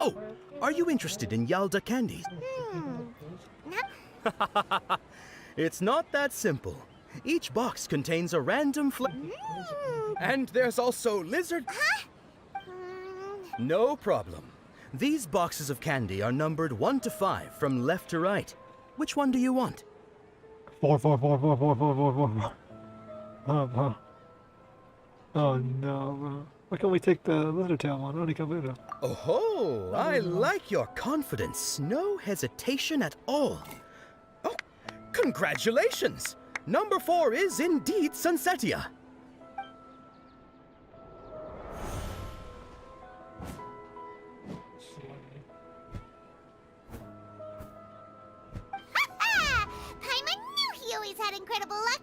Oh, are you interested in Yalda candies? It's not that simple. Each box contains a random And there's also lizard... No problem. These boxes of candy are numbered 1 to 5 from left to right. Which one do you want? 4. Oh no, bro. Why can't we take the lizard tail one? Only Kabuto. Oh, I like your confidence. No hesitation at all. Oh, congratulations! Number 4 is indeed Sunsetia. Paimon knew he always had incredible luck.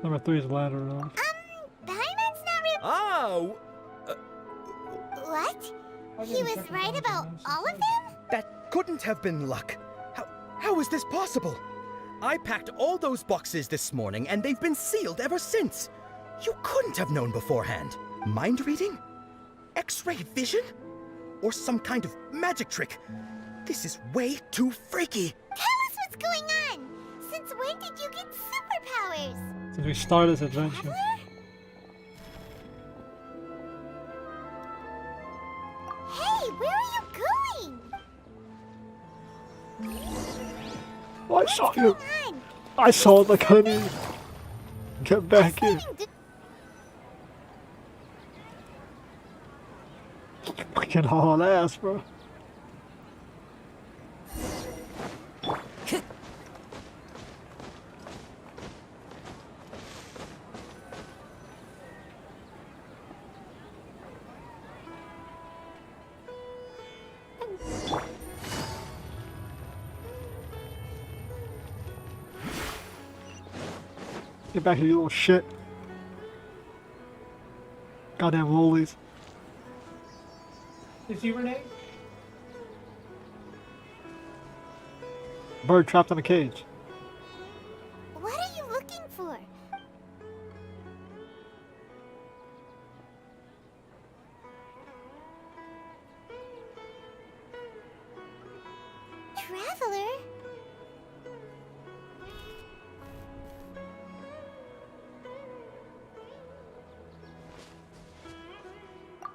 Number 3 is ladder rose. Paimon's not real. Oh! What? He was right about all of them? That couldn't have been luck. How is this possible? I packed all those boxes this morning and they've been sealed ever since. You couldn't have known beforehand. Mind reading? X-ray vision? Or some kind of magic trick? This is way too freaky. Tell us what's going on. Since when did you get superpowers? Since we started this adventure. Hey, where are you going? Oh, I saw you. I saw the honey. Get back here. Fucking hard ass, bro. Get back here, you little shit. Goddamn lolies. Is he Renee? Bird trapped in a cage. What are you looking for? Traveler?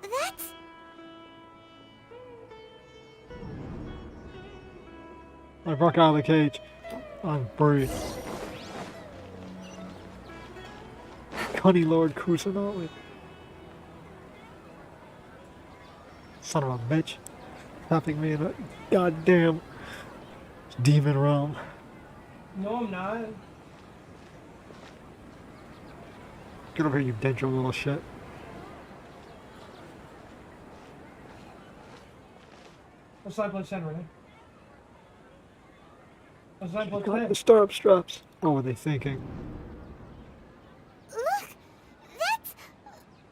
That's... I broke out of the cage. I'm free. Cunny Lord Kusanali. Son of a bitch. Trapping me in a goddamn demon realm. No, I'm not. Get over here, you dentro little shit. What's that blood center, Renee? What's that blood Got center? the stirrup straps. What were they thinking? Look! That's...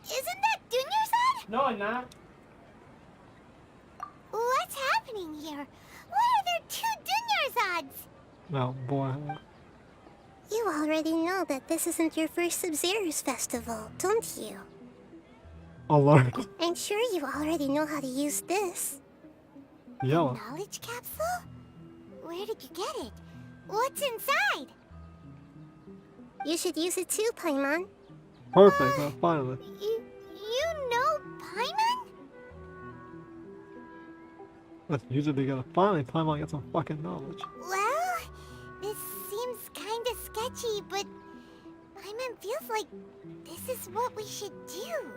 Isn't that Dunyarzad? No, I'm not. What's happening here? Why are there 2 Dunyarzads? No, boy. You already know that this isn't your first Sub-Zero's festival, don't you? Alert. I'm sure you already know how to use this. Yellow. Knowledge capsule? Where did you get it? What's inside? You should use it too, Paimon. Perfect, finally. You know Paimon? Let's use it together. Finally, Paimon get some fucking knowledge. Well, this seems kinda sketchy, but Paimon feels like this is what we should do.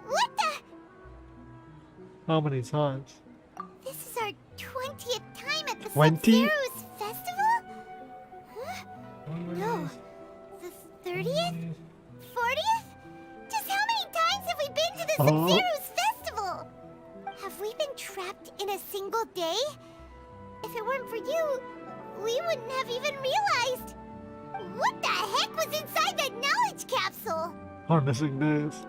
What the? How many times? This is our 20th time at the 20? Sub-Zero's festival? Huh? No. The 30th? 40th? Just how many times have we been to the Sub-Zero's festival? Have we been trapped in a single day? If it weren't for you, we wouldn't have even realized. What the heck was inside that knowledge capsule? capsule. Our missing days.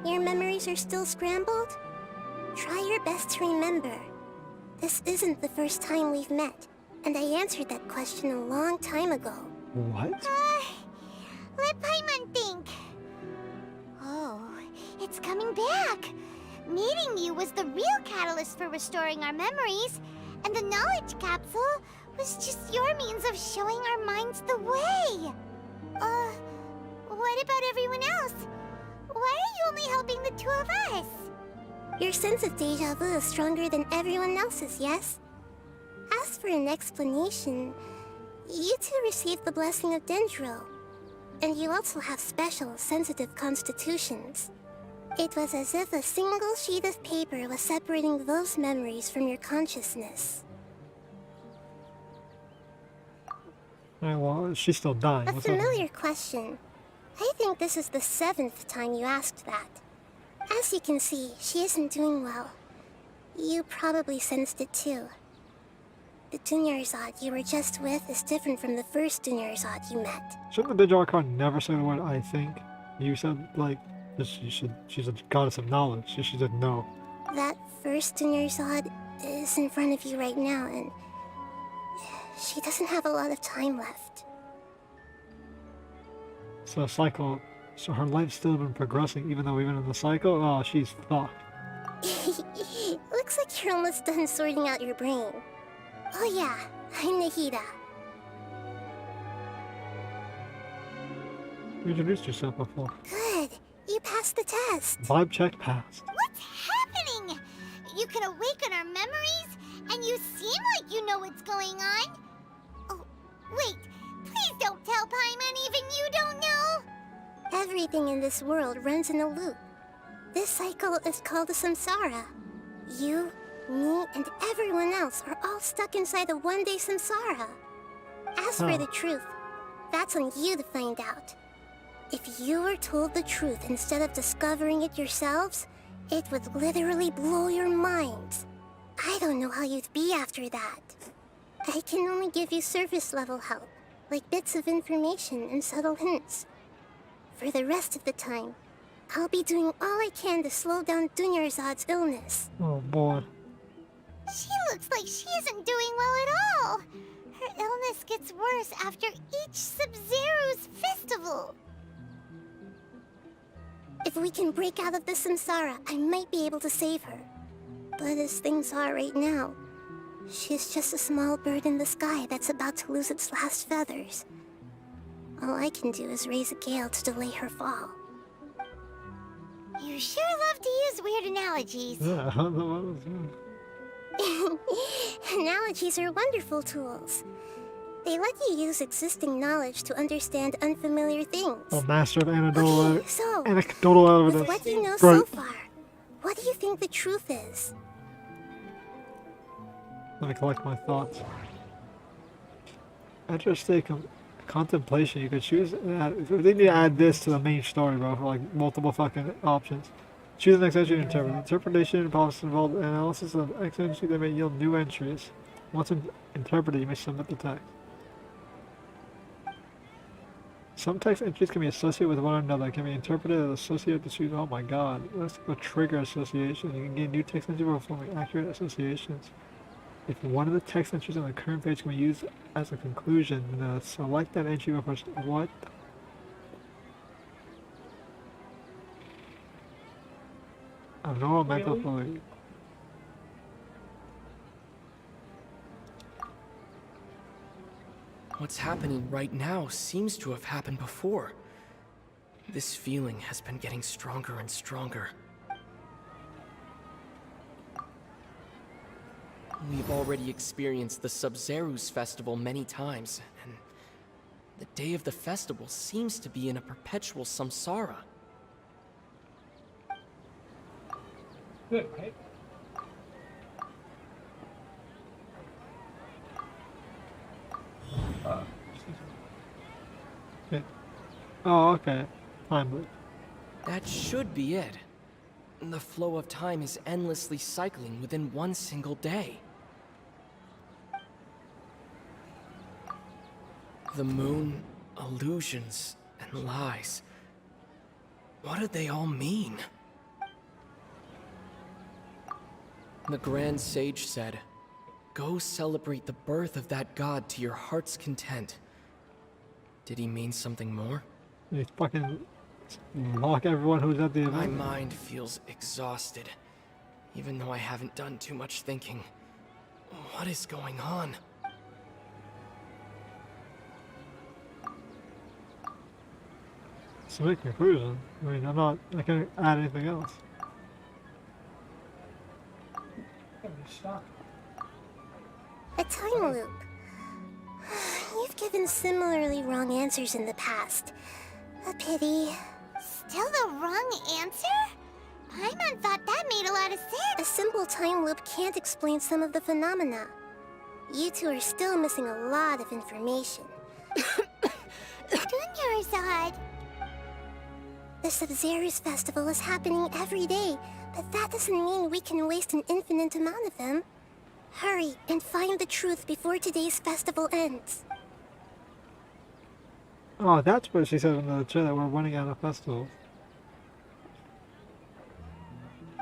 Your memories are still scrambled? Try your best to remember. This isn't the first time we've met, and I answered that question a long time ago. What? Let Paimon think. Oh, it's coming back. Meeting you was the real catalyst for restoring our memories, and the knowledge capsule was just your means of showing our minds the way. What about everyone else? Why are you only helping the two of us? Your sense of deja vu is stronger than everyone else's, yes? As for an explanation, you two received the blessing of Dendro, and you also have special, sensitive constitutions. It was as if a single sheet of paper was separating those memories from your consciousness. Well, she's still dying. A What's up? familiar question. I think this is the 7th time you asked that. As you can see, she isn't doing well. You probably sensed it too. The Dunyarzad you were just with is different from the first Dunyarzad you met. Shouldn't the Archon never say the word I think? You said, like, she's a goddess of knowledge. She said no. That first Dunyarzad is in front of you right now, and she doesn't have a lot of time left. So a cycle, so her life's still been progressing even though we've been in the cycle? Oh, she's fucked. Looks like you're almost done sorting out your brain. Oh yeah, I'm Nahida. You introduced yourself before. Good, you passed the test. Vibe check passed. What's happening? You can awaken our memories, and you seem like you know what's going on. Oh, wait, please don't tell Paimon even you don't know. Everything in this world runs in a loop. This cycle is called the samsara. You, me, and everyone else are all stuck inside the one-day samsara. As for the truth, that's on you to find out. If you were told the truth instead of discovering it yourselves, it would literally blow your minds. I don't know how you'd be after that. I can only give you surface-level help, like bits of information and subtle hints. For the rest of the time, I'll be doing all I can to slow down Dunyarzad's illness. Oh boy. She looks like she isn't doing well at all. Her illness gets worse after each Sub-Zero's festival. If we can break out of the samsara, I might be able to save her. But as things are right now, she's just a small bird in the sky that's about to lose its last feathers. All I can do is raise a gale to delay her fall. You sure love to use weird analogies. Yeah, Analogies are wonderful tools. They let you use existing knowledge to understand unfamiliar things. Oh, master of anecdotal, So, anecdotal evidence. with what you know Right. so far, what do you think the truth is? Let me collect my thoughts. After a state contemplation, you could choose. They need to add this to the main story, bro, for like multiple fucking options. Choose the next entry to interpret. Interpretation policies involve analysis of X entry that may yield new entries. Once interpreted, you may submit the text. Some text entries can be associated with one another, can be interpreted as associated to choose. Oh my god, let's go trigger association. You can gain new text entries by performing accurate associations. If one of the text entries on the current page can be used as a conclusion, then select that entry by pressing what? Abnormal mental fluid. What's happening right now seems to have happened before. This feeling has been getting stronger and stronger. We've already experienced the Sub-Zero's festival many times, and the day of the festival seems to be in a perpetual samsara. Good, right? Okay. Oh, okay. Time loop. That should be it. The flow of time is endlessly cycling within one single day. The moon, illusions, and lies. What did they all mean? The Grand Sage said, "Go celebrate the birth of that god to your heart's content." Did he mean something more? They fucking lock everyone who's at the event. My mind feels exhausted, even though I haven't done too much thinking. What is going on? It's a big conclusion. I mean, I can't add anything else. A time loop. You've given similarly wrong answers in the past. A pity. Still the wrong answer? Paimon thought that made a lot of sense. A simple time loop can't explain some of the phenomena. You two are still missing a lot of information. Dunyarzad. The Sub-Zero's festival is happening every day, but that doesn't mean we can waste an infinite amount of them. Hurry and find the truth before today's festival ends. Oh, that's what she said in the chat, that we're running out of festivals.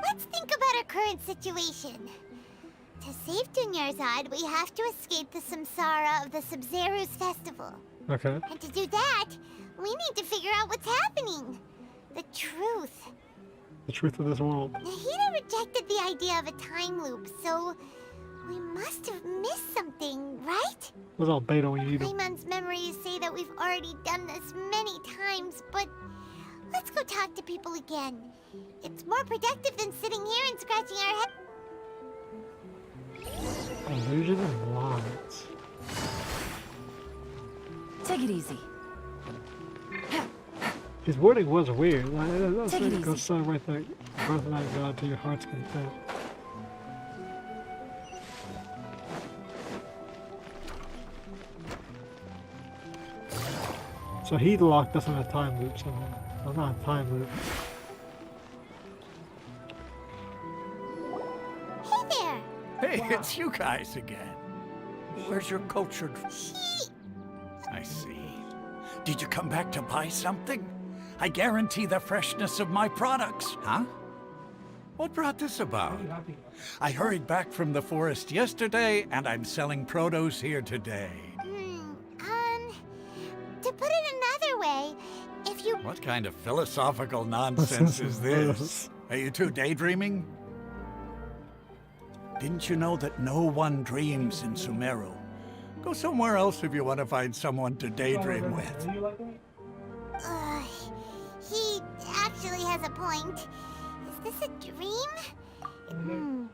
Let's think about our current situation. To save Dunyarzad, we have to escape the samsara of the Sub-Zero's festival. Okay. And to do that, we need to figure out what's happening. The truth. The truth of this world. Nahida rejected the idea of a time loop, so we must have missed something, right? What's all beta when you need it? Paimon's memories say that we've already done this many times, but let's go talk to people again. It's more productive than sitting here and scratching our head. Illusion and lies. Take it easy. His wording was weird. That's Take it like, go easy. celebrate the birth of that god to your heart's content. So he locked us in a time loop somehow. Well, not a time loop. Hey there! Hey, it's you guys again. Where's your cultured... I see. Did you come back to buy something? I guarantee the freshness of my products. Huh? What brought this about? I hurried back from the forest yesterday, and I'm selling produce here today. To put it another way, if you... What kind of philosophical nonsense is this? Are you two daydreaming? Didn't you know that no one dreams in Sumeru? Go somewhere else if you want to find someone to daydream with. He actually has a point. Is this a dream?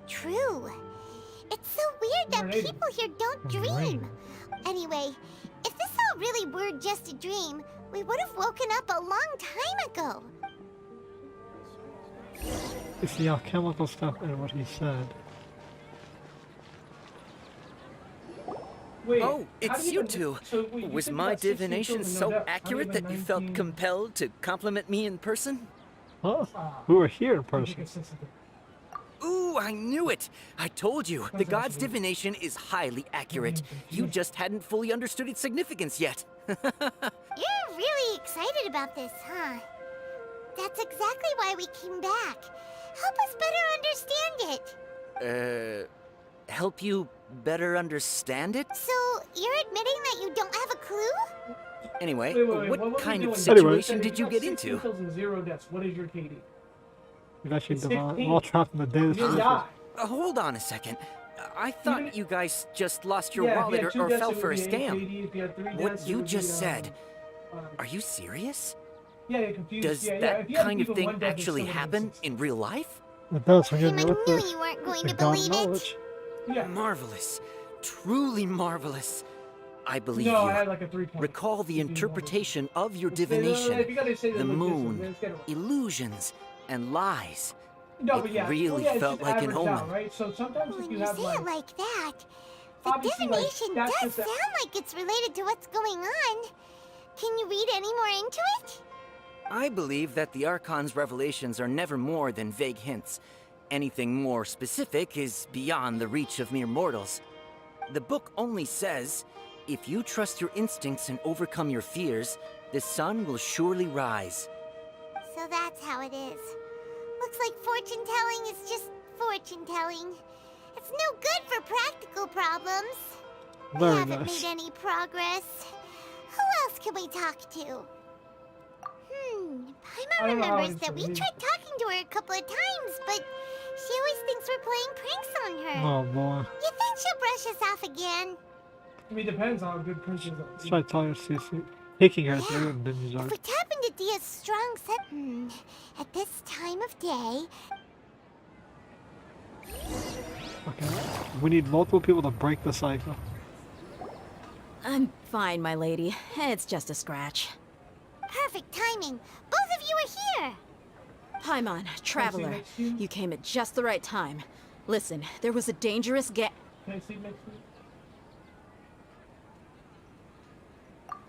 True. It's so weird that people here don't dream. Anyway, if this all really were just a dream, we would have woken up a long time ago. It's the alchemical stuff and what he said. Wait, oh, it's you two. Was my divination so accurate that you felt compelled to compliment me in person? Huh? We were here in person. Ooh, I knew it! I told you, the god's divination is highly accurate. You just hadn't fully understood its significance yet. You're really excited about this, huh? That's exactly why we came back. Help us better understand it. Help you better understand it? So, you're admitting that you don't have a clue? Anyway, Wait, what kind of doing? situation did you get into? Kills and 0 deaths. What is your KD? We've actually It's developed 15. all trapped in the data You center. die. Hold on a second. I thought you guys just lost your Yeah, if you wallet had 2 or deaths, fell it for a would be 8 scam. KD. If you had 3 What deaths, it you would just be, said. Are you serious? Yeah, you're confused. Does yeah, that if you had kind of even thing 1 death, it actually still would've happen in real life? It does when you're I with knew the, you weren't going the to god believe knowledge. Yeah. Marvelous. Truly marvelous. I believe No, you. I had like a 3 point. Recall the interpretation of your If you divination, gotta say that the like this, moon, let's get it right. illusions, and lies. No, It but yeah, really well, yeah, it's felt just like an averaged out, omen. right? So sometimes if When you you have say like, it like that, the obviously, like, divination that's does just a- sound like it's related to what's going on. Can you read any more into it? I believe that the Archon's revelations are never more than vague hints. Anything more specific is beyond the reach of mere mortals. The book only says, if you trust your instincts and overcome your fears, the sun will surely rise. So that's how it is. Looks like fortune-telling is just fortune-telling. It's no good for practical problems. We Very haven't nice. made any progress. Who else can we talk to? I Paimon don't know how remembers that we it's- tried talking to her a couple of times, but she always thinks we're playing pranks on her. Oh boy. You think she'll brush us off again? I mean, it depends on how good Prince is. Let's try telling her CC. Taking her through and then use If we tap into Dia's strong set, at this time of day, Okay. We need multiple people to break the cycle. I'm fine, my lady. It's just a scratch. perfect timing. Both of you are here. Paimon, Traveler, you came at just the right time. Listen, there was a dangerous Can I sleep next week?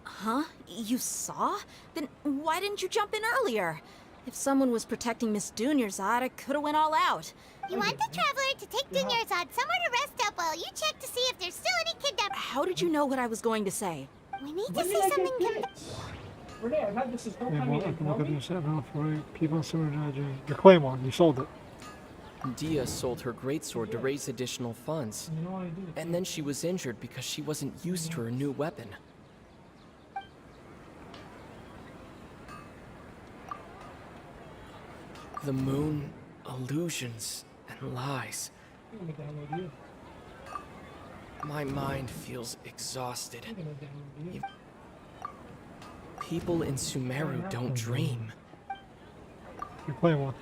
Huh? You saw? Then why didn't you jump in earlier? If someone was protecting Miss Dunyarzad, I could've went all out. You want the Traveler to take Dunyarzad somewhere to rest up while you check to see if there's still any kidnapped. How did you know what I was going to say? We need to see something. Renee, I've had this this whole Hey, time. well, You I didn't can tell look at me? your set now for people on Sumeru. Your Claymore, you sold it. Dia sold her greatsword to raise additional funds. You know what I do? And then she was injured because she wasn't used to her new weapon. The moon, illusions, and lies. I'm gonna download you. My mind feels exhausted. I'm gonna download you. People in Sumeru don't dream. Your Claymore.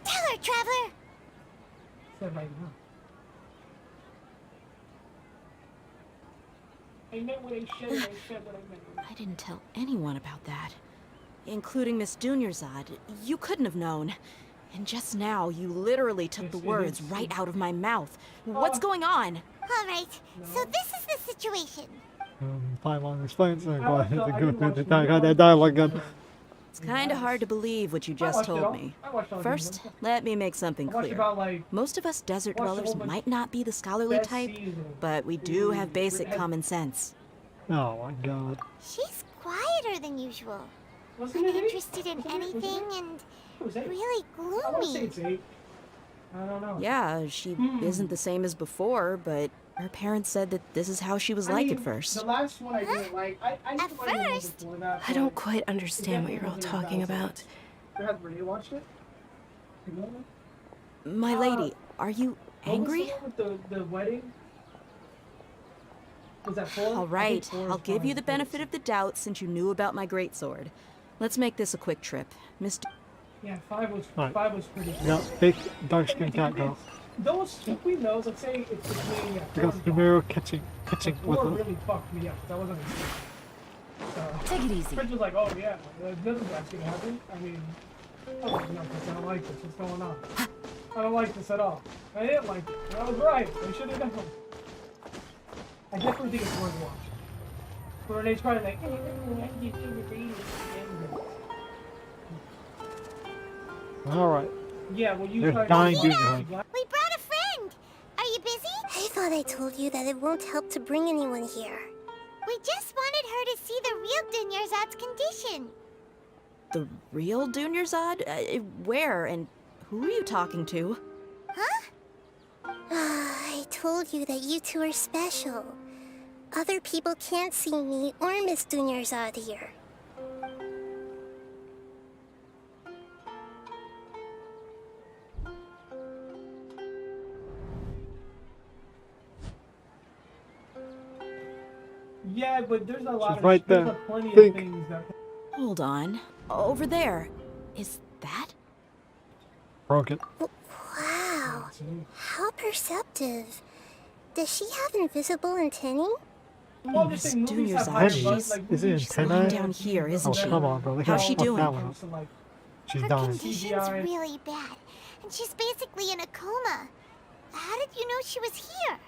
Tell her, Traveler. Said right now. I meant what I said. I said what I meant. I didn't tell anyone about that. Including Miss Dunyarzad. You couldn't have known. And just now, you literally took the words right out of my mouth. What's going on? All right. So this is the situation. Paimon explains and go ahead and go through that dialogue again. It's kind of hard to believe what you just watched it told all. me. I watched all the First, videos. let me make something I watched clear. about, like, Most of us desert watched a dwellers whole bunch might not be the scholarly best type, season. but we do have basic common sense. Oh my god. She's quieter than usual. Wasn't it eight? Uninterested in Wasn't it? Was it anything eight? and It was eight. really I want to say gloomy. it's 8. I don't know. Yeah, she isn't the same as before, but her parents said that this is how she was like at first. The last one I didn't like. I used to like the one before that. I don't quite understand what you're all talking about. Has Renee watched it? My lady, are you angry? What was the one with the wedding? Was that 4? All right, I'll give you the benefit of the doubt since you knew about my greatsword. Let's make this a quick trip. Yeah, 5 was Right. 5 was pretty good. Yeah, fake dark skinned cat girl. Those between those, let's say it's between Because Sumeru catching with 4 her. really fucked me up. That wasn't a Take it easy. Prince was like, oh yeah, nothing bad's gonna happen. I mean, I was like, no, Prince, I don't like this. What's going on? I don't like this at all. I didn't like it. And I was right. I should have done it. I definitely think it's worth watching. But Renee's probably like, Alright. yeah, well, you They're tried dying to- doing her. We brought a friend. Are you busy? I thought I told you that it won't help to bring anyone here. We just wanted her to see the real Dunyarzad's condition. The real Dunyarzad? Where and who are you talking to? I told you that you two are special. Other people can't see me or Miss Dunyarzad here. Yeah, but there's a lot She's right there's there. a plenty Think. of things that. Hold on. Over there. Is that? Broke it. Wow, how perceptive. Does she have invisible antennae? Well, I'm Miss just saying movies have higher Dunyarzad, budget, she's like, Is it movies- she's lying antennae? down here, isn't Oh, she? come on, bro. They How's can't she fuck doing? that one up. So, like, She's Her dying. condition's CGI. really bad, and she's basically in a coma. How did you know she was here?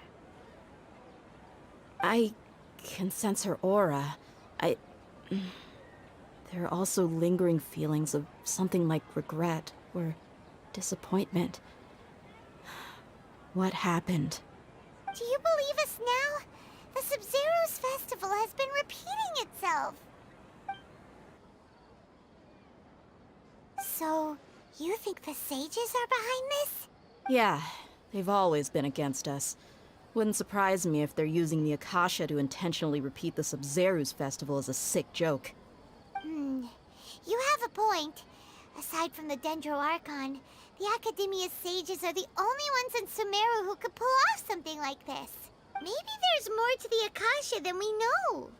I can sense her aura. There are also lingering feelings of something like regret or disappointment. What happened? Do you believe us now? The Sub-Zero's festival has been repeating itself. You think the sages are behind this? Yeah, they've always been against us. Wouldn't surprise me if they're using the Akasha to intentionally repeat the Sub-Zeru's festival as a sick joke. You have a point. Aside from the Dendro Archon, the Academia's sages are the only ones in Sumeru who could pull off something like this. Maybe there's more to the Akasha than we know.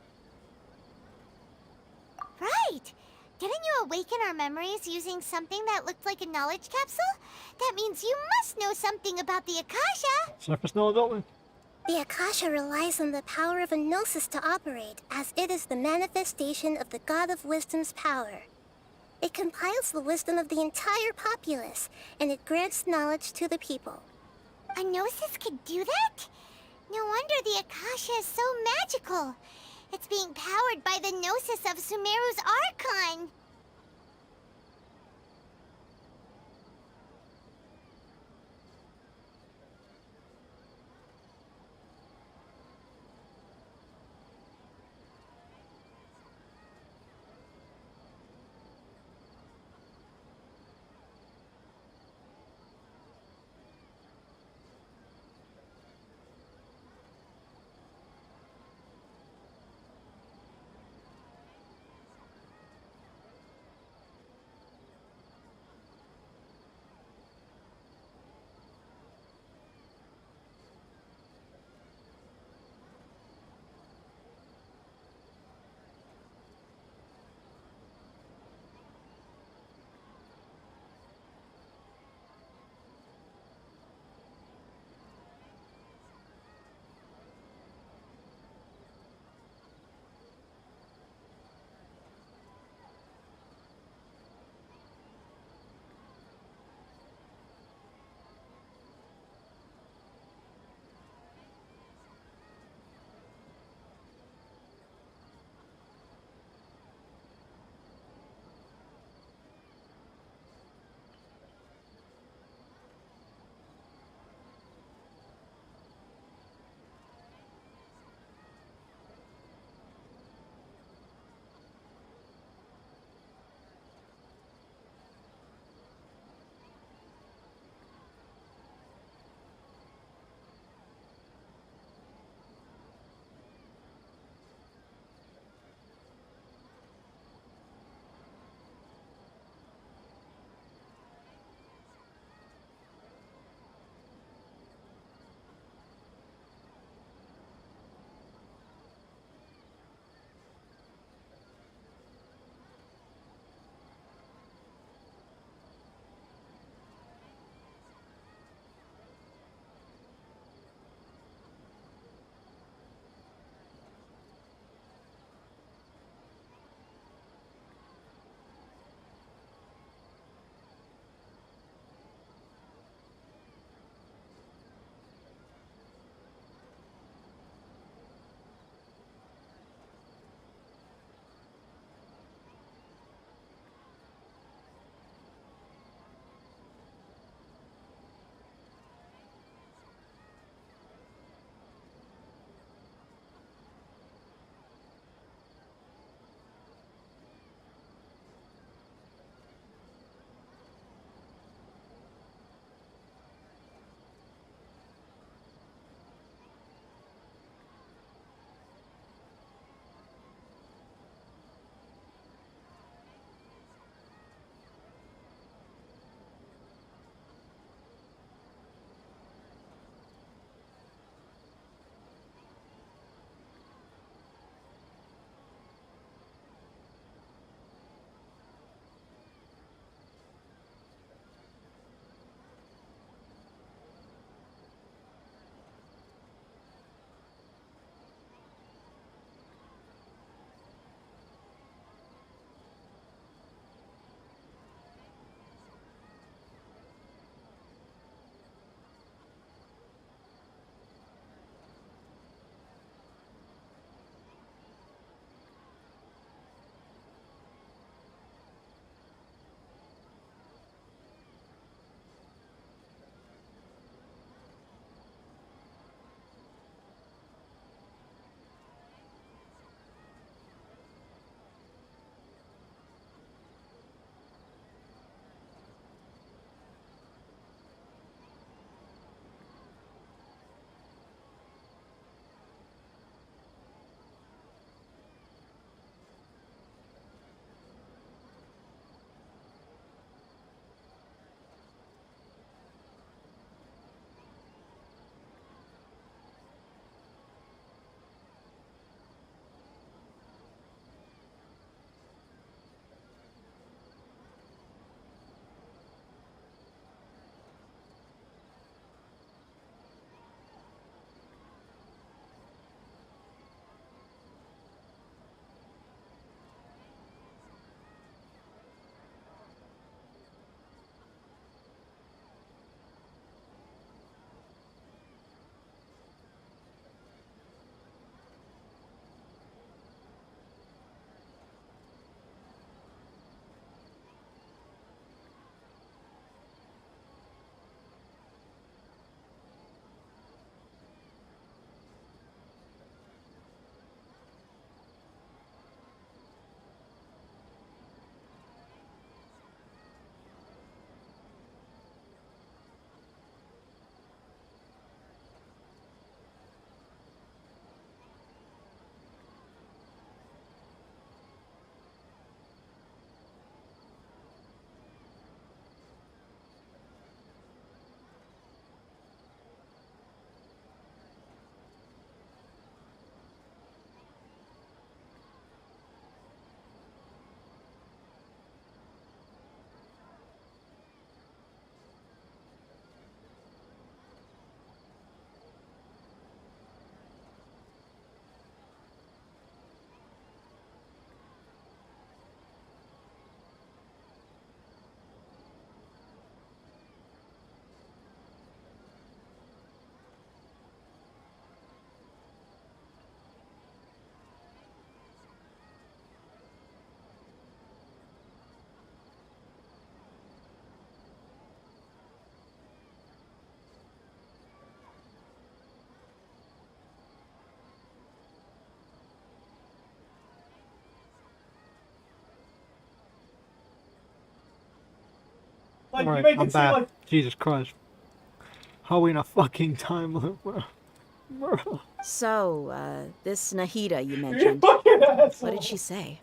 Right! Didn't you awaken our memories using something that looked like a knowledge capsule? That means you must know something about the Akasha! Surface knowledge, don't we? The Akasha relies on the power of a gnosis to operate, as it is the manifestation of the God of Wisdom's power. It compiles the wisdom of the entire populace, and it grants knowledge to the people. A gnosis could do that? No wonder the Akasha is so magical. It's being powered by the gnosis of Sumeru's Archon. Like you Alright, make I'm it seem back. like Jesus Christ. How are we in a fucking time loop, bro? So, this Nahida you mentioned, fucking what asshole. did she say?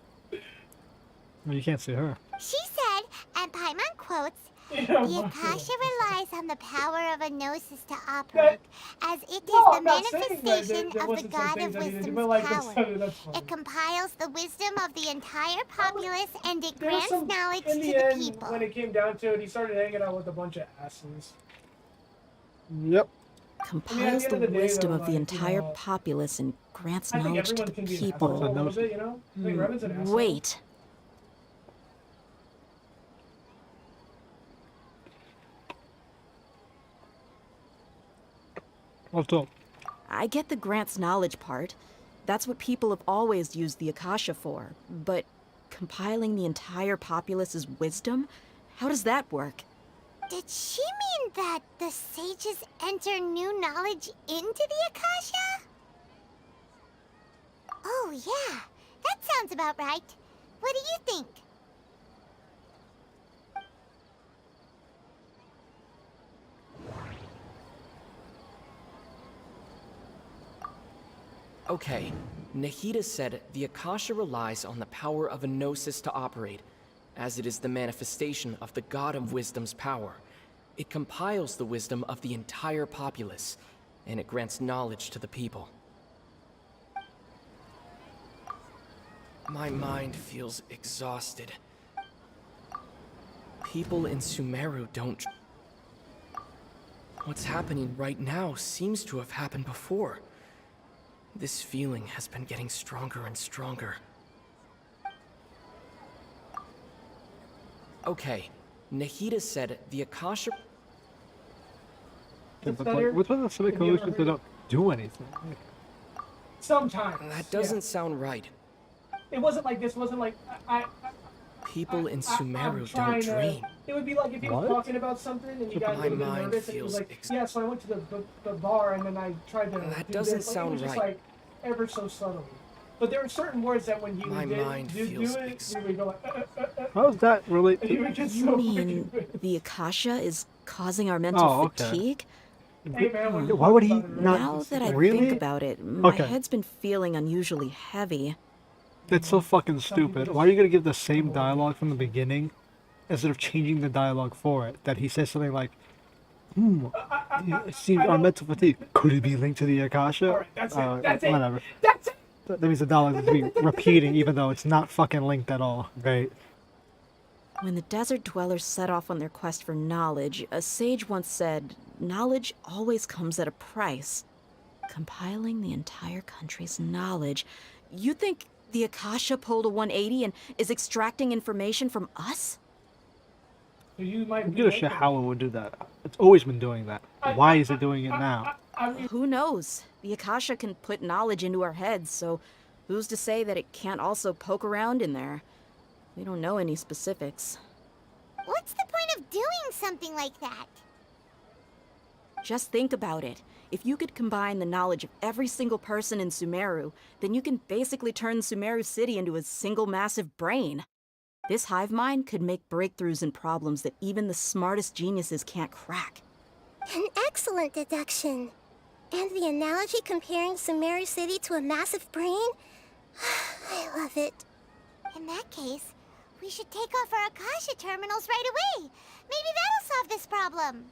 Well, you can't see her. She said, and Paimon quotes, Yeah, the fuck Akasha it. relies on the power of a gnosis to operate, as it is No, the I'm not saying that manifestation there of the wasn't some God things of I needed to do, wisdom's but like power. that's fine. It compiles the wisdom of the entire populace and it There was grants some knowledge in to the the end people. when it came down to it. He started hanging out with a bunch of asses. Yep. Compiles end the of the day, wisdom though, of the like, entire you know, populace and grants I think knowledge to everyone the can be an asshole a people. little bit, you know. I think Revan's an asshole. Wait. What's up? I get the grants knowledge part. That's what people have always used the Akasha for. But compiling the entire populace's wisdom? How does that work? Did she mean that the sages enter new knowledge into the Akasha? Oh yeah, that sounds about right. What do you think? Okay, Nahida said the Akasha relies on the power of a gnosis to operate, as it is the manifestation of the God of Wisdom's power. It compiles the wisdom of the entire populace, and it grants knowledge to the people. My mind feels exhausted. People in Sumeru don't... What's happening right now seems to have happened before. This feeling has been getting stronger and stronger. Okay, Nahida said the Akasha... Yeah, but like, what's with the civic coalitions that don't do anything? Sometimes. That doesn't sound right. It wasn't like this. Wasn't like People in Sumeru don't trying to- dream. It would be like if he was What? talking about something and you got a My little bit mind nervous and he was feels like, yeah, so I went to the bar and then I tried to That do doesn't this. Like, sound it was just right. like ever so subtly. But there were certain words that when he My would mind do feels it, we would go like, How does that relate and he to... would get You so mean freaking the Akasha is causing our mental Oh, okay. fatigue? Hey, man, when you Why would talk he about it, not... Now that I really? think about it, my Okay. head's been feeling unusually heavy. That's so fucking stupid. Why are you gonna give the same dialogue from the beginning instead of changing the dialogue for it? That he says something like, it seems our mental fatigue. Could it be linked to the Akasha? Alright, that's it. That's it. Whatever. That's it. That means the dialogue is be repeating even though it's not fucking linked at all. Great. When the desert dwellers set off on their quest for knowledge, a sage once said, knowledge always comes at a price. Compiling the entire country's knowledge. You think the Akasha pulled a 180 and is extracting information from us? You might I'm be gonna right shit there. how it would do that. It's always been doing that. Why is it doing it now? Who knows? The Akasha can put knowledge into our heads, so who's to say that it can't also poke around in there? We don't know any specifics. What's the point of doing something like that? Just think about it. If you could combine the knowledge of every single person in Sumeru, then you can basically turn Sumeru City into a single massive brain. This hive mind could make breakthroughs in problems that even the smartest geniuses can't crack. An excellent deduction. And the analogy comparing Sumeru City to a massive brain? I love it. In that case, we should take off our Akasha terminals right away. Maybe that'll solve this problem.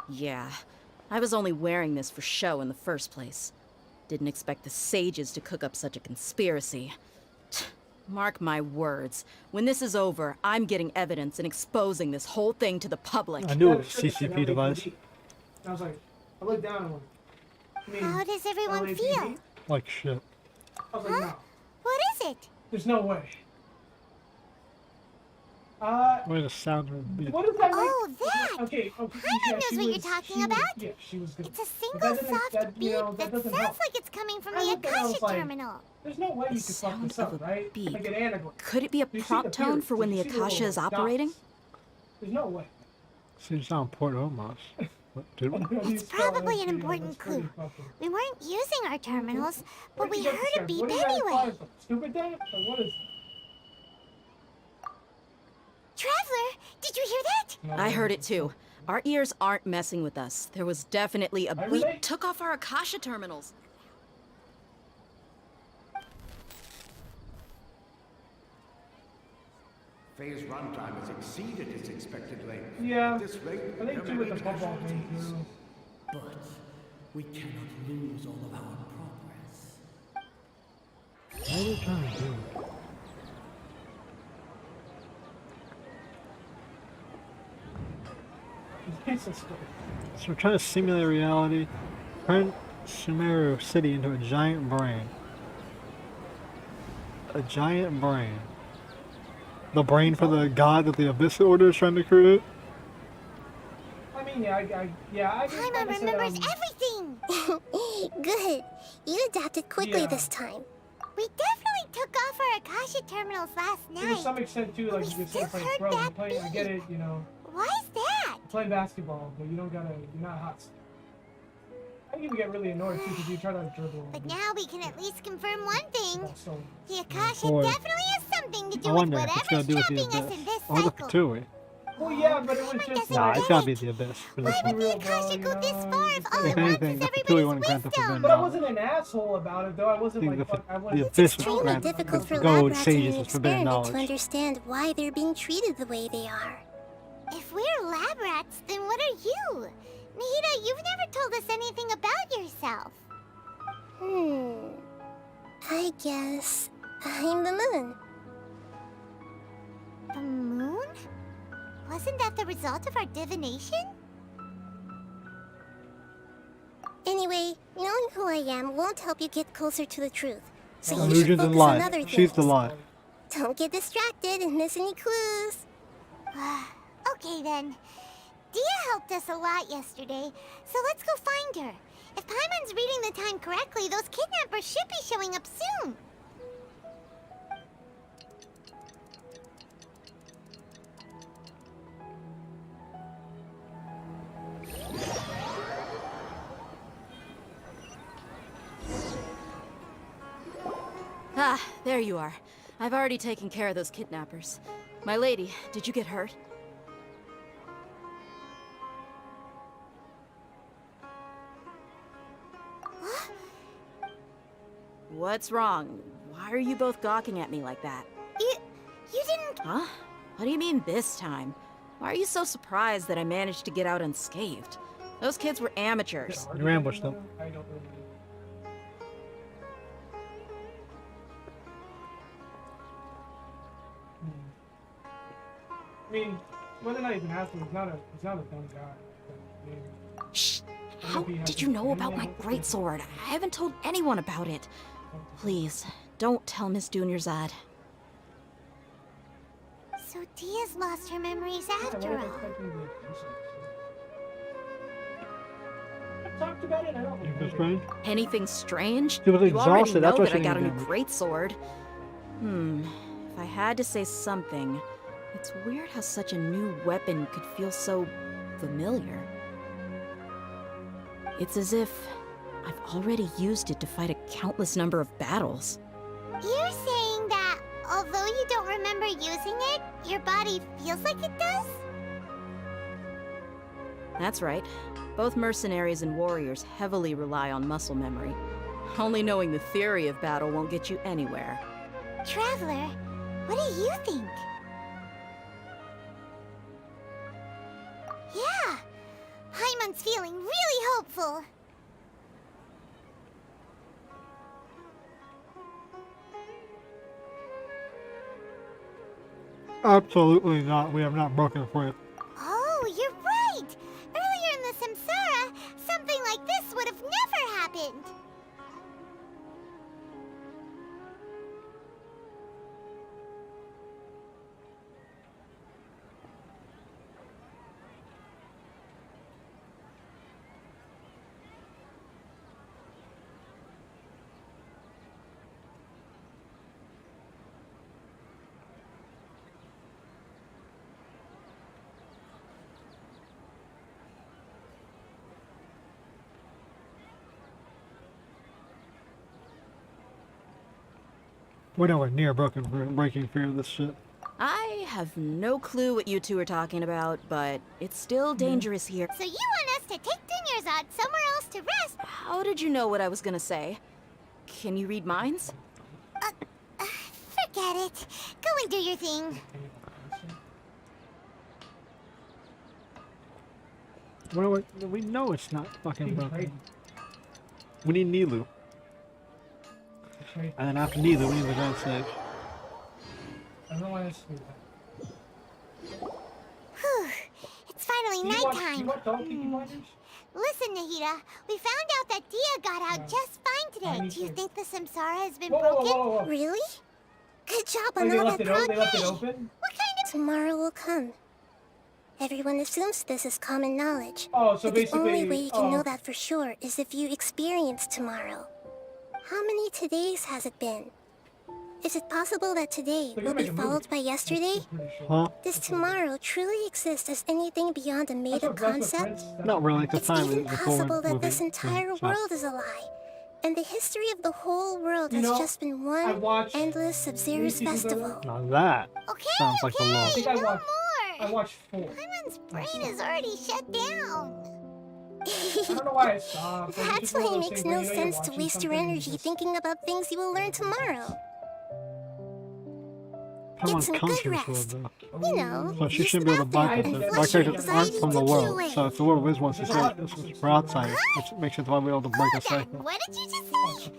Yeah, I was only wearing this for show in the first place. Didn't expect the sages to cook up such a conspiracy. Mark my words. When this is over, I'm getting evidence and exposing this whole thing to the public. I knew it was a CCP device. I was like, I looked down and went, I mean, How does everyone LAPD? feel? Like shit. I was like, no, What is it? there's no way. What is the sound of the What does that make? Oh, that! Okay. Paimon Yeah, knows she what you're was- talking she was- about. Yeah, she was good. It's a But single that doesn't- soft that, you beep know, that doesn't sounds help. like it's coming from I the looked at it, I was Akasha like, terminal. There's no way you could fuck sound this of up, a right? beep. Like an anagram. Could it be a You see prop the tone period, for when you the see Akasha little is operating? dots. There's no way. seems on port almost. What, did we? It's probably an important clue. We weren't using our terminals, but we heard a beep anyway. Stupid dad? Like, what is Traveler, did you hear that? I heard it too. Our ears aren't messing with us. There was definitely a Are we they? took off our Akasha terminals. Phase runtime has exceeded its expected length. Yeah, At this rate, I think too with the football thing too. But we cannot lose all of our progress. What are they trying to do? Piece of stuff. So we're trying to simulate reality. Turn Sumeru City into a giant brain. A giant brain. The brain for the god that the Abyss Order is trying to create? I mean, yeah, I just Paimon kinda said, remembers everything. Good. You adapted quickly Yeah. this time. We definitely took off our Akasha terminals last to night. some extent too, like you can still play heard pro. You that play, I get it, you know. Why is that? You play basketball, but you don't gotta. You're not hot. I think you get really annoyed too because you try to dribble. But now we can at least confirm one thing. So, The Akasha Boy. definitely has something to do I with wonder if it's gonna whatever's do with the trapping us Abyss. in this Or the cycle. Fatui. well, yeah, but it was just Nah, like. it's gotta be the Abyss for this Let's be one. real, Akasha bro, go this you know, far if all If it wants anything, is the Fatui everybody's wouldn't grant the wisdom. forbidden But I knowledge. wasn't an asshole about it though. I I wasn't think like, the, fuck, I the wasn't. Abyss would Extremely grant difficult for the lab gold rats in sages the of forbidden experiment to knowledge. understand why they're being treated the way they are. If we're lab rats, then what are you? Nahida, you've never told us anything about yourself. I guess I'm the moon. The moon? Wasn't that the result of our divination? Anyway, knowing who I am won't help you get closer to the truth. So you should Illusions and focus on lies. other She's the things. lie. Don't get distracted and miss any clues. Okay then. Dia helped us a lot yesterday, so let's go find her. If Paimon's reading the time correctly, those kidnappers should be showing up soon. Ah, there you are. I've already taken care of those kidnappers. My lady, did you get hurt? What's wrong? Why are you both gawking at me like that? You didn't... Huh? What do you mean this time? Why are you so surprised that I managed to get out unscathed? Those kids were amateurs. You ambushed them. I don't really. I mean, whether or not he's an asshole, he's not a dumb guy. I mean, Shh! I How hope he has did a you know about my opinion. greatsword? I haven't told anyone about it. Please, don't tell Miss Dunyarzad. So Dia's lost her memories after all. I talked about it, I don't This brain? Anything strange? She was You already exhausted, know that's why that she I got a didn't new damage. greatsword. If I had to say something, it's weird how such a new weapon could feel so familiar. It's as if I've already used it to fight a countless number of battles. You're saying that although you don't remember using it, your body feels like it does? That's right. Both mercenaries and warriors heavily rely on muscle memory. Only knowing the theory of battle won't get you anywhere. Traveler, what do you think? Yeah, Paimon's feeling really hopeful. Absolutely not. We have not broken through. Oh, you're right! Earlier in the Samsara, something like this would have never happened. We're nowhere near breaking free of this shit. I have no clue what you two are talking about, but it's still dangerous here. So you want us to take Dunyarzad somewhere else to rest? How did you know what I was gonna say? Can you read minds? Forget it. Go and do your thing. We know it's not fucking broken. We need Nilu. And then after Nilu, we need the Grand Sage. I don't know why I sleep. Whew. It's finally nighttime. Listen, Listen, Nahida, we found out that Dia got out just fine today. Do you think the Samsara has been broken? Really? Good job Oh, on they all left that it open? They left it progress. open? What kind of... Tomorrow will come. Everyone assumes this is common knowledge. Oh, so but the only basically- way you can know oh. that for sure is if you experience tomorrow. How many todays has it been? Is it possible that today They're will gonna be make a followed by yesterday? Huh? Does tomorrow truly exist as anything beyond a made-up concept? Not really, because It's time even is possible that movie. this entire So- world is a lie, and the history of the whole world You has know, just been one endless Sub-Zero's festival. Now that sounds like the law. I think I watched 4. Paimon's brain is already shut down. I don't know why I stopped. Like, it's That's just one why of it those makes things where no you know you're sense to watching waste your something and energy just- thinking about things you will learn tomorrow. Get Paimon's some comes good from this rest. world, though. You know, So she use shouldn't the be able to buy bathroom them. and My flush your characters aren't anxiety from the to world, away. so if the world is once we're outside, which makes sense why we're able to break a cycle. What did you just say?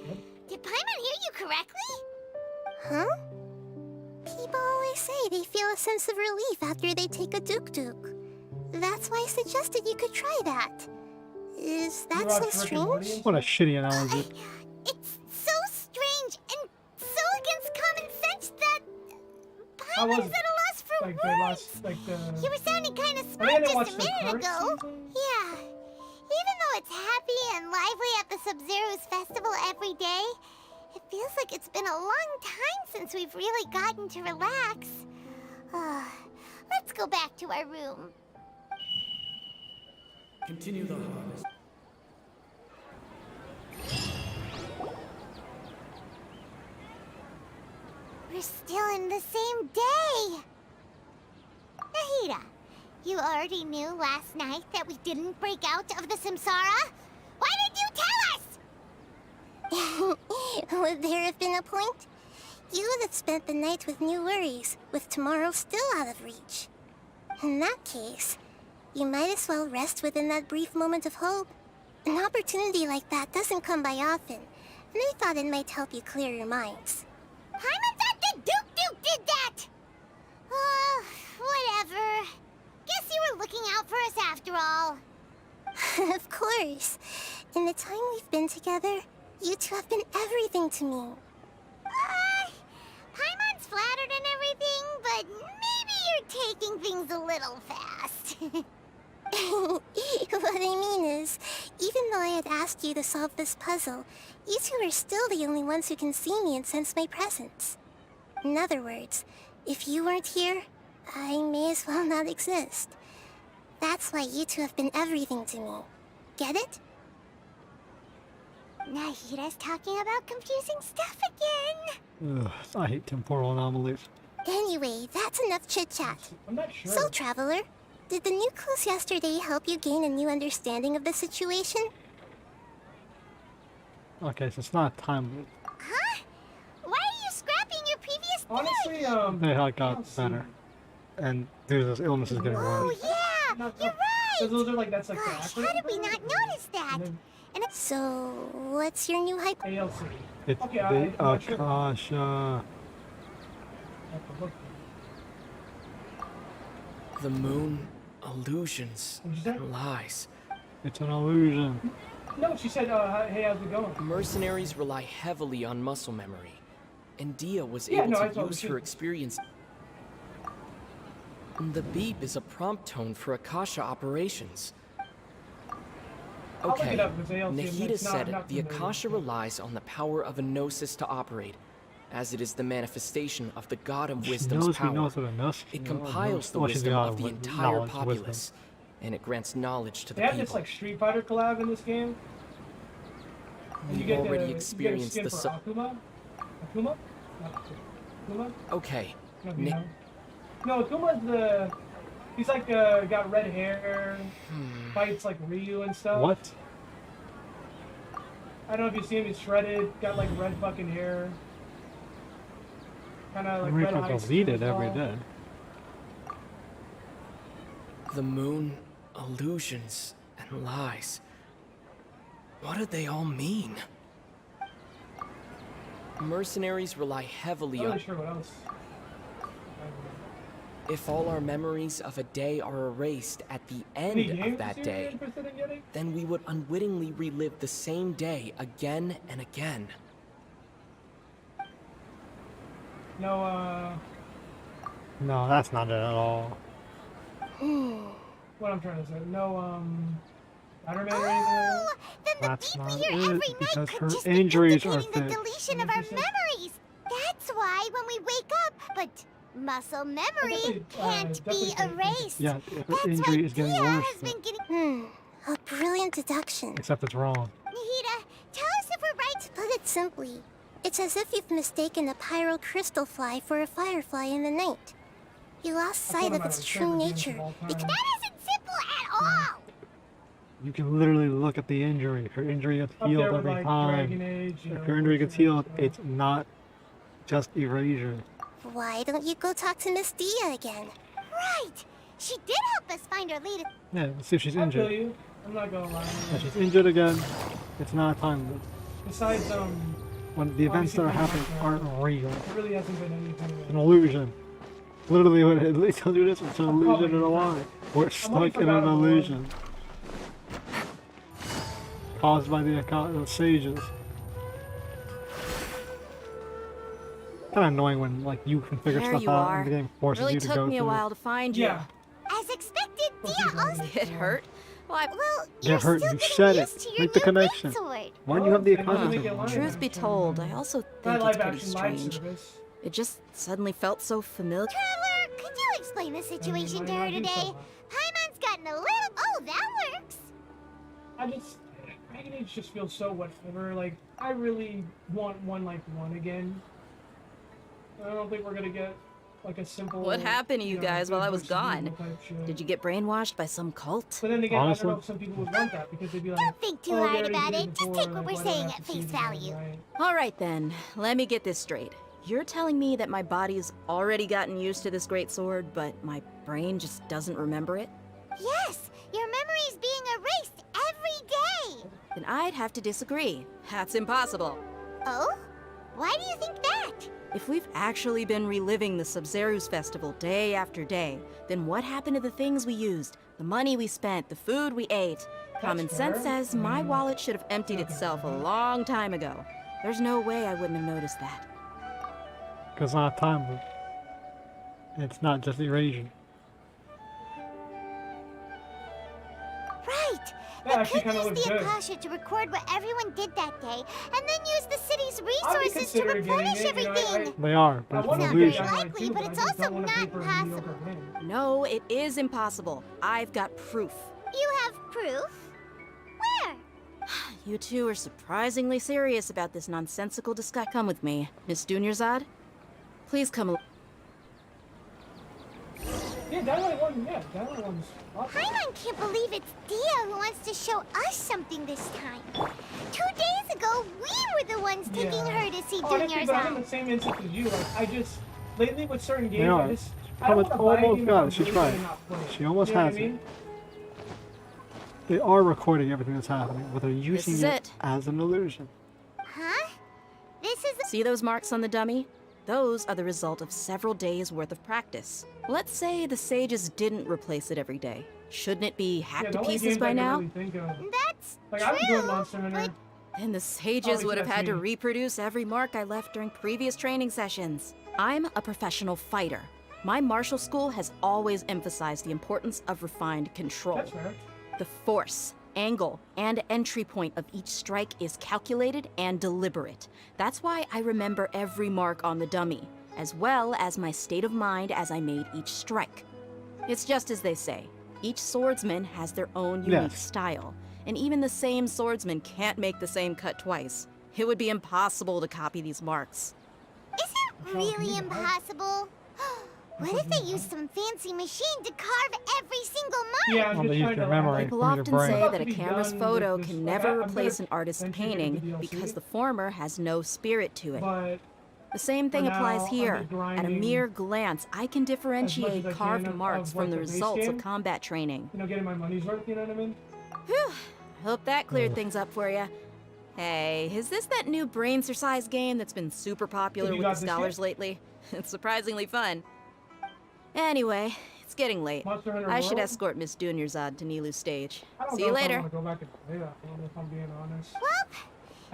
Did Paimon hear you correctly? Huh? People always say they feel a sense of relief after they take a duk-duk. That's why I suggested you could try that. Is that so strange? What a shitty analogy. It's so strange and so against common sense that How was Paimon's it? at a loss for Like words. the last, like the... You were sounding kind of I smart didn't just watch a the minute current ago. season. Yeah. Even though it's happy and lively at the Sub-Zero's festival every day, it feels like it's been a long time since we've really gotten to relax. Let's go back to our room. Continue the harvest. We're still in the same day. Nahida, you already knew last night that we didn't break out of the Samsara? Why did you tell us? Would there have been a point? You would have spent the night with new worries, with tomorrow still out of reach. In that case, you might as well rest within that brief moment of hope. An opportunity like that doesn't come by often, and I thought it might help you clear your minds. Paimon thought the Duke did that! Whatever. Guess you were looking out for us after all. Of course. In the time we've been together, you two have been everything to me. Paimon's flattered and everything, but maybe you're taking things a little fast. What I mean is, even though I had asked you to solve this puzzle, you two are still the only ones who can see me and sense my presence. In other words, if you weren't here, I may as well not exist. That's why you two have been everything to me. Get it? Nahida's talking about confusing stuff again. Ugh, I hate temporal anomalies. Anyway, that's enough chit-chat. I'm not sure. So, Traveler, did the new clues yesterday help you gain a new understanding of the situation? Okay, so it's not a time loop. Huh? Why are you scrapping your previous Honestly, They had got better. And this illness is getting Oh, worse. yeah! You're right! Those are like, that's like Gosh, the how did we not notice that? So, what's your new hype? ALC. It's Okay, the I'm not sure. Akasha. The moon, illusions, and lies. It's an illusion. No, she said, hey, how's it going? Mercenaries rely heavily on muscle memory, and Dia was Yeah, able no, I to told use her her too. experience. The beep is a prompt tone for Akasha operations. I'll look Okay, it up, it's ALC, Nahida it's not- said not the familiar. Akasha relies on the power of a gnosis to operate, as it is the manifestation of the God of Wisdom's knows- he power. knows what a gnosis- It or compiles gnosis- the well, she's wisdom got of the wi- entire knowledge, wisdom. populace, and it grants knowledge to They the have this people. like Street Fighter collab in this game. And You've you get already the, experienced you get the a skin for Akuma. Akuma? Kuma? Okay. No, Nick. no, Kuma's the. He's like got red hair, fights like Ryu and stuff. What? I don't know if you see him. He's shredded, got like red fucking hair. Kind of like red Rico eyes. deleted every day. The moon, illusions, and lies. What do they all mean? Mercenaries rely heavily I'm not on... really sure what else. If all our memories of a day are erased at the end of that day, then we would unwittingly relive the same day again and again. No, No, that's not it at all. what I'm trying to say. No, Spider-Man or anything. That's not it, every because night her could just injuries are indicating the fixed. deletion of our memories. That's why when we wake up, but muscle memory can't be erased. Yeah, her injury is getting worse. A brilliant deduction. Except it's wrong. Nahida, tell us if we're right. To put it simply, it's as if you've mistaken a pyrocrystal fly for a firefly in the night. You lost sight of its true nature. That isn't simple at all. You can literally look at the injury. Her injury gets Up healed there with, every like, time. Dragon Age, you If know, her injury gets healed, it's not just erasure. Why don't you go talk to Miss Dia again? Right. She did help us find her latest. Yeah, let's see if she's I'll feel injured. you. I'm not gonna lie. If she's injured again, it's not a time loop. Besides, When the events that are happening aren't real. there really hasn't been anything. It's an illusion. Literally, when it tells you this, it's an illusion and a lie. We're stuck in an illusion. Caused by the sages. Kind of annoying when like you can figure There stuff you out are. and the game forces Really you to go took me a through. while to find you. Yeah. As expected, Dia also. It hurt. Well, Get hurt, you said it. Make the connection. Why do you have the Akata? Truth be told, I also think it's pretty strange. It just suddenly felt so familiar. Traveler, could you explain the situation to her today? Paimon's gotten a little. Oh, that works. Dragon Age just feels so whatever. Like, I really want one like one again. I don't think we're gonna get like a simple. What happened to you guys while I was good versus gone? evil type shit. Did you get brainwashed by some cult? But then again, I don't know if some people would want that because they'd be like, Don't think too "Oh, they hard already about did it. Just before, take what like, we're why do I saying have at to see face it again, value." right? All right then, let me get this straight. You're telling me that my body's already gotten used to this great sword, but my brain just doesn't remember it? Yes, your memory's being erased every day. Then I'd have to disagree. That's impossible. Oh? Why do you think that? If we've actually been reliving the Sub-Zeru's festival day after day, then what happened to the things we used, the money we spent, the food we ate? Common sense says my wallet should have emptied itself a long time ago. There's no way I wouldn't have noticed that. Because it's not a time loop. It's not just erasure. Right. That We actually could kinda use looks the good. Akasha to record what everyone did that day, and then use the city's I'd be resources to considering getting replenish it, you know, everything. They are, but I it's want an to illusion. get Likely, too, but I it's just also don't want to pay not for a impossible. mediocre game. No, it is impossible. I've got proof. You have proof? Where? You two are surprisingly serious about this nonsensical discussion. Come with me. Miss Dunyarzad, please come along. Yeah, Dynamite 1, yeah, Dynamite 1's awesome. Paimon can't believe it's Dia who wants to show us something this time. 2 days ago, we were the ones taking her to see Honestly, but I'm in Dunyarzad. the same instance as you. Like, I just, lately with certain games, are. I just, I don't want to buy a Almost game got if it. She I'm tried. really gonna not play it. She almost You know has what I it. mean? They are recording everything that's happening, but they're using is it. as an illusion. Huh? This is See those marks on the dummy? Those are the result of several days' worth of practice. Let's say the sages didn't replace it every day. Shouldn't it be hacked Yeah, the to only pieces games by I can now? really think of. That's Like, I was doing Monster Hunter. Then the sages Obviously, would have that's had to me. reproduce every mark I left during previous training sessions. I'm a professional fighter. My martial school has always emphasized the importance of refined control. That's fair. The force, angle, and entry point of each strike is calculated and deliberate. That's why I remember every mark on the dummy, as well as my state of mind as I made each strike. It's just as they say, each swordsman has their own unique Yes. style, and even the same swordsman can't make the same cut twice. It would be impossible to copy these marks. Isn't really impossible? What if they use some fancy machine to carve every single mark? Yeah, I'm just trying to People often say that a camera's photo can never replace an artist's painting because the former has no spirit to it. The same thing applies here. At a mere glance, I can differentiate carved marks from the results of combat training. You know, getting my money's worth, you know what I mean? Whew. Hope that cleared things up for you. Hey, is this that new brain-exercise game that's been super popular with the scholars lately? It's surprisingly fun. Anyway, it's getting late. I should escort Miss Dunyarzad to Nilu's stage. See you later. I don't know if I want to go back and play that one, if I'm being honest.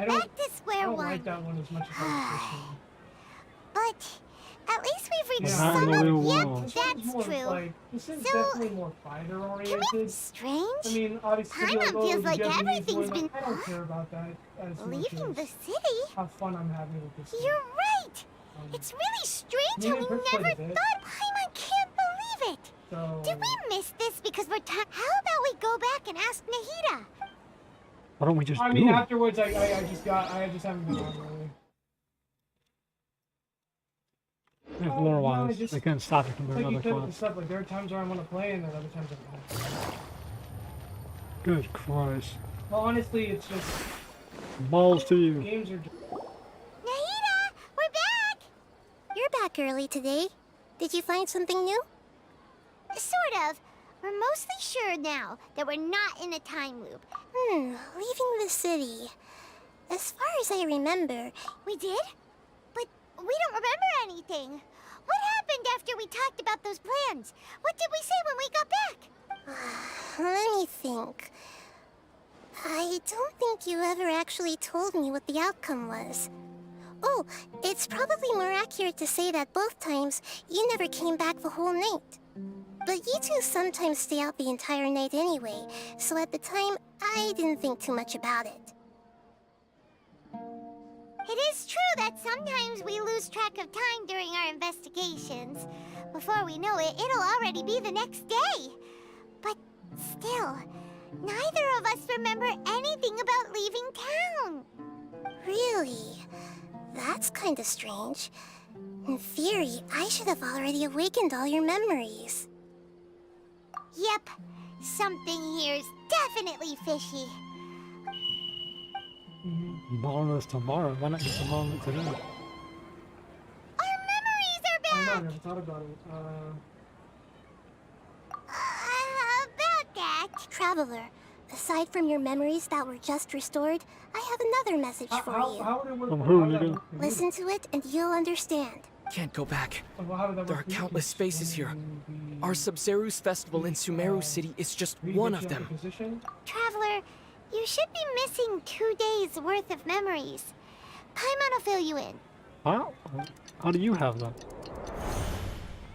Well, back to square one. I don't like that one as much as I like But at least we've reached Yeah, some not in the of... real Yep, world. that's More true. like, this is So, definitely more fighter-oriented. Strange? I mean, obviously, Paimon feels like Japanese everything's one, been... I don't care about that as Leaving much the as city? how fun I'm having with this. You're right! It's really strange how we never thought Paimon can't believe it! So... Did we miss this because we're tired? How about we go back and ask Nahida? Why don't we just I do mean, it? afterwards, I just haven't been on really. If lore-wise, they couldn't stop you from doing Like you other said with the quests. stuff, like there are times where I want to play and then other times I don't. Good Christ. Well, honestly, it's just... Balls to you. Games are just... Nahida! We're back! You're back early today. Did you find something new? Sort of. We're mostly sure now that we're not in a time loop. Leaving the city. As far as I remember... We did? But we don't remember anything. What happened after we talked about those plans? What did we say when we got back? Let me think. I don't think you ever actually told me what the outcome was. Oh, it's probably more accurate to say that both times you never came back the whole night. But you two sometimes stay out the entire night anyway, so at the time, I didn't think too much about it. It is true that sometimes we lose track of time during our investigations. Before we know it, it'll already be the next day. But still, neither of us remember anything about leaving town. Really? That's kinda strange. In theory, I should have already awakened all your memories. Yep, something here's definitely fishy. Tomorrow is tomorrow. Why not get tomorrow today? Our memories are back! I never thought about it. About that... Traveler, aside from your memories that were just restored, I have another message for you. How would it work? From who, nigga? Listen to it and you'll understand. Can't go back. How would that There work are for you? countless spaces here. Our Sub-Zeru's festival in Sumeru City is just one of them. Traveler, you should be missing 2 days worth of memories. Paimon will fill you in. How do you have that?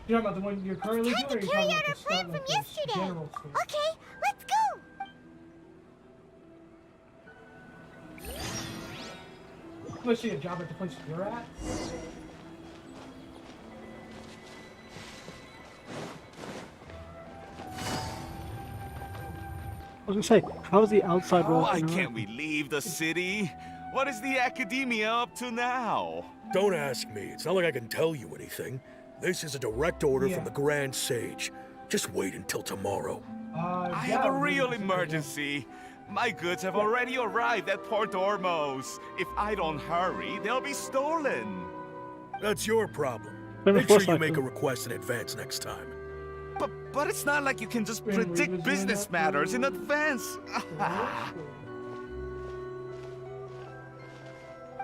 You're talking about the one you're currently doing? Time to carry out our plan from yesterday. Okay, let's go. Let's see a job at the place you're at. I was gonna say, how's the outside world? Why can't we leave the city? What is the academia up to now? Don't ask me. It's not like I can tell you anything. This is a direct order from the Grand Sage. Just wait until tomorrow. I have a real emergency. My goods have already arrived at Port Ormos. If I don't hurry, they'll be stolen. That's your problem. Make sure you make a request in advance next time. But it's not like you can just predict business matters in advance.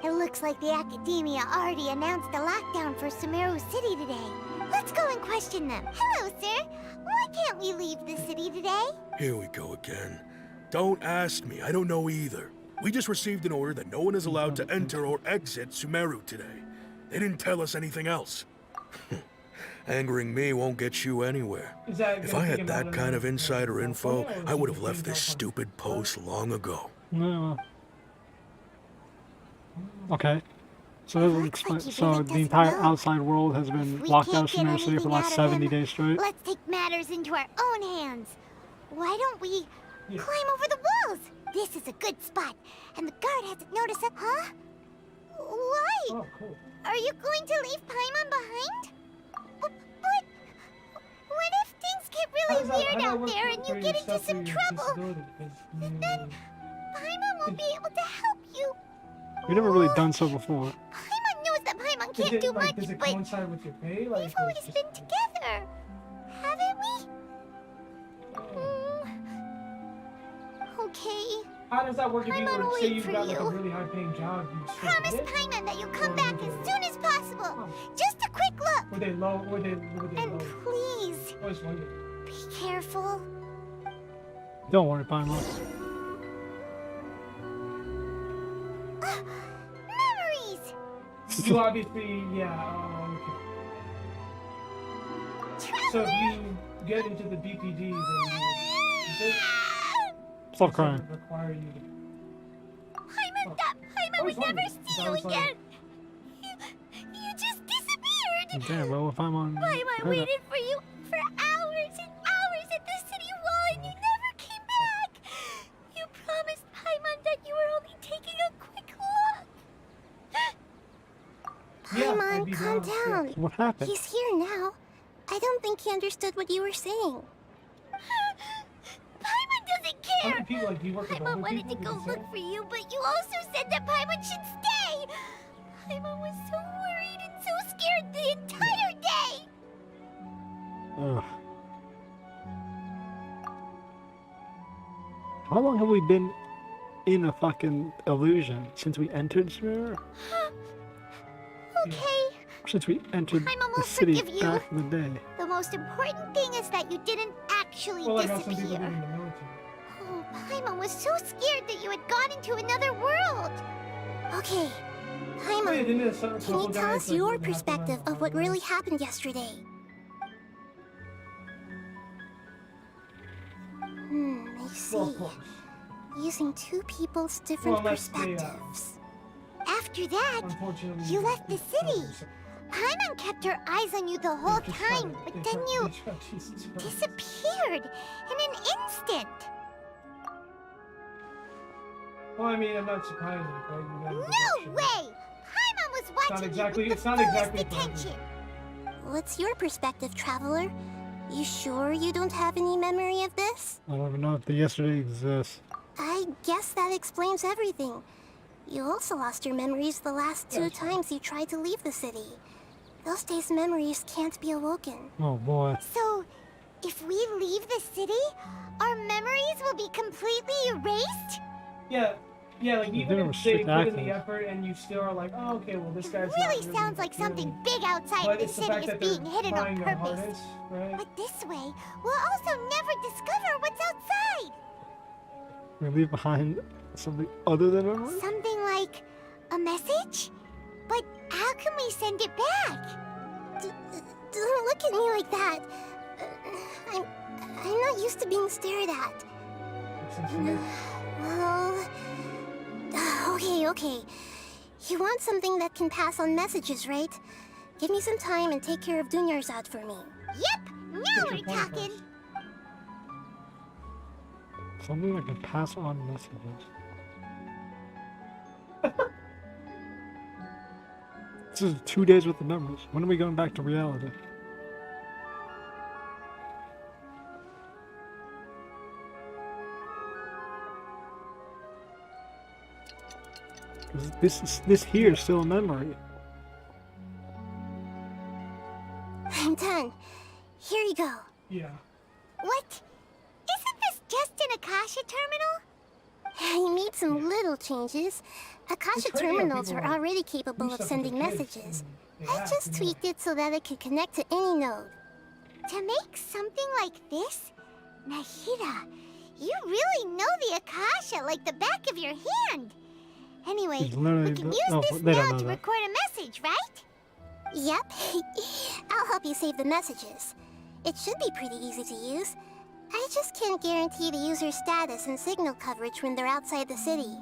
It looks like the Academia already announced a lockdown for Sumeru City today. Let's go and question them. Hello, sir. Why can't we leave the city today? Here we go again. Don't ask me. I don't know either. We just received an order that no one is allowed to enter or exit Sumeru today. They didn't tell us anything else. Angering me won't get you anywhere. If I had that kind of insider info, I would have left this stupid post long ago. No. Okay. So this will explain. So the entire outside world has been locked out of Sumeru City for the last 70 days straight. Let's take matters into our own hands. Why don't we climb over the walls? This is a good spot, and the guard hasn't noticed us. Huh? Why? cool. Are you going to leave Paimon behind? But what if things get really weird out there and you get into some trouble? Then Paimon won't be able to help you. We've never really done so before. Paimon knows that Paimon can't do much, does it but coincide with your pay? Like, we've always been together, haven't we? Okay. How does that work if Paimon will you say wait you've for got like a you. really high-paying job? You still Promise get it? Paimon that you'll come back as soon as possible. Just a quick look. Were they low? Were they And low? please, I was wondering. be careful. Don't worry, Paimon. Memories! You obviously, yeah, okay. So if you get into the BPD, then you Stop crying. require you to... Paimon would never see you again. You just disappeared. Damn, bro, Paimon. Paimon waited for you for hours and hours at the city wall and you never came back. You promised Paimon that you were only taking a quick look. Paimon, calm down. What happened? He's here now. I don't think he understood what you were saying. Paimon doesn't care. People like you work with Paimon older wanted to people, go you look for you, but you also said that Paimon should stay. Paimon was so worried and so scared the entire day. Ugh. How long have we been in a fucking illusion? Since we entered Sumeru? Okay. Since we entered Paimon the will city forgive you. back in the day. The most important thing is that you didn't actually Well, like how some people disappear. did in the military. Oh, Paimon was so scared that you had gone into another world. Okay, Wait, Paimon, didn't some can couple you tell guys, us like, your would have to perspective run of what really happened yesterday? I see. Well, of course. Using two people's different Well, unless they, perspectives. After that, Unfortunately, you left the city. Paimon kept her eyes on you the whole time, but then you disappeared in an instant. Well, I mean, I'm not surprised. Right? You got No way! Paimon was watching exactly- you with it's the not fullest exactly attention. What's your perspective, Traveler? You sure you don't have any memory of this? I don't even know if the yesterday exists. I guess that explains everything. You also lost your memories the last two times you tried to leave the city. Those days' memories can't be awoken. Oh boy. So, if we leave the city, our memories will be completely erased? Yeah, like even There if was they strict put in the access. effort and you still are like, oh, okay, well, this guy's It not really sounds like something big outside But the it's the city fact is that they're being hidden on trying their purpose. hardest, right? But this way, we'll also never discover what's outside. We leave behind something other than memory? Something like a message? But how can we send it back? Don't look at me like that. I'm not used to being stared at. Well, okay. You want something that can pass on messages, right? Give me some time and take care of Dunyarzad for me. Yep, now we're talking. Something that can pass on messages. This is 2 days with the memories. When are we going back to reality? This here is still a memory. I'm done. Here you go. Yeah. What? Isn't this just an Akasha terminal? You made some little changes. Akasha It's crazy how terminals people are already capable of stuff with sending their kids messages. and I they just act, tweaked it so that it could connect to any node. To make something like this? Nahida, you really know the Akasha like the back of your hand. Anyway, It's literally we can the- use oh, this they don't now know to that. record a message, right? Yep. I'll help you save the messages. It should be pretty easy to use. I just can't guarantee the user's status and signal coverage when they're outside the city.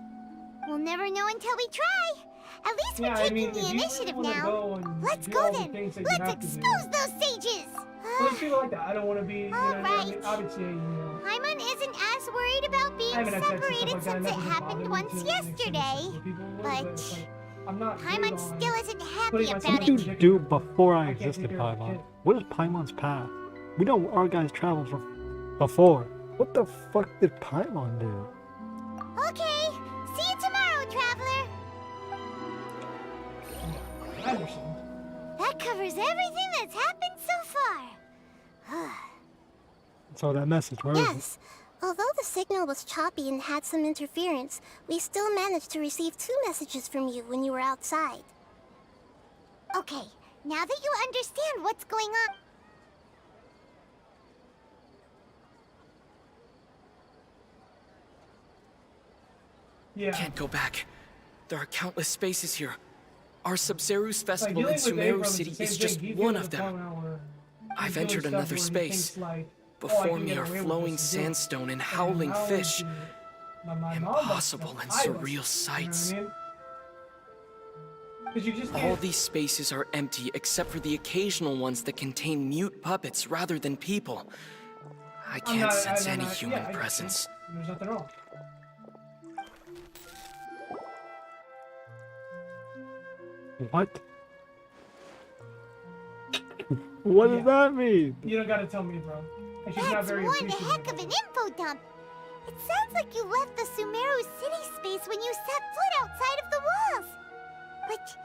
We'll never know until we try. At least we're Yeah, I taking mean, the if you initiative really wanna now. go and Let's do go all the then. things that you Let's have to do. expose those sages. Well, it's people like that. I don't want to be, you know, I mean, Alright. obviously, you know. Paimon isn't as worried about being I haven't had sex and stuff separated like that, since it nothing happened bothered me once to an extent yesterday. with people, But it's like, I'm not Paimon big on still isn't happy about What did you do before I existed, Paimon? What is Paimon's path? We know our guys traveled from before. What the fuck did Paimon do? Okay, see you tomorrow, Traveler. I understand. That covers everything that's happened so far. So that message, where is it? Yes. Although the signal was choppy and had some interference, we still managed to receive 2 messages from you when you were outside. Okay, now that you understand what's going on... Yeah. Can't go back. There are countless spaces here. Our Sub-Zeru's festival dealing in with Sumeru Abram is City the same is just thing. He's one dealing of with them. Fallen Hour. I've He's doing entered stuff another where he space. thinks like, Before I can me get are away with flowing this and do it. sandstone and howling how fish. is my mom Impossible and does, surreal sights. You know what I mean? 'Cause you just All can't... these spaces are empty except for the occasional ones that contain mute puppets rather than people. I can't sense any human I presence. There's nothing wrong. What? What does that mean? You don't gotta tell me, bro. And she's not That's very one appreciative heck of an info dump. It sounds like you left the Sumeru city space when you set foot outside of the walls. But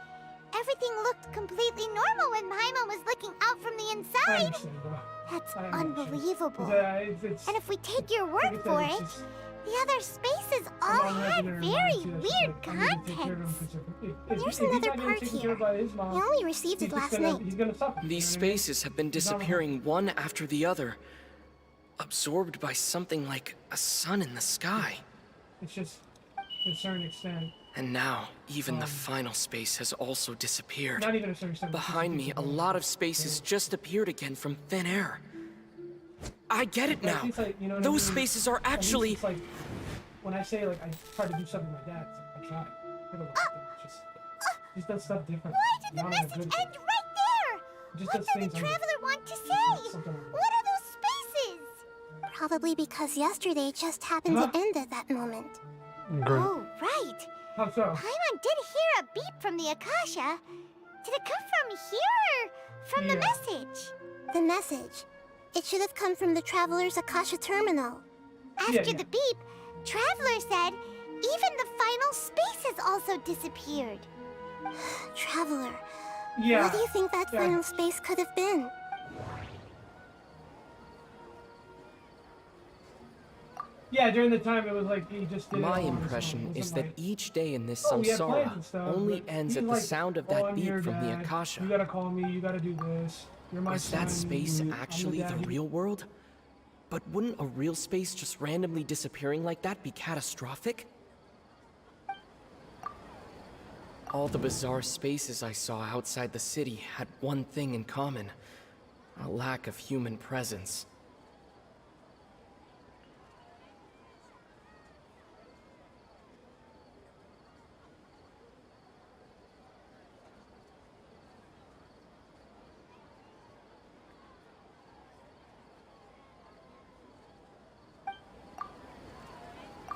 everything looked completely normal when Paimon was looking out from the I inside. understand, bro. That's I understand. unbelievable. It's, And if we take your word like I for said, it, it's just- the other spaces I'm all not had having her in very mind, too. That's weird just like, I need to take care of him contents. 'cause There's if he's another not getting part taken care here. of by his mom, You only received he's it just last gonna, night. he's gonna suffer. These you know what I mean? spaces have been disappearing one after the other, absorbed by something like a sun in the sky. It's just to a certain extent. And now, even the final space has also disappeared. Not even a certain extent. Behind me, a lot of spaces just appeared again from thin air. I get it now. It's like, you know what I Those mean? spaces are At least actually... it's like, when I say like I try to do something with my dad, it's like, I try. For the most part, just does stuff different. Why did the Not in a message good end way. Just right there? What does did things the under- Traveler want to say? Something like What are those spaces? Probably because yesterday just happened Huh? to end at that moment. Great. Oh, right. How so? Paimon did hear a beep from the Akasha. Did it come from here or from the message? The message. It should have come from the Traveler's Akasha terminal. After the beep, Traveler said even the final space has also disappeared. Traveler. Yeah. What do you think that Yeah. final space could have been? Yeah, during the time it was like he just did My it on his own. impression It is wasn't that like, each day in this oh, we had plans samsara and stuff, only but ends he's at the like, sound of "Oh, that I'm beep your from the dad. Akasha. You gotta call me, you gotta do this. You're my Was son. that space I'm actually the dad. real world? But wouldn't a real space just randomly disappearing like that be catastrophic? All the bizarre spaces I saw outside the city had one thing in common: a lack of human presence.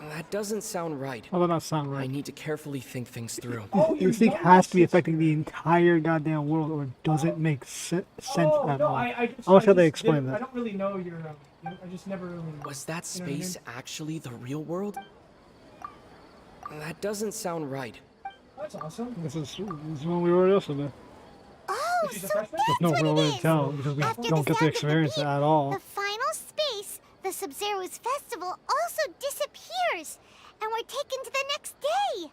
That doesn't sound right. How does that sound I right? need to carefully think things through. You think has to be affecting the entire goddamn world, or does it make sense Oh, at no, all? I just, How much have they just explained didn't- I that? don't really know your. I just never really. Was that you know what I mean? space actually the real world? That doesn't sound right. That's awesome. This is when we were yesterday. Oh, She's a so freshman? There's no that's real what way it to is. tell because we After the don't get sound to of the experience it beep, at all. The final space, the Sub-Zero's festival, also disappears, and we're taken to the next day.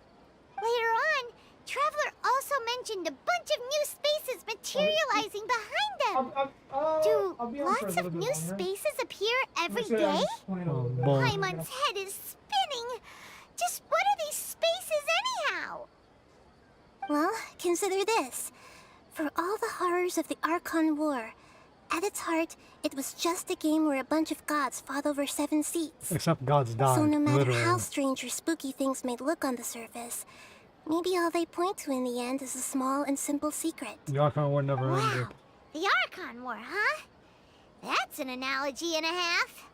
Later on, Traveler also mentioned a bunch of new spaces materializing behind them. Do I'll be on for a lots little of bit new longer. spaces appear every Let's say I'm day? just playing a little bit. boy. Paimon's head is spinning. Just what are these spaces anyhow? Well, consider this. For all the horrors of the Archon War, at its heart, it was just a game where a bunch of gods fought over 7 seats. Except gods died, So no matter literally. how strange or spooky things may look on the surface, maybe all they point to in the end is a small and simple secret. The Archon War never ended. The Archon War, huh? That's an analogy and a half.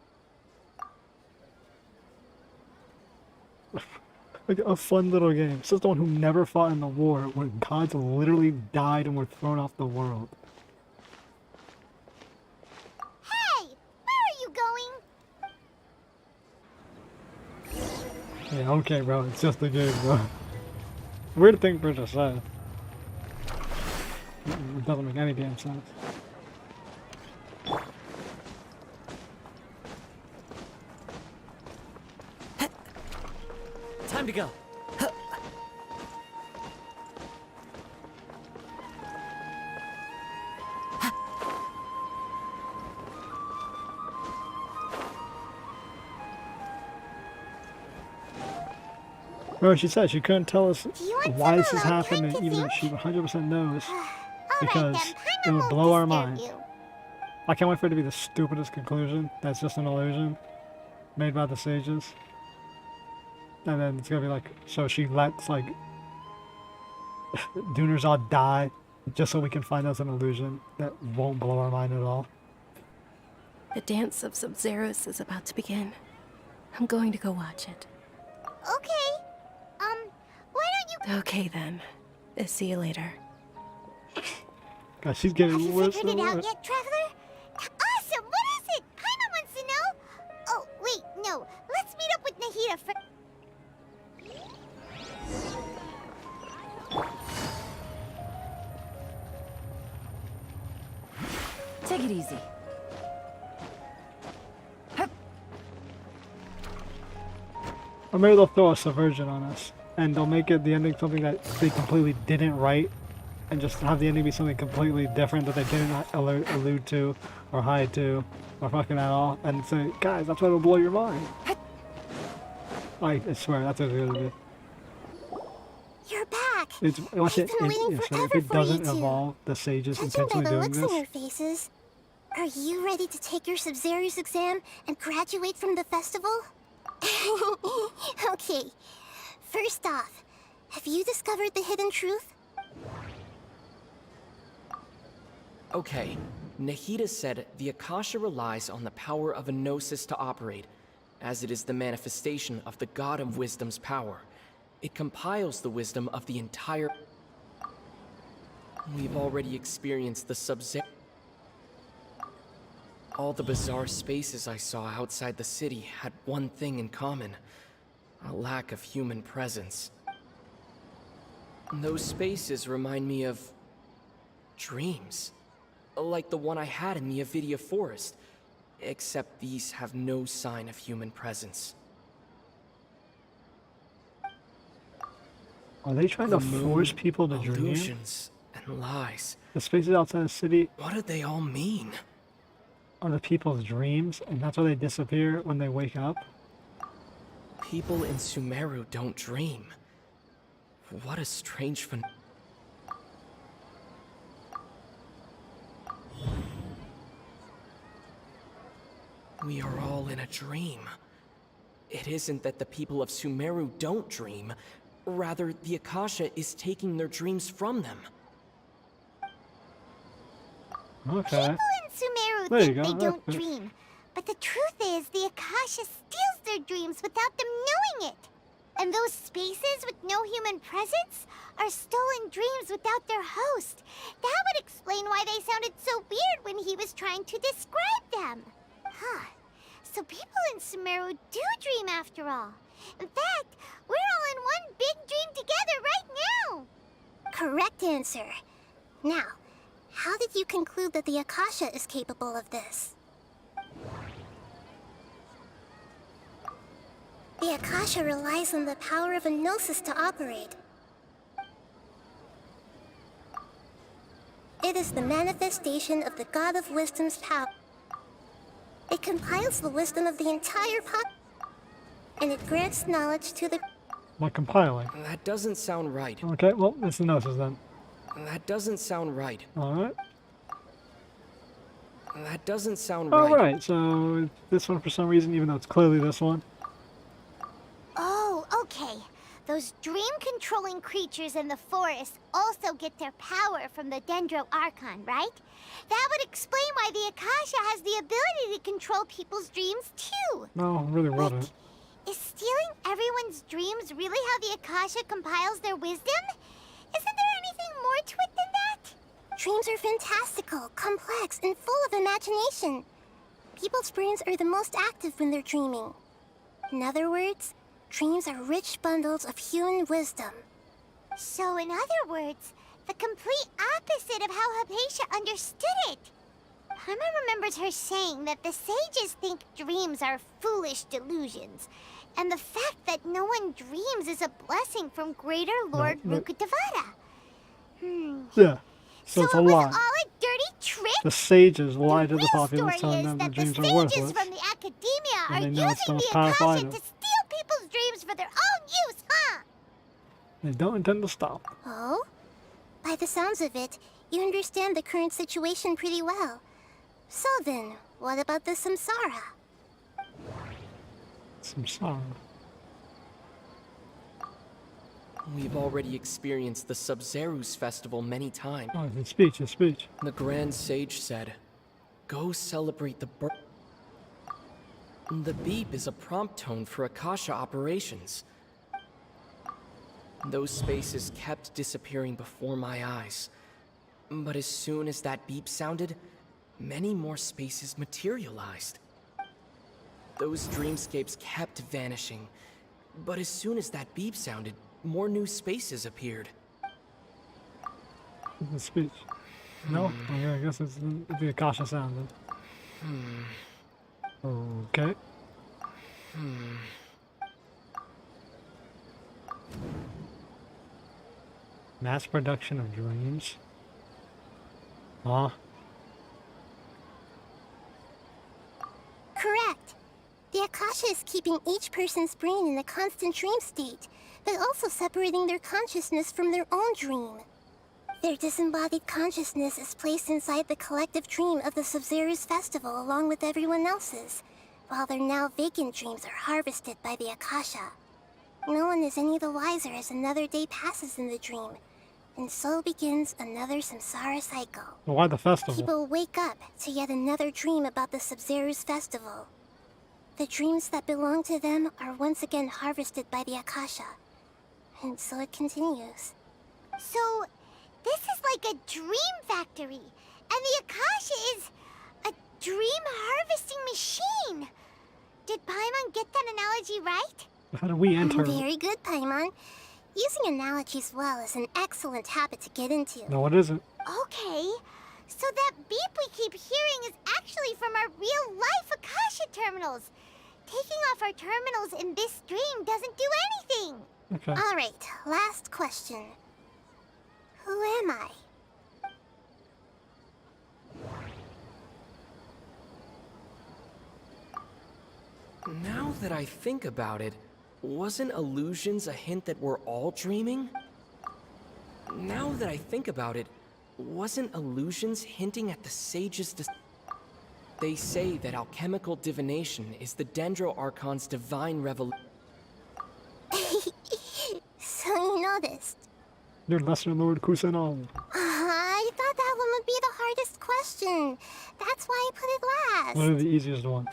Like a fun little game. This is the one who never fought in the war, where gods literally died and were thrown off the world. Hey, where are you going? Yeah, okay, bro. It's just a game, bro. Weird thing for to say. It doesn't make any damn sense. Time to go. Bro, she said she couldn't tell us why this is some happening, alone even though time she 100% knows, because then, it would blow our mind. you. I can't wait for it to be the stupidest conclusion. That's just an illusion made by the sages. And then it's gonna be like, so she lets like Dunerzad die just so we can find out an illusion that won't blow our mind at all. The dance of Sub-Zeros is about to begin. I'm going to go watch it. Okay. Why don't you... Okay then. See you later. God, she's getting Have you worse figured and it out worse. yet, Traveler? Awesome! What is it? Paimon wants to know. Oh, wait, no. Let's meet up with Nahida first. Take it easy. Or maybe they'll throw a subversion on us, and they'll make it the ending something that they completely didn't write, and just have the ending be something completely different that they didn't allude to, or hide to, or fucking at all, and say, guys, that's what'll blow your mind. I swear, that's what it's gonna be. You're back. It's, watch it, I've been waiting so forever if it for you doesn't two. evolve, the sages Judging by intentionally the doing looks this. on your faces, are you ready to take your Sub-Zero's exam and graduate from the festival? Okay. First off, have you discovered the hidden truth? Okay, Nahida said the Akasha relies on the power of a gnosis to operate, as it is the manifestation of the God of Wisdom's power. It compiles the wisdom of the entire... We've already experienced the Sub-Zero. All the bizarre spaces I saw outside the city had one thing in common: a lack of human presence. Those spaces remind me of... dreams. Like the one I had in the Avidia Forest, except these have no sign of human presence. Are they trying to The moon, force people to dream? illusions and lies. The spaces outside the city What do they all mean? are the people's dreams, and that's why they disappear when they wake up? People in Sumeru don't dream. What a strange phenomenon. We are all in a dream. It isn't that the people of Sumeru don't dream. Rather, the Akasha is taking their dreams from them. Okay. People in Sumeru There you think go, they that's don't good. dream. But the truth is, the Akasha steals their dreams without them knowing it. And those spaces with no human presence are stolen dreams without their host. That would explain why they sounded so weird when he was trying to describe them. Huh. So people in Sumeru do dream after all. In fact, we're all in one big dream together right now. Correct answer. Now, how did you conclude that the Akasha is capable of this? The Akasha relies on the power of a gnosis to operate. It is the manifestation of the God of Wisdom's power. It compiles the wisdom of the entire and it grants knowledge to the... Like compiling. That doesn't sound right. Okay, well, it's the gnosis then. That doesn't sound right. Alright. That doesn't sound right. Alright, so this one for some reason, even though it's clearly this one. Oh, okay. Those dream-controlling creatures in the forest also get their power from the Dendro Archon, right? That would explain why the Akasha has the ability to control people's dreams, too. No, really wouldn't. Is stealing everyone's dreams really how the Akasha compiles their wisdom? Isn't there anything more to it than that? Dreams are fantastical, complex, and full of imagination. People's brains are the most active when they're dreaming. In other words, dreams are rich bundles of human wisdom. So in other words, the complete opposite of how Hypatia understood it. Paimon remembers her saying that the sages think dreams are foolish delusions, and the fact that no one dreams is a blessing from Greater Lord Rukkhadevata. Yeah. So it's a it was lie. all a dirty trick? The sages lie to the populace, Story telling is them that that the dreams are sages worthless. from the academia And are they know it's the using most the powerful Akasha item. to steal people's dreams for their own use, huh? They don't intend to stop. Oh? By the sounds of it, you understand the current situation pretty well. So then, what about the samsara? Samsara. We've already experienced the Sub-Zeru's festival many times. Oh, his speech, his speech. The Grand Sage said, "Go celebrate the birth." The beep is a prompt tone for Akasha operations. Those spaces kept disappearing before my eyes. But as soon as that beep sounded, many more spaces materialized. Those dreamscapes kept vanishing. But as soon as that beep sounded, more new spaces appeared. The speech. No? Okay, I guess it's the Akasha sound then. Okay. Mass production of dreams? Huh? Correct. The Akasha is keeping each person's brain in a constant dream state, but also separating their consciousness from their own dream. Their disembodied consciousness is placed inside the collective dream of the Sub-Zeru's festival along with everyone else's, while their now vacant dreams are harvested by the Akasha. No one is any the wiser as another day passes in the dream, and so begins another samsara cycle. Well, why the festival? People wake up to yet another dream about the Sub-Zeru's festival. The dreams that belong to them are once again harvested by the Akasha, and so it continues. So, this is like a dream factory, and the Akasha is a dream harvesting machine. Did Paimon get that analogy right? How do we enter? Very good, Paimon. Using analogies well is an excellent habit to get into. No, it isn't. Okay, so that beep we keep hearing is actually from our real-life Akasha terminals. Taking off our terminals in this dream doesn't do anything. Okay. All right, last question. Who am I? Now that I think about it, wasn't illusions a hint that we're all dreaming? Now that I think about it, wasn't illusions hinting at the sage's They say that alchemical divination is the Dendro Archon's divine revelation. So you noticed. Your Lesser Lord Kusanagi. I thought that one would be the hardest question. That's why I put it last. One of the easiest ones.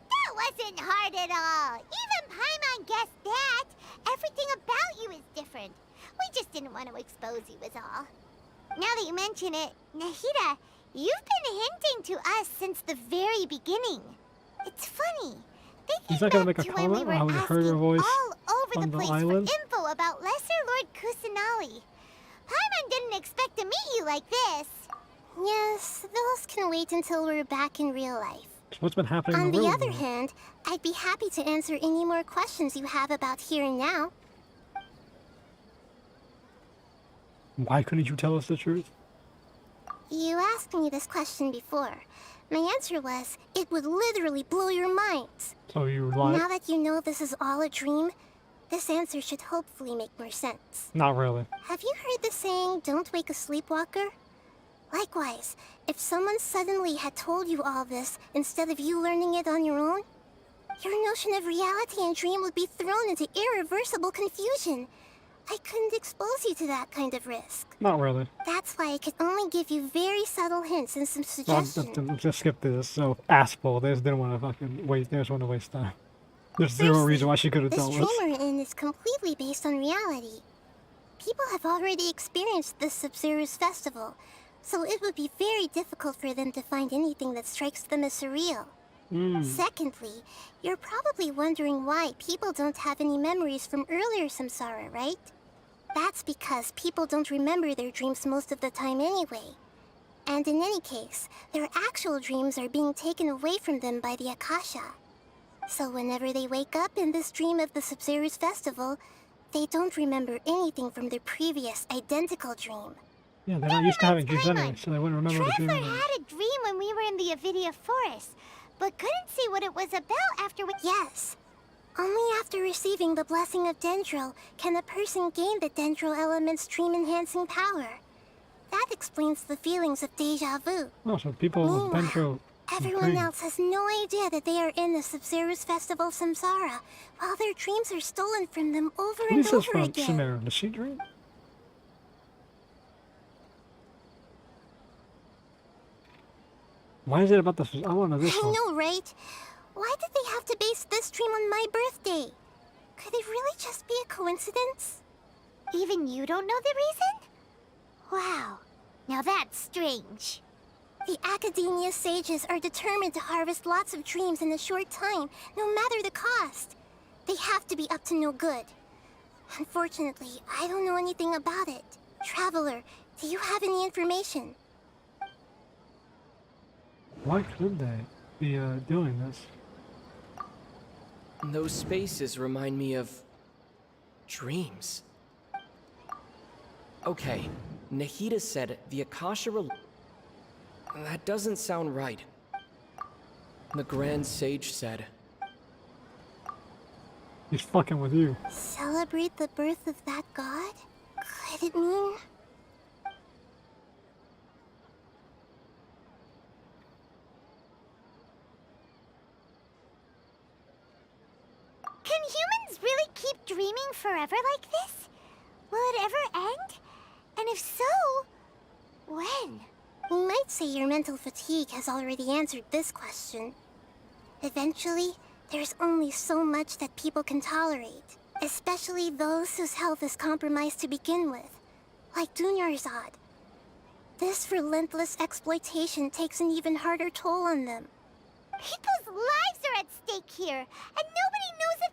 That wasn't hard at all. Even Paimon guessed that. Everything about you is different. We just didn't want to expose you is all. Now that you mention it, Nahida, you've been hinting to us since the very beginning. It's funny. He's not gonna make a comment on how we heard her voice all over on the the place island. for info about Lesser Lord Kusanagi. Paimon didn't expect to meet you like this. Yes, those can wait until we're back in real life. So what's been happening On in the the real other world? hand, I'd be happy to answer any more questions you have about here and now. Why couldn't you tell us the truth? You asked me this question before. My answer was, it would literally blow your minds. So you lied? Now that you know this is all a dream, this answer should hopefully make more sense. Not really. Have you heard the saying, don't wake a sleepwalker? Likewise, if someone suddenly had told you all this instead of you learning it on your own, your notion of reality and dream would be thrown into irreversible confusion. I couldn't expose you to that kind of risk. Not really. That's why I could only give you very subtle hints and some Well, suggestions. just skip this. So, Aspel, they just didn't want to fucking waste. They just want to waste time. There's zero reason why she could have This done dream this. we're in is completely based on reality. People have already experienced this Sumeru's festival, so it would be very difficult for them to find anything that strikes them as surreal. Secondly, you're probably wondering why people don't have any memories from earlier samsara, right? That's because people don't remember their dreams most of the time anyway. And in any case, their actual dreams are being taken away from them by the Akasha. So whenever they wake up in this dream of the Sumeru's festival, they don't remember anything from their previous identical dream. Yeah, they're not used to having dreams anyway, so they wouldn't remember the dream. Traveler had a dream when we were in the Avidia forest, but couldn't see what it was about after we— Yes. Only after receiving the blessing of Dendro can a person gain the Dendro element's dream-enhancing power. That explains the feelings of deja vu. Oh, so people with Dendro. Everyone else has no idea that they are in the Sumeru's festival samsara, while their dreams are stolen from them over Who and is this over from? again. Sumeru? Does she dream? Why is it about this? I want to know this I one. know, right? Why did they have to base this dream on my birthday? Could it really just be a coincidence? Even you don't know the reason? Wow, now that's strange. The Academia sages are determined to harvest lots of dreams in a short time, no matter the cost. They have to be up to no good. Unfortunately, I don't know anything about it. Traveler, do you have any information? Why could they be doing this? Those spaces remind me of dreams. Okay, Nahida said the Akasha that doesn't sound right. The Grand Sage said He's fucking with you. Celebrate the birth of that god? Could it mean? Can humans really keep dreaming forever like this? Will it ever end? And if so, when? We might say your mental fatigue has already answered this question. Eventually, there's only so much that people can tolerate, especially those whose health is compromised to begin with, like Dunyarzad. This relentless exploitation takes an even harder toll on them. People's lives are at stake here, and nobody knows a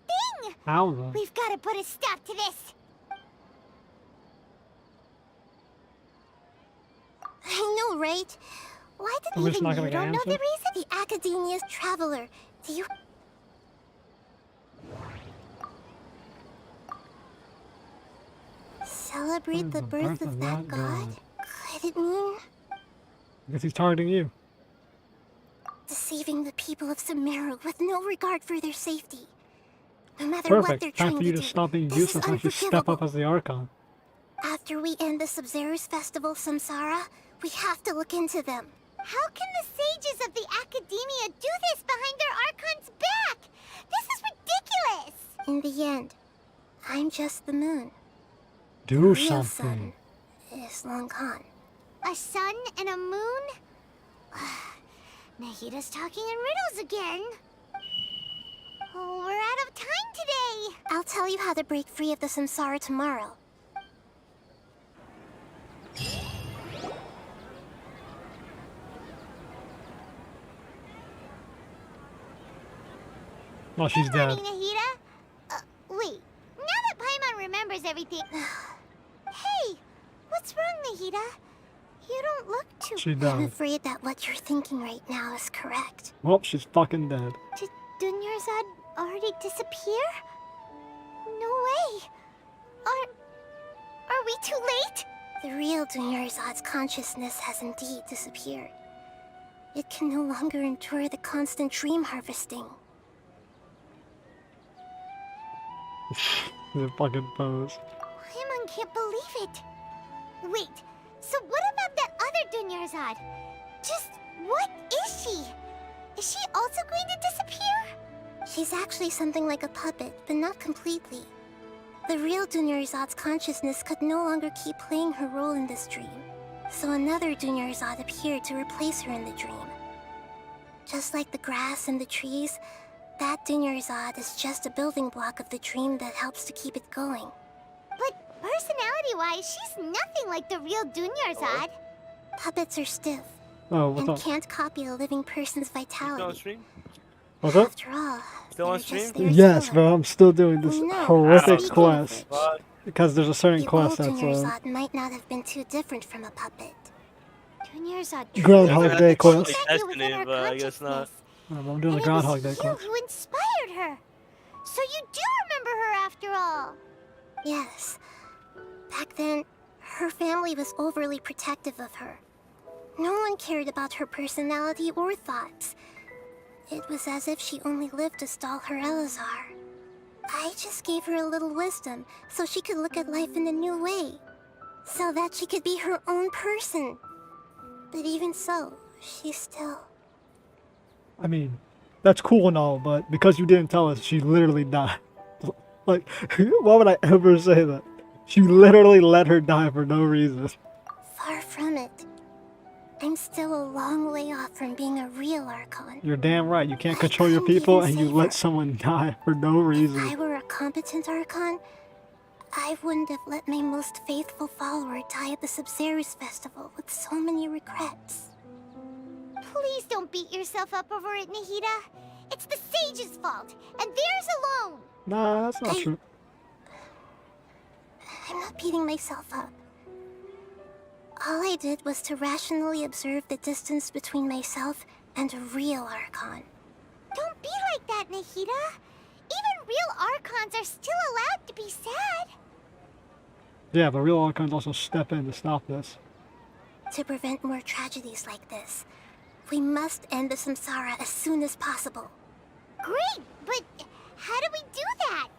thing! How though? We've got to put a stop to this! I know, right? Why did We're just even not you gonna get don't know the answer? reason? The Academia's Traveler, do you... Celebrate the birth of that god? Could it mean I guess he's targeting you. deceiving the people of Sumeru with no regard for their safety? No matter what they're Perfect. Time trying for you to to do, stop being this is useless and actually step up unforgivable. as the Archon. After we end the Sumeru's festival Samsara, we have to look into them. How can the sages of the Academia do this behind their Archon's back? This is ridiculous! In the end, I'm just the moon. Do Real something. sun is long gone. A sun and a moon? Nahida's talking in riddles again. Oh, we're out of time today. I'll tell you how to break free of the samsara tomorrow. Oh, she's dead. Morning, Nahida. Wait. Now that Paimon remembers everything... Hey! What's wrong, Nahida? You don't look too... She I'm died. afraid that what you're thinking right now is correct. Well, she's fucking dead. Did Dunyarzad already disappear? No way. Are we too late? The real Dunyarzad's consciousness has indeed disappeared. It can no longer endure the constant dream harvesting. The fucking pose. Paimon can't believe it. Wait, so what about that other Dunyarzad? Just what is she? Is she also going to disappear? She's actually something like a puppet, but not completely. The real Dunyarzad's consciousness could no longer keep playing her role in this dream, so another Dunyarzad appeared to replace her in the dream. Just like the grass and the trees, That Dunyarzad is just a building block of the dream that helps to keep it going. But personality-wise, she's nothing like the real Dunyarzad. Puppets are stiff Oh, what's and up? can't copy a living person's vitality. What's up? After all, Still on stream? Yes, bro. I'm still doing this No, horrific speaking of quest What? because there's a certain the quest old that's Dunyarzad might not have been too different from a puppet. Dunyarzad Groundhog Day quest. Destiny, but I guess not. I'm doing a Groundhog Day quest. who inspired her. So you do remember her after all. Yes. Back then, her family was overly protective of her. No one cared about her personality or thoughts. It was as if she only lived to stall her Elazar. I just gave her a little wisdom so she could look at life in a new way. So that she could be her own person. But even so, she still... I mean, that's cool and all, but because you didn't tell us, she literally died. Like, why would I ever say that? She literally let her die for no reason. Far from it. I'm still a long way off from being a real Archon. You're damn right. You can't control your people and you let someone die for no If I reason. were a competent Archon, I wouldn't have let my most faithful follower die at the Sumeru's festival with so many regrets. Please don't beat yourself up over it, Nahida. It's the sage's fault, and theirs alone. Nah, that's not true. I'm not beating myself up. All I did was to rationally observe the distance between myself and a real Archon. Don't be like that, Nahida. Even real Archons are still allowed to be sad. Yeah, but real Archons also step in to stop this. To prevent more tragedies like this, we must end the samsara as soon as possible. Great, but how do we do that?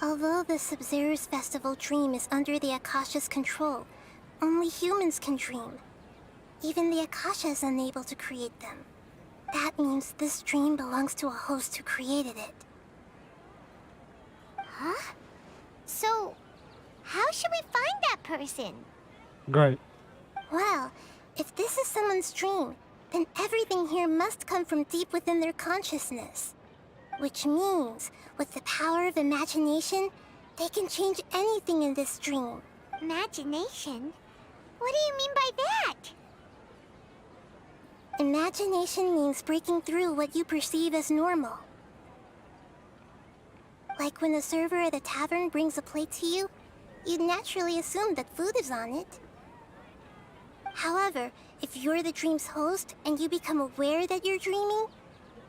Although the Sumeru's festival dream is under the Akasha's control, only humans can dream. Even the Akasha is unable to create them. That means this dream belongs to a host who created it. Huh? So, how should we find that person? Great. Well, if this is someone's dream, then everything here must come from deep within their consciousness. Which means, with the power of imagination, they can change anything in this dream. Imagination? What do you mean by that? Imagination means breaking through what you perceive as normal. Like when a server at a tavern brings a plate to you, you'd naturally assume that food is on it. However, if you're the dream's host and you become aware that you're dreaming,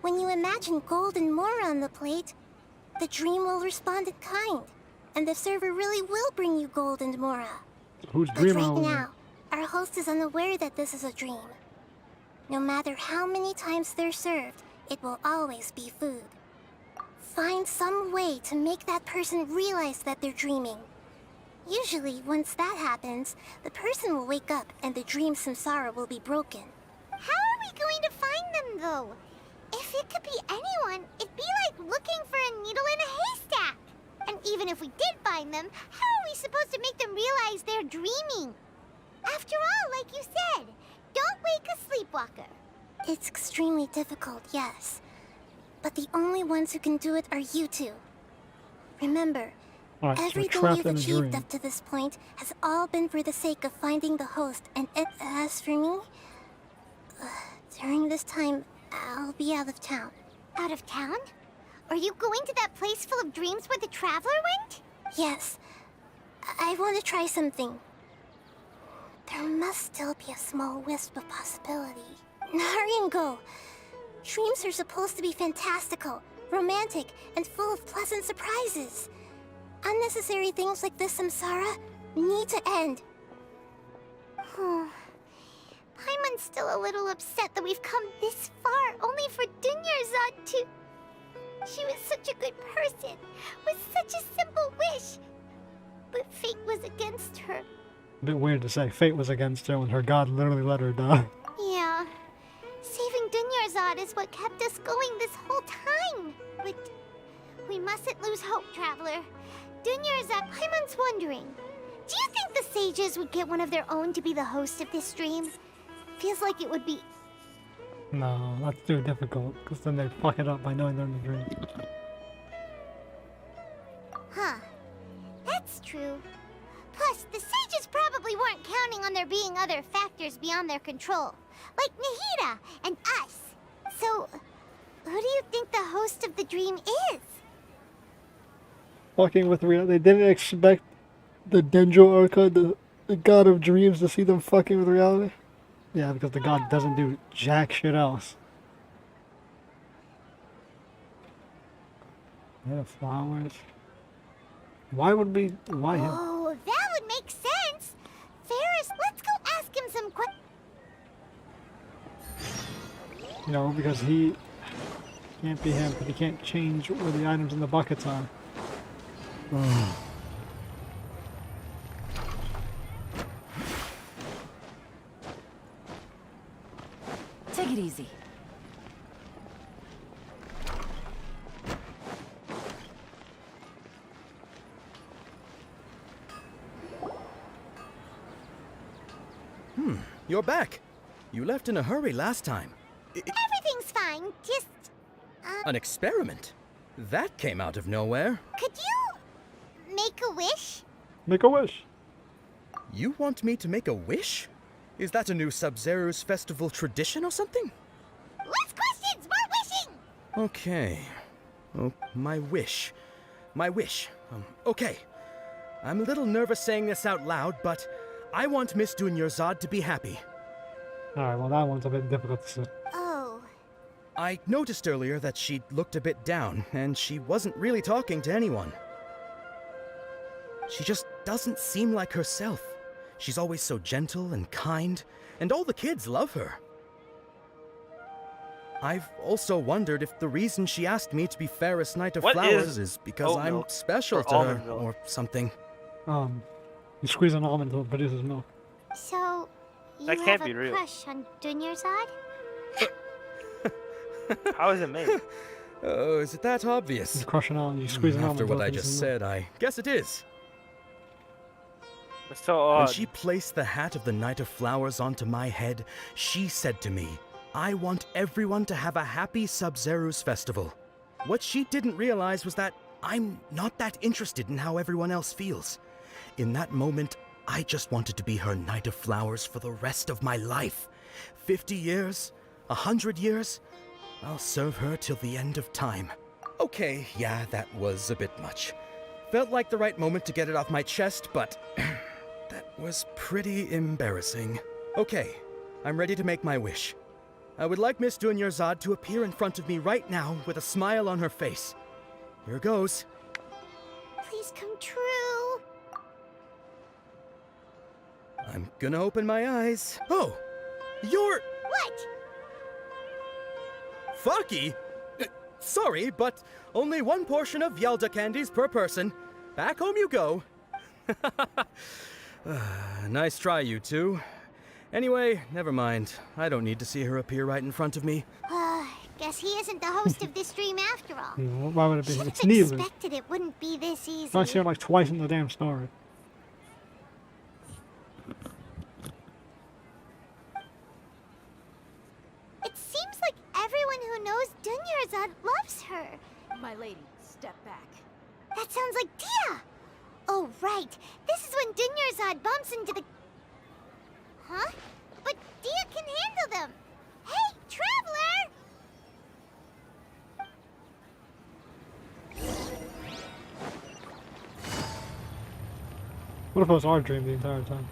when you imagine gold and more on the plate, the dream will respond in kind, and the server really will bring you gold and mora. Who's But dreaming right over now, our host is unaware that this is a dream. No matter how many times they're served, it will always be food. Find some way to make that person realize that they're dreaming. Usually, once that happens, the person will wake up and the dream samsara will be broken. How are we going to find them, though? If it could be anyone, it'd be like looking for a needle in a haystack. And even if we did find them, how are we supposed to make them realize they're dreaming? After all, like you said, don't wake a sleepwalker. It's extremely difficult, yes. But the only ones who can do it are you two. Remember, Alright, so we're everything trapped you've in a achieved dream. up to this point has all been for the sake of finding the host, and as for me, during this time, I'll be out of town. Out of town? Are you going to that place full of dreams where the Traveler went? Yes. I want to try something. There must still be a small wisp of possibility. Hurry and go. Dreams are supposed to be fantastical, romantic, and full of pleasant surprises. Unnecessary things like this samsara need to end. Paimon's still a little upset that we've come this far only for Dunyarzad to... She was such a good person, with such a simple wish. But fate was against her. A bit weird to say fate was against her when her god literally let her die. Yeah. Saving Dunyarzad is what kept us going this whole time. But we mustn't lose hope, Traveler. Dunyarzad, Paimon's wondering, do you think the sages would get one of their own to be the host of this stream? Feels like it would be No, that's too difficult, because then they fuck it up by knowing they're in the dream. Huh. That's true. Plus, the sages probably weren't counting on there being other factors beyond their control, like Nahida and us. So, who do you think the host of the dream is? Fucking with reality. They didn't expect the Dendro Archon, the god of dreams, to see them fucking with reality. Yeah, because the god doesn't do jack shit else. Yeah, flowers. Why would we? Why him? Oh, that would make sense. Ferris, let's go ask him some questions. You know, because he can't be him, but he can't change where the items in the buckets are. Take it easy. You're back. You left in a hurry last time. Everything's fine, just... An experiment? That came out of nowhere. Could you... make a wish? Make a wish. You want me to make a wish? Is that a new Sub-Zero's festival tradition or something? Less questions, more wishing! Okay. Oh, my wish. My wish. Okay. I'm a little nervous saying this out loud, but I want Miss Dunyarzad to be happy. Alright, well that one's a bit difficult to say. Oh. I noticed earlier that she looked a bit down, and she wasn't really talking to anyone. She just doesn't seem like herself. She's always so gentle and kind, and all the kids love her. I've also wondered if the reason she asked me to be Fairest Knight of Flowers is because oat I'm milk special or to her, almond milk? or something. You squeeze an almond until it produces milk. So, you That have can't a be real. crush on Dunyarzad? How is it made? Oh, is it that obvious? You crush an almond, you squeeze an almond After until what it I produces just milk. said, I guess it is. It's so When odd. she placed the hat of the Knight of Flowers onto my head, she said to me, I want everyone to have a happy Sub-Zero's festival. What she didn't realize was that I'm not that interested in how everyone else feels. In that moment, I just wanted to be her Knight of Flowers for the rest of my life. 50 years? 100 years? I'll serve her till the end of time. Okay, yeah, that was a bit much. Felt like the right moment to get it off my chest, but that was pretty embarrassing. Okay, I'm ready to make my wish. I would like Miss Dunyarzad to appear in front of me right now with a smile on her face. Here goes. Please come true. I'm gonna open my eyes. Oh! You're... What? Fucky? Sorry, but only one portion of Yalda candies per person. Back home you go. Nice try, you two. Anyway, never mind. I don't need to see her appear right in front of me. Guess he isn't the host of this dream after all. Yeah, why would it be? Should've It's neither. expected it wouldn't be this easy. I see her like twice in the damn story. It seems like everyone who knows Dunyarzad loves her. My lady, step back. That sounds like Dia! Oh, right. This is when Dunyarzad bumps into the... Huh? But Dia can handle them! Hey, Traveler! What if it was our dream the entire time?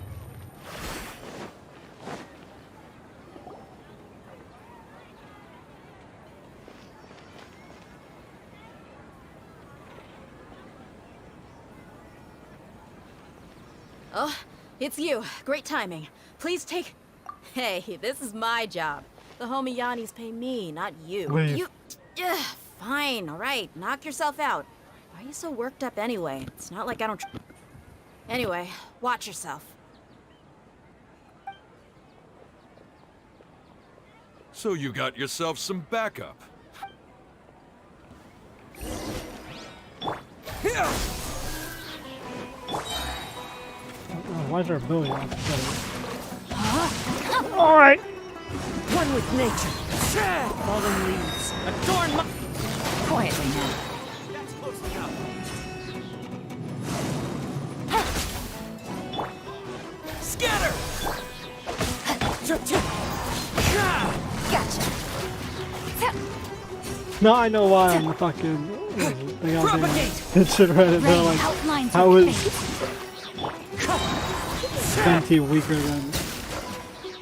Oh, it's you. Great timing. Please take... Hey, this is my job. The homie Yannis pay me, not you. Leave. You... Ugh, fine, alright. Knock yourself out. Why are you so worked up anyway? It's not like I don't... Anyway, watch yourself. So you got yourself some backup. Why is there a ability on it? Alright! One with nature. Fallen leaves. Adorn my... Quietly now. That's close enough. Scatter! Gotcha. Now I know why I'm the fucking the goddamn shit Reddit. They're like, how is Fenty weaker than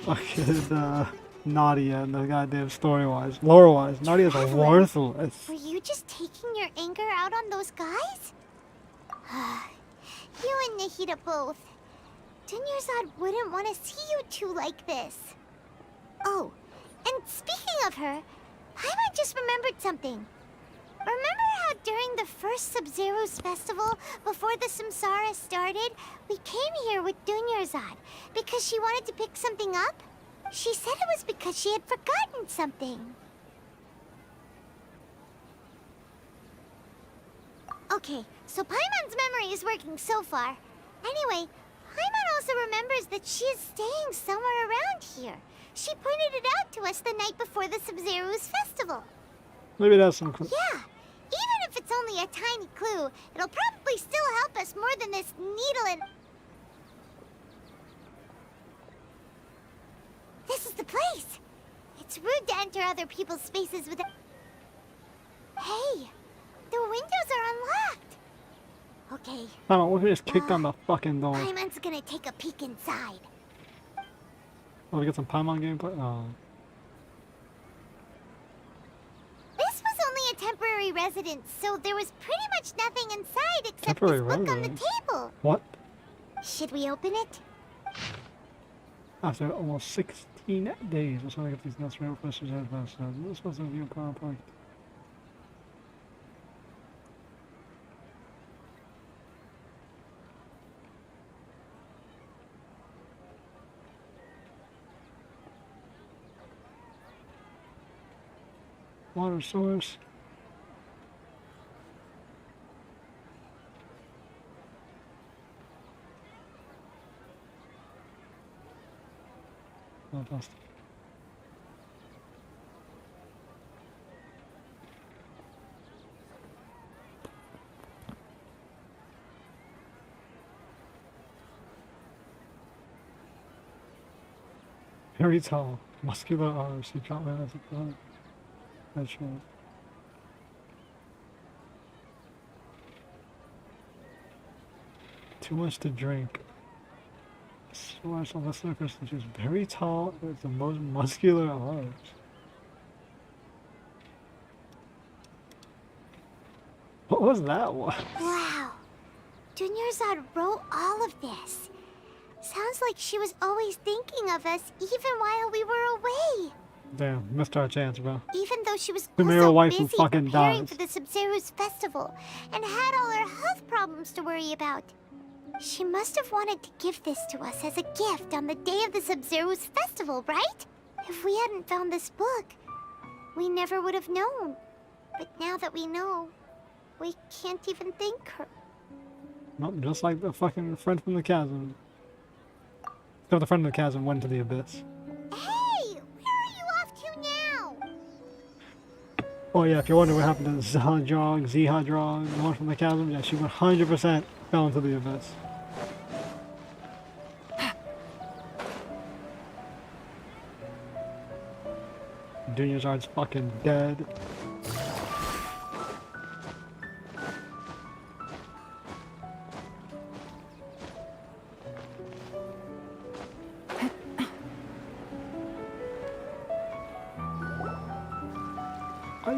fucking Nadia and the goddamn story-wise, lore-wise? Nadia's worthless. Were you just taking your anger out on those guys? You and Nahida both. Dunyarzad wouldn't want to see you two like this. Oh, and speaking of her, Paimon just remembered something. Remember how during the first Sub-Zero's festival, before the Samsara started, we came here with Dunyarzad because she wanted to pick something up? She said it was because she had forgotten something. Okay, so Paimon's memory is working so far. Anyway, Paimon also remembers that she is staying somewhere around here. She pointed it out to us the night before the Sub-Zero's festival. Maybe that's some clue. Yeah, even if it's only a tiny clue, it'll probably still help us more than this needle and... This is the place! It's rude to enter other people's spaces without... Hey! The windows are unlocked! Okay. I don't know, we just kicked on the fucking door. Paimon's gonna take a peek inside. Oh, we get some Paimon gameplay? Oh. This was only a temporary residence, so there was pretty much nothing inside except Temporary this book on the residence? table. What? Should we open it? After almost 16 days, we're trying to get these nuts real fast. This was a view power point. Water source. Fantastic. Very tall, muscular arms. He dropped my as a brother. That's true. Too much to drink. Source on the surface, which is very tall with the most muscular arms. What was that one? Wow. Dunyarzad wrote all of this. Sounds like she was always thinking of us even while we were away. Damn, missed our chance, bro. Even though she was Sumeru also wife who busy fucking preparing dies. for the Sub-Zero's festival and had all her health problems to worry about. She must have wanted to give this to us as a gift on the day of the Sub-Zero's festival, right? If we hadn't found this book, we never would have known. But now that we know, we can't even thank her. Nope, just like the fucking friend from the chasm. So the friend of the chasm went to the abyss. Hey! Where are you off to now? Oh yeah, if you're wondering what happened to Zihadrog, the one from the chasm, yeah, she 100% fell into the abyss. Dunyarzad's fucking dead.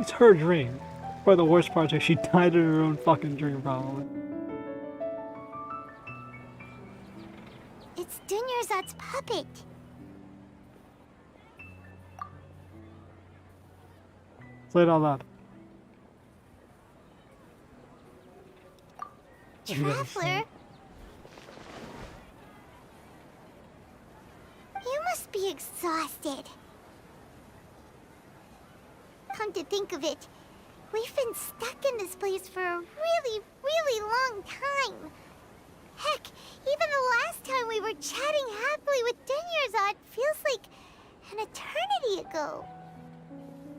It's her dream. For the worst part, she died in her own fucking dream, probably. It's Dunyarzad's puppet. Say it out loud. Traveler? You must be exhausted. Come to think of it, we've been stuck in this place for a really, really long time. Heck, even the last time we were chatting happily with Dunyarzad feels like An eternity ago.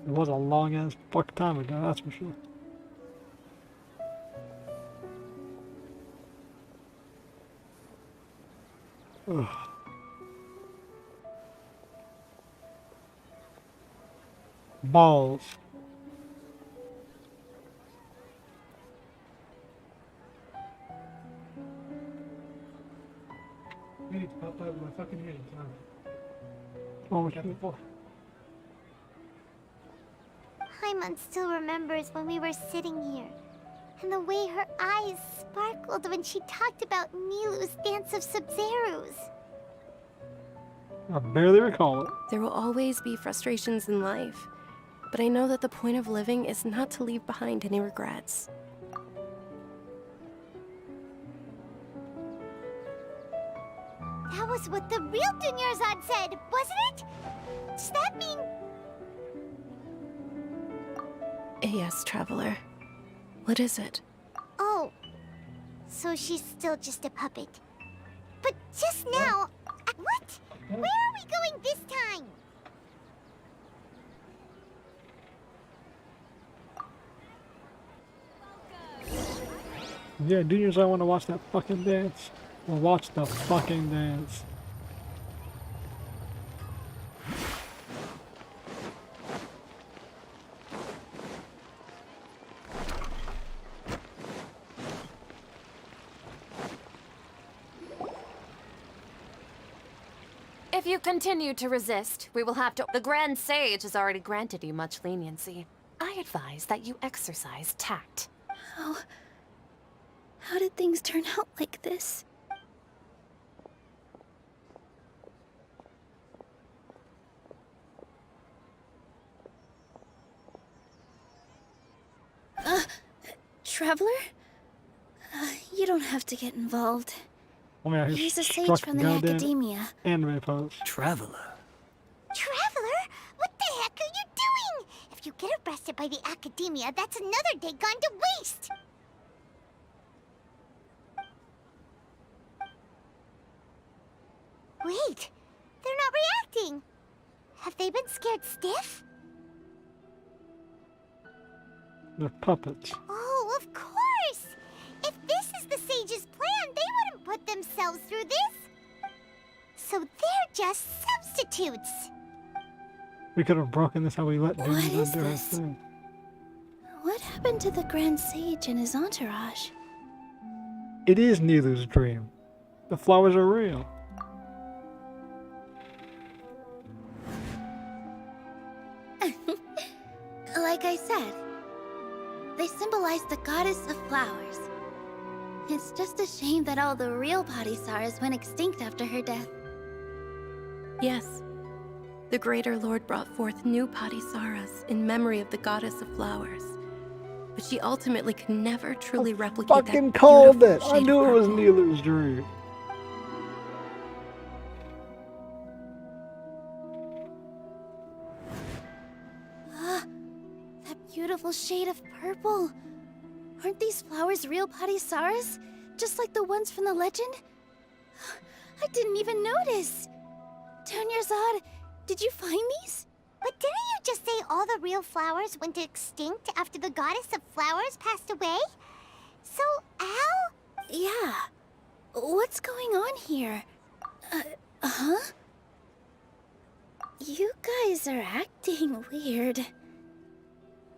It was a long ass fuck time ago, that's for sure. Ugh. Balls. We need to pop out my fucking head. Oh, Paimon still remembers when we were sitting here, and the way her eyes sparkled when she talked about Nilu's dance of Sub-Zerus. I barely recall it. There will always be frustrations in life, but I know that the point of living is not to leave behind any regrets. That was what the real Dunyarzad said, wasn't it? Does that mean... Yes, Traveler. What is it? Oh, so she's still just a puppet. But just now... What? Where are we going this time? Yeah, juniors, I want to watch that fucking dance. Well, watch the fucking dance. If you continue to resist, we will have to... The Grand Sage has already granted you much leniency. I advise that you exercise tact. How did things turn out like this? Traveler? You don't have to get involved. Oh yeah, He's a sage struck from the goddamn academia. Anime pose. Traveler. Traveler? What the heck are you doing? If you get arrested by the academia, that's another day gone to waste. Wait, they're not reacting. Have they been scared stiff? They're puppets. Oh, of course! If this is the sage's plan, they wouldn't put themselves through this. So they're just substitutes. We could have broken this how we let What juniors is do her this? thing. What happened to the Grand Sage and his entourage? It is Nilu's dream. The flowers are real. Like I said, they symbolize the goddess of flowers. It's just a shame that all the real Padisaras went extinct after her death. Yes. The Greater Lord brought forth new Padisaras in memory of the goddess of flowers. But she ultimately could never truly replicate Fucking that called it! beautiful I shade knew of it was purple. Nilu's dream. That beautiful shade of purple. Aren't these flowers real Padisaras? Just like the ones from the legend? I didn't even notice. Dunyarzad, did you find these? But didn't you just say all the real flowers went extinct after the goddess of flowers passed away? So, Al? Yeah. What's going on here? Huh? You guys are acting weird.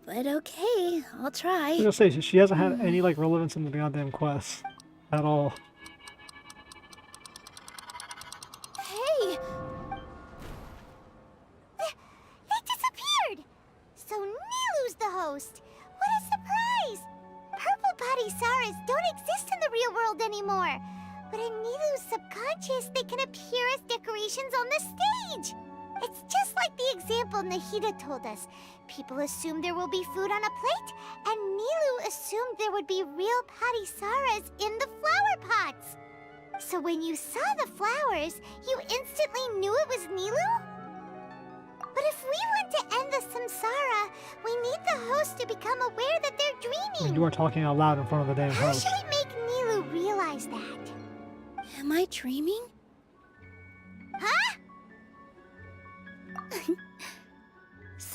But okay, I'll try. I was gonna say, she hasn't had any like relevance in the goddamn quest at all. Hey! They disappeared! So Nilu's the host! What a surprise! Purple Padisaras don't exist in the real world anymore! But in Nilu's subconscious, they can appear as decorations on the stage! It's just like the example Nahida told us. People assumed there will be food on a plate, and Nilu assumed there would be real Padisaras in the flower pots. So when you saw the flowers, you instantly knew it was Nilu? But if we want to end the samsara, we need the host to become aware that they're dreaming. You are talking out loud in front of the damn How host. should we make Nilu realize that? Am I dreaming? Huh?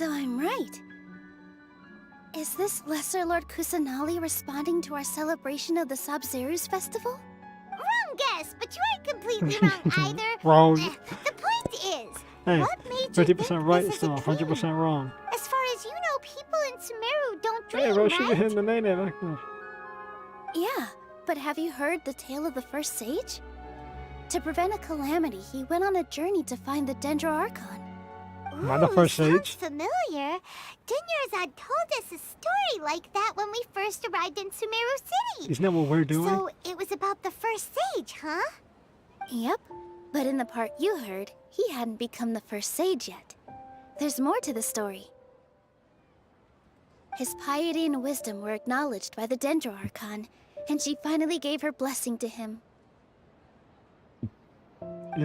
So I'm right. Is this Lesser Lord Kusanali responding to our celebration of the Sub-Zeru's festival? Wrong guess, but you aren't completely wrong either. Wrong. The point is, Hey, what made you 50% right, this is a still 100% wrong. As far as you know, people in Sumeru don't dream, Hey, bro, she right? been hitting the name back there. Yeah, but have you heard the tale of the first sage? To prevent a calamity, he went on a journey to find the Dendro Archon. Am I the first sage? Familiar. Dunyarzad told us a story like that when we first arrived in Sumeru City. Isn't that what we're doing? So it was about the first sage, huh? Yep, but in the part you heard, he hadn't become the first sage yet. There's more to the story. His piety and wisdom were acknowledged by the Dendro Archon, and she finally gave her blessing to him.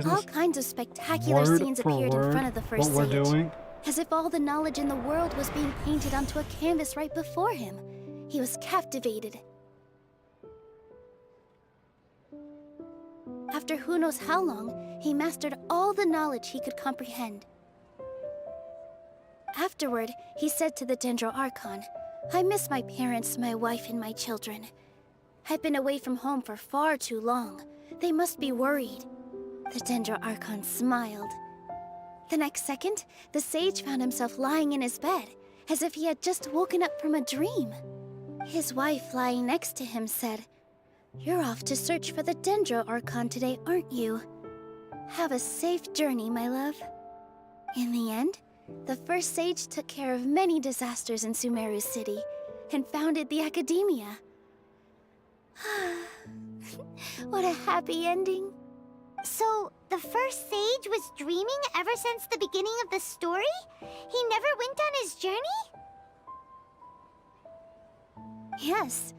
All kinds of spectacular scenes appeared in front of the first what we're sage, doing? as if all the knowledge in the world was being painted onto a canvas right before him. He was captivated. After who knows how long, he mastered all the knowledge he could comprehend. Afterward, he said to the Dendro Archon, "I miss my parents, my wife, and my children. I've been away from home for far too long. They must be worried." The Dendro Archon smiled. The next second, the sage found himself lying in his bed, as if he had just woken up from a dream. His wife, lying next to him, said, "You're off to search for the Dendro Archon today, aren't you? Have a safe journey, my love." In the end, the first sage took care of many disasters in Sumeru City, and founded the Academia. What a happy ending. So, the first sage was dreaming ever since the beginning of the story? He never went on his journey? Yes,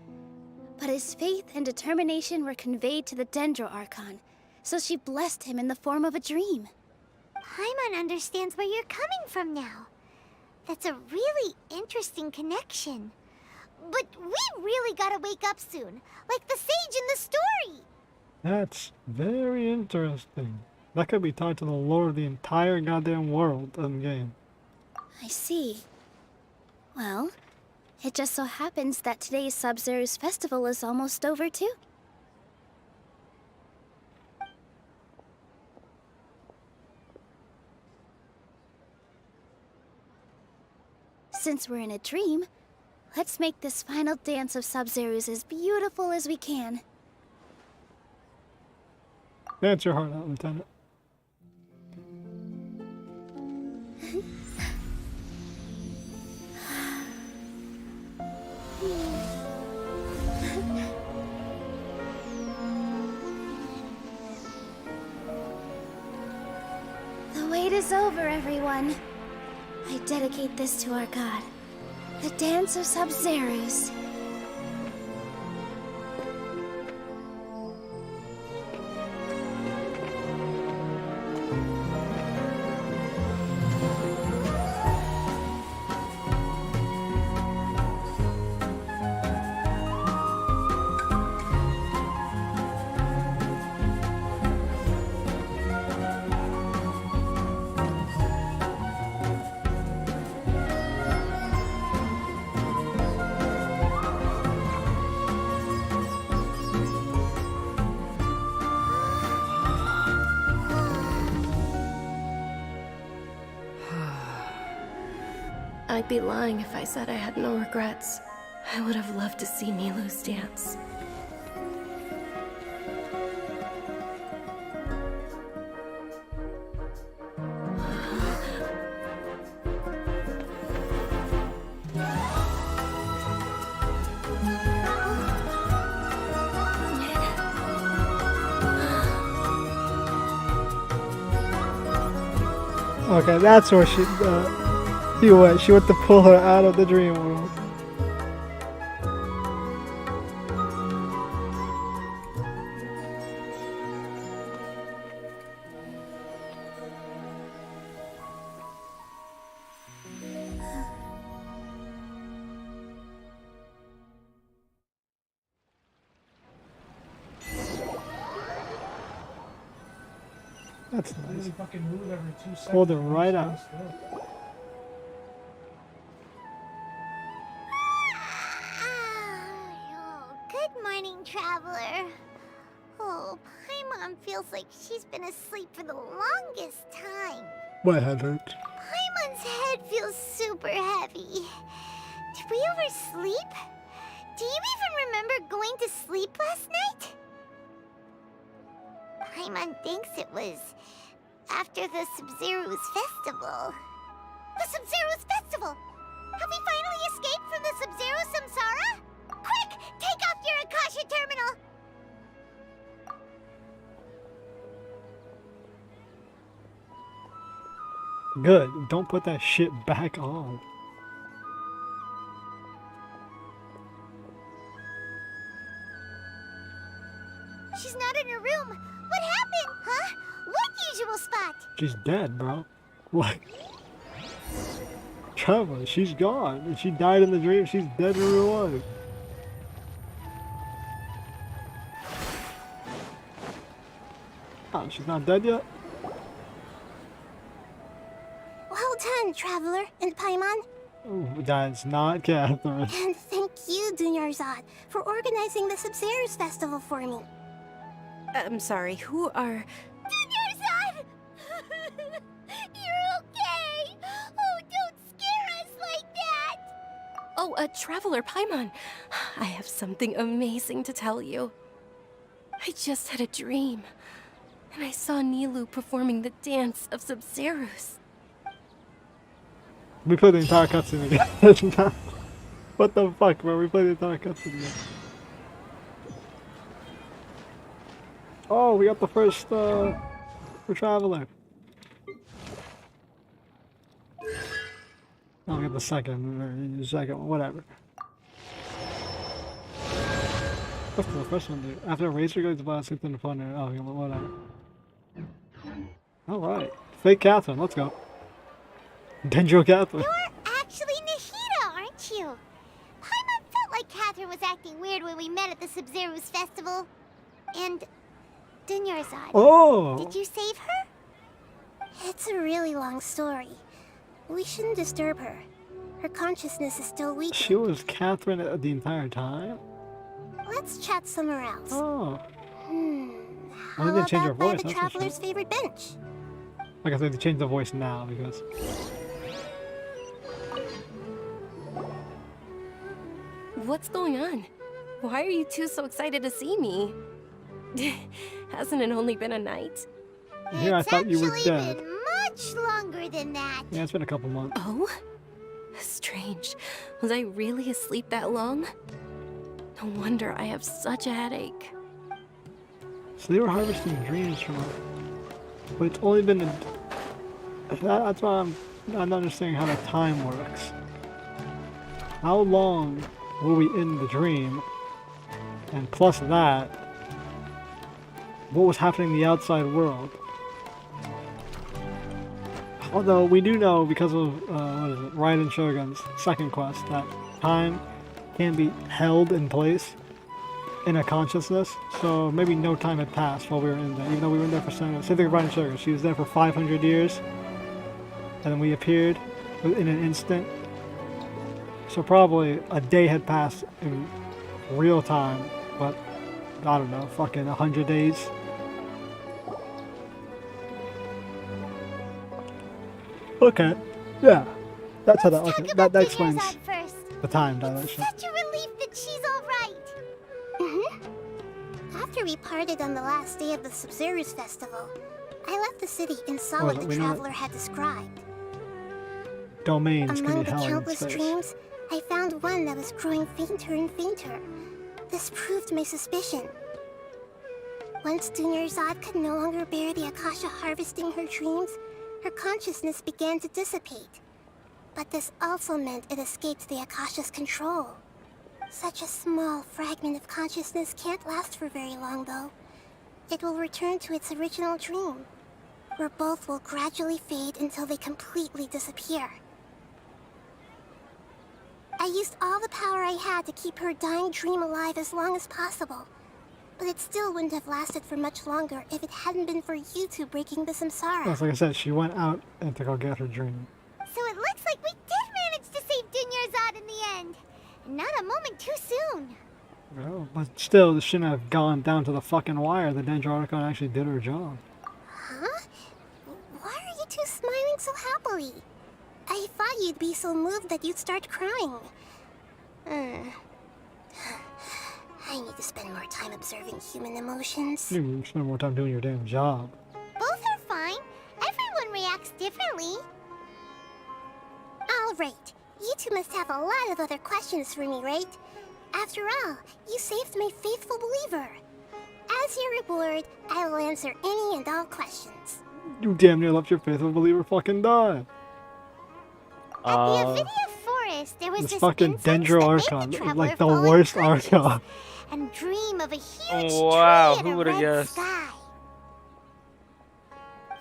but his faith and determination were conveyed to the Dendro Archon, so she blessed him in the form of a dream. Paimon understands where you're coming from now. That's a really interesting connection. But we really gotta wake up soon, like the sage in the story! That's very interesting. That could be tied to the lore of the entire goddamn world of the game. I see. Well, it just so happens that today's Sub-Zeru's festival is almost over too. Since we're in a dream, let's make this final dance of Sub-Zeru's as beautiful as we can. Dance your heart out, Lieutenant. The wait is over, everyone. I dedicate this to our god, the Dance of Sub-Zeru's. I'd be lying if I said I had no regrets. I would have loved to see Nilou's dance. Okay, that's where she went. She went to pull her out of the dream world. That's nice. Really fucking move every 2 seconds. Pulled her right out. like she's been asleep for the longest time. My head hurts. Paimon's head feels super heavy. Did we oversleep? Do you even remember going to sleep last night? Paimon thinks it was after the Sumeru's festival. The Sumeru's festival! Have we finally escaped from the Sumeru Samsara? Quick! Take off your Akasha terminal! Good. Don't put that shit back on. She's not in her room. What happened? Huh? What usual spot? She's dead, bro. What? Trevor, she's gone. And she died in the dream. She's dead in real life. Oh, she's not dead yet? Well done, Traveler and Paimon. Oh, that's not Catherine. And thank you, Dunyarzad, for organizing the Sumeru's festival for me. I'm sorry, who are... Dunyarzad! You're okay! Oh, don't scare us like that! Oh, a Traveler Paimon. I have something amazing to tell you. I just had a dream, and I saw Nilou performing the dance of Sumeru's. We played the entire cutscene again. What the fuck, bro? We played the entire cutscene again. Oh, we got the first, for Traveler. Oh, we got the second one, whatever. What's the first one do? After a Razor goes by, sleep in the fun area. Oh, whatever. Alright. Fake Catherine, let's go. Dendro Catherine. You're actually Nahida, aren't you? Paimon felt like Catherine was acting weird when we met at the Sumeru's festival. And Dunyarzad. Oh! Did you save her? It's a really long story. We shouldn't disturb her. Her consciousness is still weak. She was Catherine the entire time? Let's chat somewhere else. Oh. How Well, they didn't change her about by voice, the that's for Traveler's sure. favorite bench? I guess they have to change the voice now because... What's going on? Why are you two so excited to see me? Hasn't it only been a night? Yeah, I thought you were dead. Been much longer than that. Yeah, it's been a couple months. Oh? Strange. Was I really asleep that long? No wonder I have such a headache. So they were harvesting dreams from her. But it's only been a... That's why I'm not understanding how the time works. How long were we in the dream? And plus that, what was happening in the outside world? Although we do know because of, what is it, Raiden Shogun's second quest, that time can be held in place in a consciousness, so maybe no time had passed while we were in there, even though we were in there for same thing with Raiden Shogun. She was there for 500 years, and then we appeared in an instant. So probably a day had passed in real time, but I don't know, fucking 100 days. Okay, yeah, that's how that. Okay, that explains the time dilation. Such a relief that she's all right. After we parted on the last day of the Sumeru's festival, I left the city and saw what the we know that Traveler had described. domains can Among be the held in countless space. dreams, I found one that was growing fainter and fainter. This proved my suspicion. Once Dunyarzad could no longer bear the Akasha harvesting her dreams, her consciousness began to dissipate. But this also meant it escaped the Akasha's control. Such a small fragment of consciousness can't last for very long, though. It will return to its original dream, where both will gradually fade until they completely disappear. I used all the power I had to keep her dying dream alive as long as possible. But it still wouldn't have lasted for much longer if it hadn't been for you two breaking the samsara. Yes, like I said, she went out and to go get her dream. So it looks like we did manage to save Dunyarzad in the end. And not a moment too soon. Well, but still, this shouldn't have gone down to the fucking wire. The Danger Archon actually did her job. Huh? Why are you two smiling so happily? I thought you'd be so moved that you'd start crying. I need to spend more time observing human emotions. You spend more time doing your damn job. Both are fine. Everyone reacts differently. All right. You two must have a lot of other questions for me, right? After all, you saved my faithful believer. As your reward, I will answer any and all questions. You damn near left your faithful believer fucking die. At the Avidia Forest, there was This this fucking incense Danger that made Archon, the traveler like the fall worst unconscious Archon. and dream of a huge Wow, tree who and a would've red guessed? sky.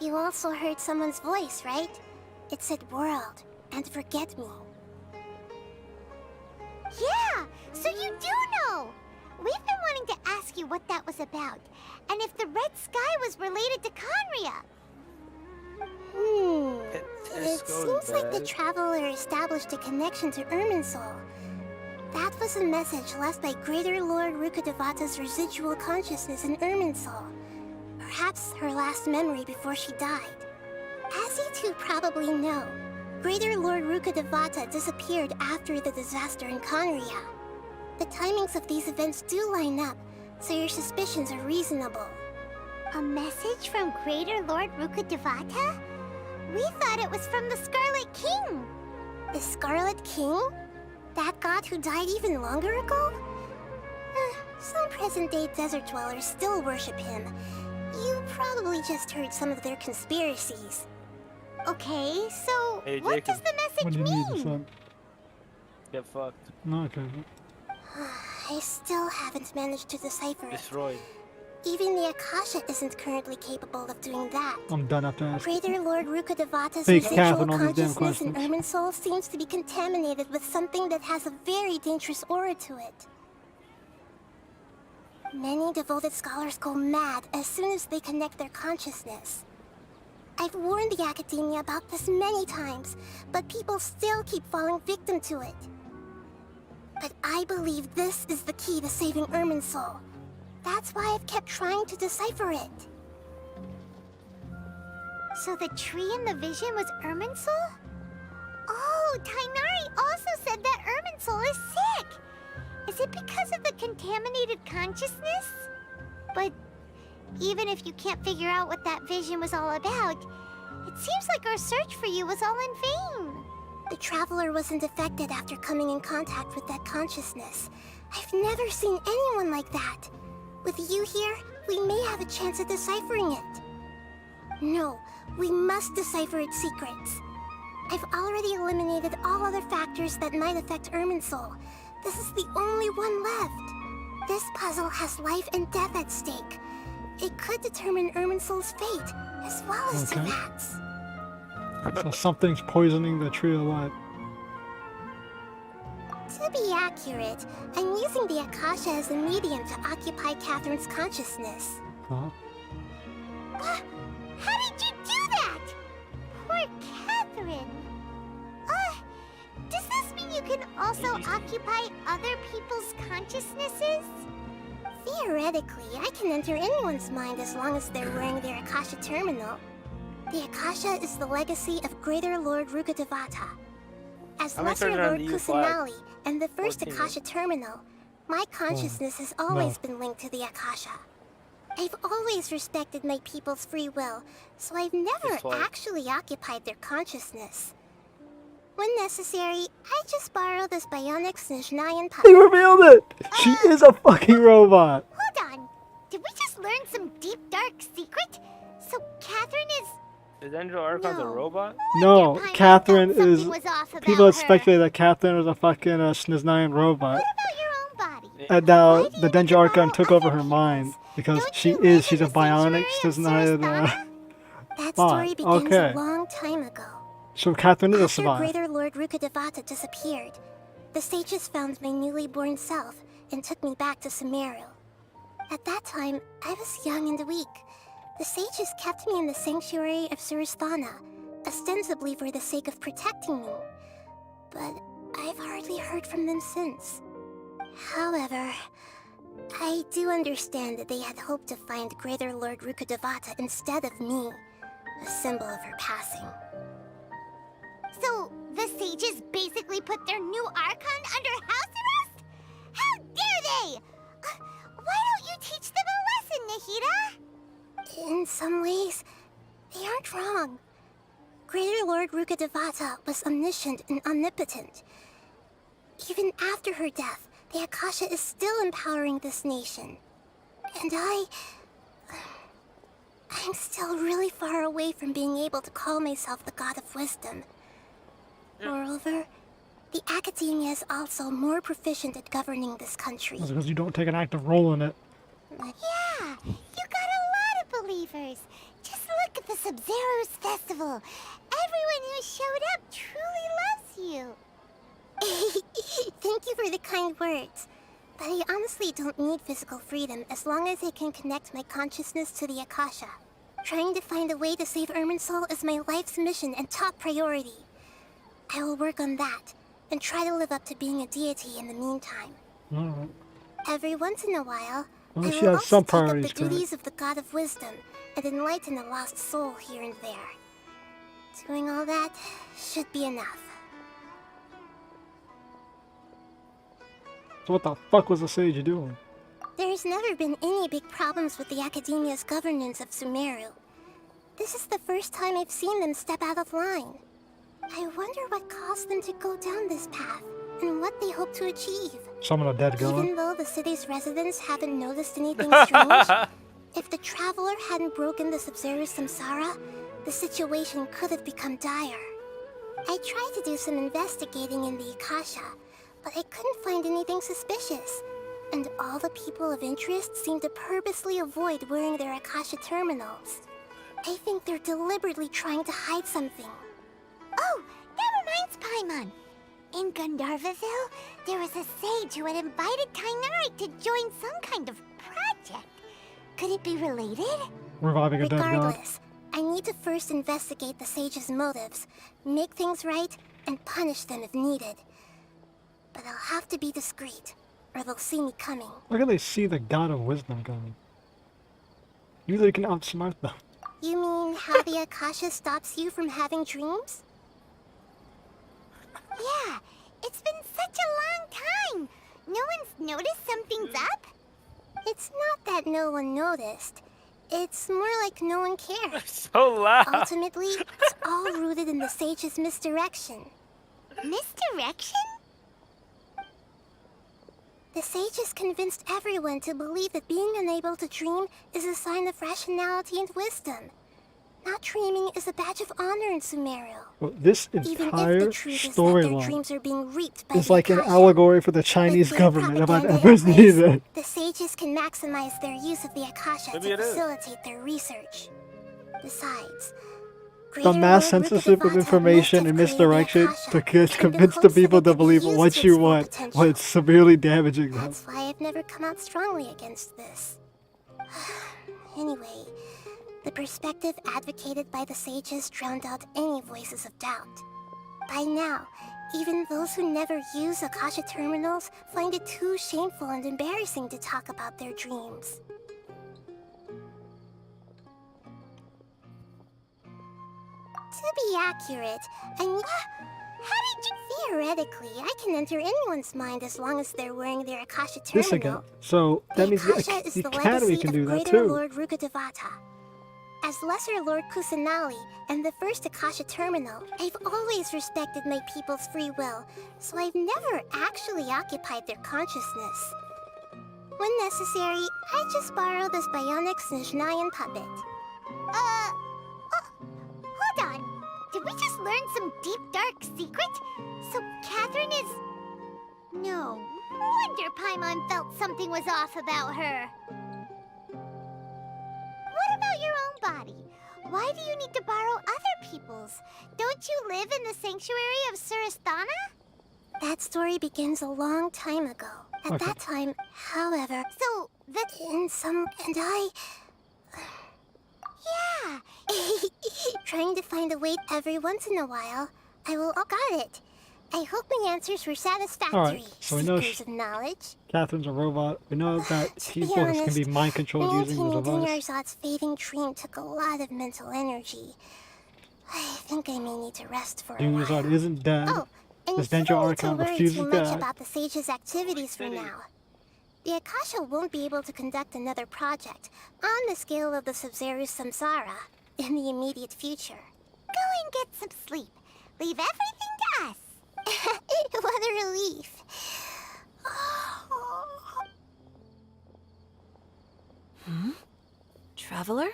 You also heard someone's voice, right? It said world and forget me. Yeah, so you do know. We've been wanting to ask you what that was about, and if the red sky was related to Conria. It seems like the traveler established a connection to Irminsul. That was a message left by Greater Lord Rukkhadevata's residual consciousness in Irminsul. Perhaps her last memory before she died. As you two probably know, Greater Lord Rukkhadevata disappeared after the disaster in Conria. The timings of these events do line up, so your suspicions are reasonable. A message from Greater Lord Rukkhadevata? We thought it was from the Scarlet King. The Scarlet King? That god who died even longer ago? Some present-day desert dwellers still worship him. You probably just heard some of their conspiracies. Okay, so Hey, what Jacob. does the What message do you need, mean? son? Get fucked. No, okay. I still haven't managed to decipher it. Destroyed. Even the Akasha isn't currently capable of doing that. I'm done after asking. Greater Lord Rukkhadevata's Fake residual Catherine on these damn consciousness in questions. Irminsul seems to be contaminated with something that has a very dangerous aura to it. Many devoted scholars go mad as soon as they connect their consciousness. I've warned the Academia about this many times, but people still keep falling victim to it. But I believe this is the key to saving Irminsul. That's why I've kept trying to decipher it. So the tree in the vision was Irminsul? Oh, Tainari also said that Irminsul is sick. Is it because of the contaminated consciousness? But even if you can't figure out what that vision was all about, it seems like our search for you was all in vain. The Traveler wasn't affected after coming in contact with that consciousness. I've never seen anyone like that. With you here, we may have a chance at deciphering it. No, we must decipher its secrets. I've already eliminated all other factors that might affect Irminsul. This is the only one left. This puzzle has life and death at stake. It could determine Irminsul's fate, as well as Okay. Tivat's. So something's poisoning the tree of life. To be accurate, I'm using the Akasha as a medium to occupy Catherine's consciousness. Huh? How did you do that? Poor Catherine. Does this mean you can also occupy other people's consciousnesses? Theoretically, I can enter anyone's mind as long as they're wearing their Akasha terminal. The Akasha is the legacy of Greater Lord Rukkhadevata. As How many Lesser turns are on Lord the U flag? Kusanali and the first 14. Akasha terminal, my consciousness has always been linked to the Akasha. I've always respected my people's free will, so I've never This flag. actually occupied their consciousness. When necessary, I just borrow this bionic Snezhnayan They puppet. revealed it! She is a fucking robot! Hold on. Did we just learn some deep, dark secret? So Catherine is... Is Angel Archon the robot? No, Catherine is... was off about People have her. speculated that Catherine is a fucking Snezhnayan robot. What about your own body? And now the Danger Archon took over her mind because she's a bionic Snezhnayan That bot. story begins Okay. a long time ago. So Catherine is a After survivor. Greater Lord Rukkhadevata disappeared, the sages found my newly born self and took me back to Sumeru. At that time, I was young and weak. The sages kept me in the sanctuary of Surasthana, ostensibly for the sake of protecting me. But I've hardly heard from them since. However, I do understand that they had hoped to find Greater Lord Rukkhadevata instead of me, a symbol of her passing. So, the sages basically put their new Archon under house arrest? How dare they! Why don't you teach them a lesson, Nahida? In some ways, they aren't wrong. Greater Lord Rukkhadevata was omniscient and omnipotent. Even after her death, the Akasha is still empowering this nation. And I'm still really far away from being able to call myself the God of Wisdom. Moreover, the Academia is also more proficient at governing this country. That's because you don't take an active role in it. Yeah, you got a lot of believers. Just look at the Sub-Zero's festival. Everyone who showed up truly loves you. Thank you for the kind words. But I honestly don't need physical freedom as long as I can connect my consciousness to the Akasha. Trying to find a way to save Irminsul is my life's mission and top priority. I will work on that, and try to live up to being a deity in the meantime. Alright. Every once in a while, Well, I she will has also some take up the priorities, correct? duties of the God of Wisdom and enlighten a lost soul here and there. Doing all that should be enough. So what the fuck was the sage doing? There's never been any big problems with the Academia's governance of Sumeru. This is the first time I've seen them step out of line. I wonder what caused them to go down this path, and what they hope to achieve. Summon a dead god. Even though the city's residents haven't noticed anything strange, if the Traveler hadn't broken the Sub-Zero's samsara, the situation could have become dire. I tried to do some investigating in the Akasha, but I couldn't find anything suspicious. And all the people of interest seem to purposely avoid wearing their Akasha terminals. I think they're deliberately trying to hide something. Oh, that reminds Paimon. In Gandharvaville, there was a sage who had invited Kainari to join some kind of project. Could it be related? Reviving a dead god. Regardless, I need to first investigate the sage's motives, make things right, and punish them if needed. But I'll have to be discreet, or they'll see me coming. Where can they see the god of wisdom coming? Usually can outsmart them. You mean how the Akasha stops you from having dreams? Yeah, it's been such a long time. No one's noticed something's up? It's not that no one noticed. It's more like no one cares. So loud. Ultimately, it's all rooted in the sage's misdirection. Misdirection? The sages convinced everyone to believe that being unable to dream is a sign of rationality and wisdom. Not dreaming is a badge of honor in Sumeru. Well, this Even if entire the truth is that their storyline dreams are being reaped by is the like an Akasha. allegory for the Chinese With government, if I've propaganda ever in seen place, it. The sages can maximize their use of the Akasha Maybe to it is. facilitate their research. Besides, The Greater mass Lord censorship of Rukkhadevata information must and have created the misdirection Akasha to in the convince the hopes that people it to could be believe used what to you its full want potential. when it's severely damaging them. That's why I've never come out strongly against this. Anyway, the perspective advocated by the sages drowned out any voices of doubt. By now, even those who never use Akasha terminals find it too shameful and embarrassing to talk about their dreams. To be accurate, how did you... Theoretically, I can enter anyone's mind as long as they're wearing their Akasha terminal. This again. So that means Akasha is the the Academy legacy can of do that Greater too. Lord Rukkhadevata. As Lesser Lord Kusanali and the first Akasha terminal, I've always respected my people's free will, so I've never actually occupied their consciousness. When necessary, I just borrow this bionic Snezhnayan puppet. Hold on. Did we just learn some deep, dark secret? So Catherine is... No wonder Paimon felt something was off about her. What about your own body? Why do you need to borrow other people's? Don't you live in the sanctuary of Surasthana? That story begins a long time ago. At that time, however... So, And I... Yeah. Trying to find a way every once in a while, I will... Oh, got it. I hope my answers were satisfactory, Alright, so we know seekers of knowledge. Catherine's a robot. We know that To be people can honest, be mind controlled using the maintaining device. Dinyarzad's fading dream took a lot of mental energy. I think I may need to rest for a while. Dinyarzad isn't dead. Oh, and This you Dendro don't need to Archon worry refuses too to much die. about the Sage's activities for now. The Akasha won't be able to conduct another project on the scale of the Sub-Zero's Samsara in the immediate future. Go and get some sleep. Leave everything to us. What a relief. Traveler?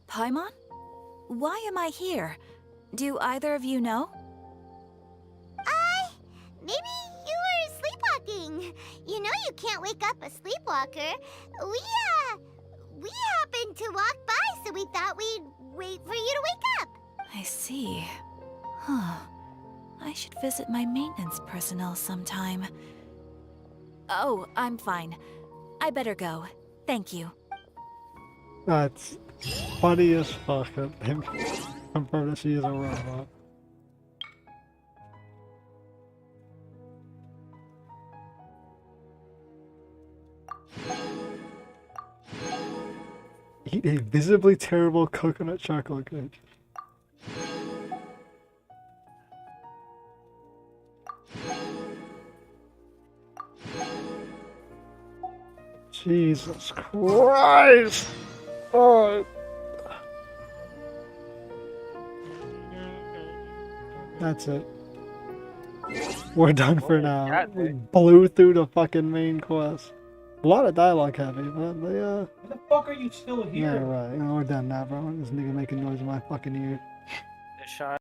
Paimon? Why am I here? Do either of you know? Maybe you were sleepwalking. You know you can't wake up a sleepwalker. We happened to walk by, so we thought we'd wait for you to wake up. I see. Huh. I should visit my maintenance personnel sometime. Oh, I'm fine. I better go. Thank you. That's funny as fuck. Him confirm that she is a robot. Eat a visibly terrible coconut chocolate cake. Jesus Christ! Oh. That's it. We're done for now. We blew through the fucking main quest. A lot of dialogue heavy, but they, Why the fuck are you still here? yeah, right. You know, we're done now, bro. This nigga making noise in my fucking ear. Shine.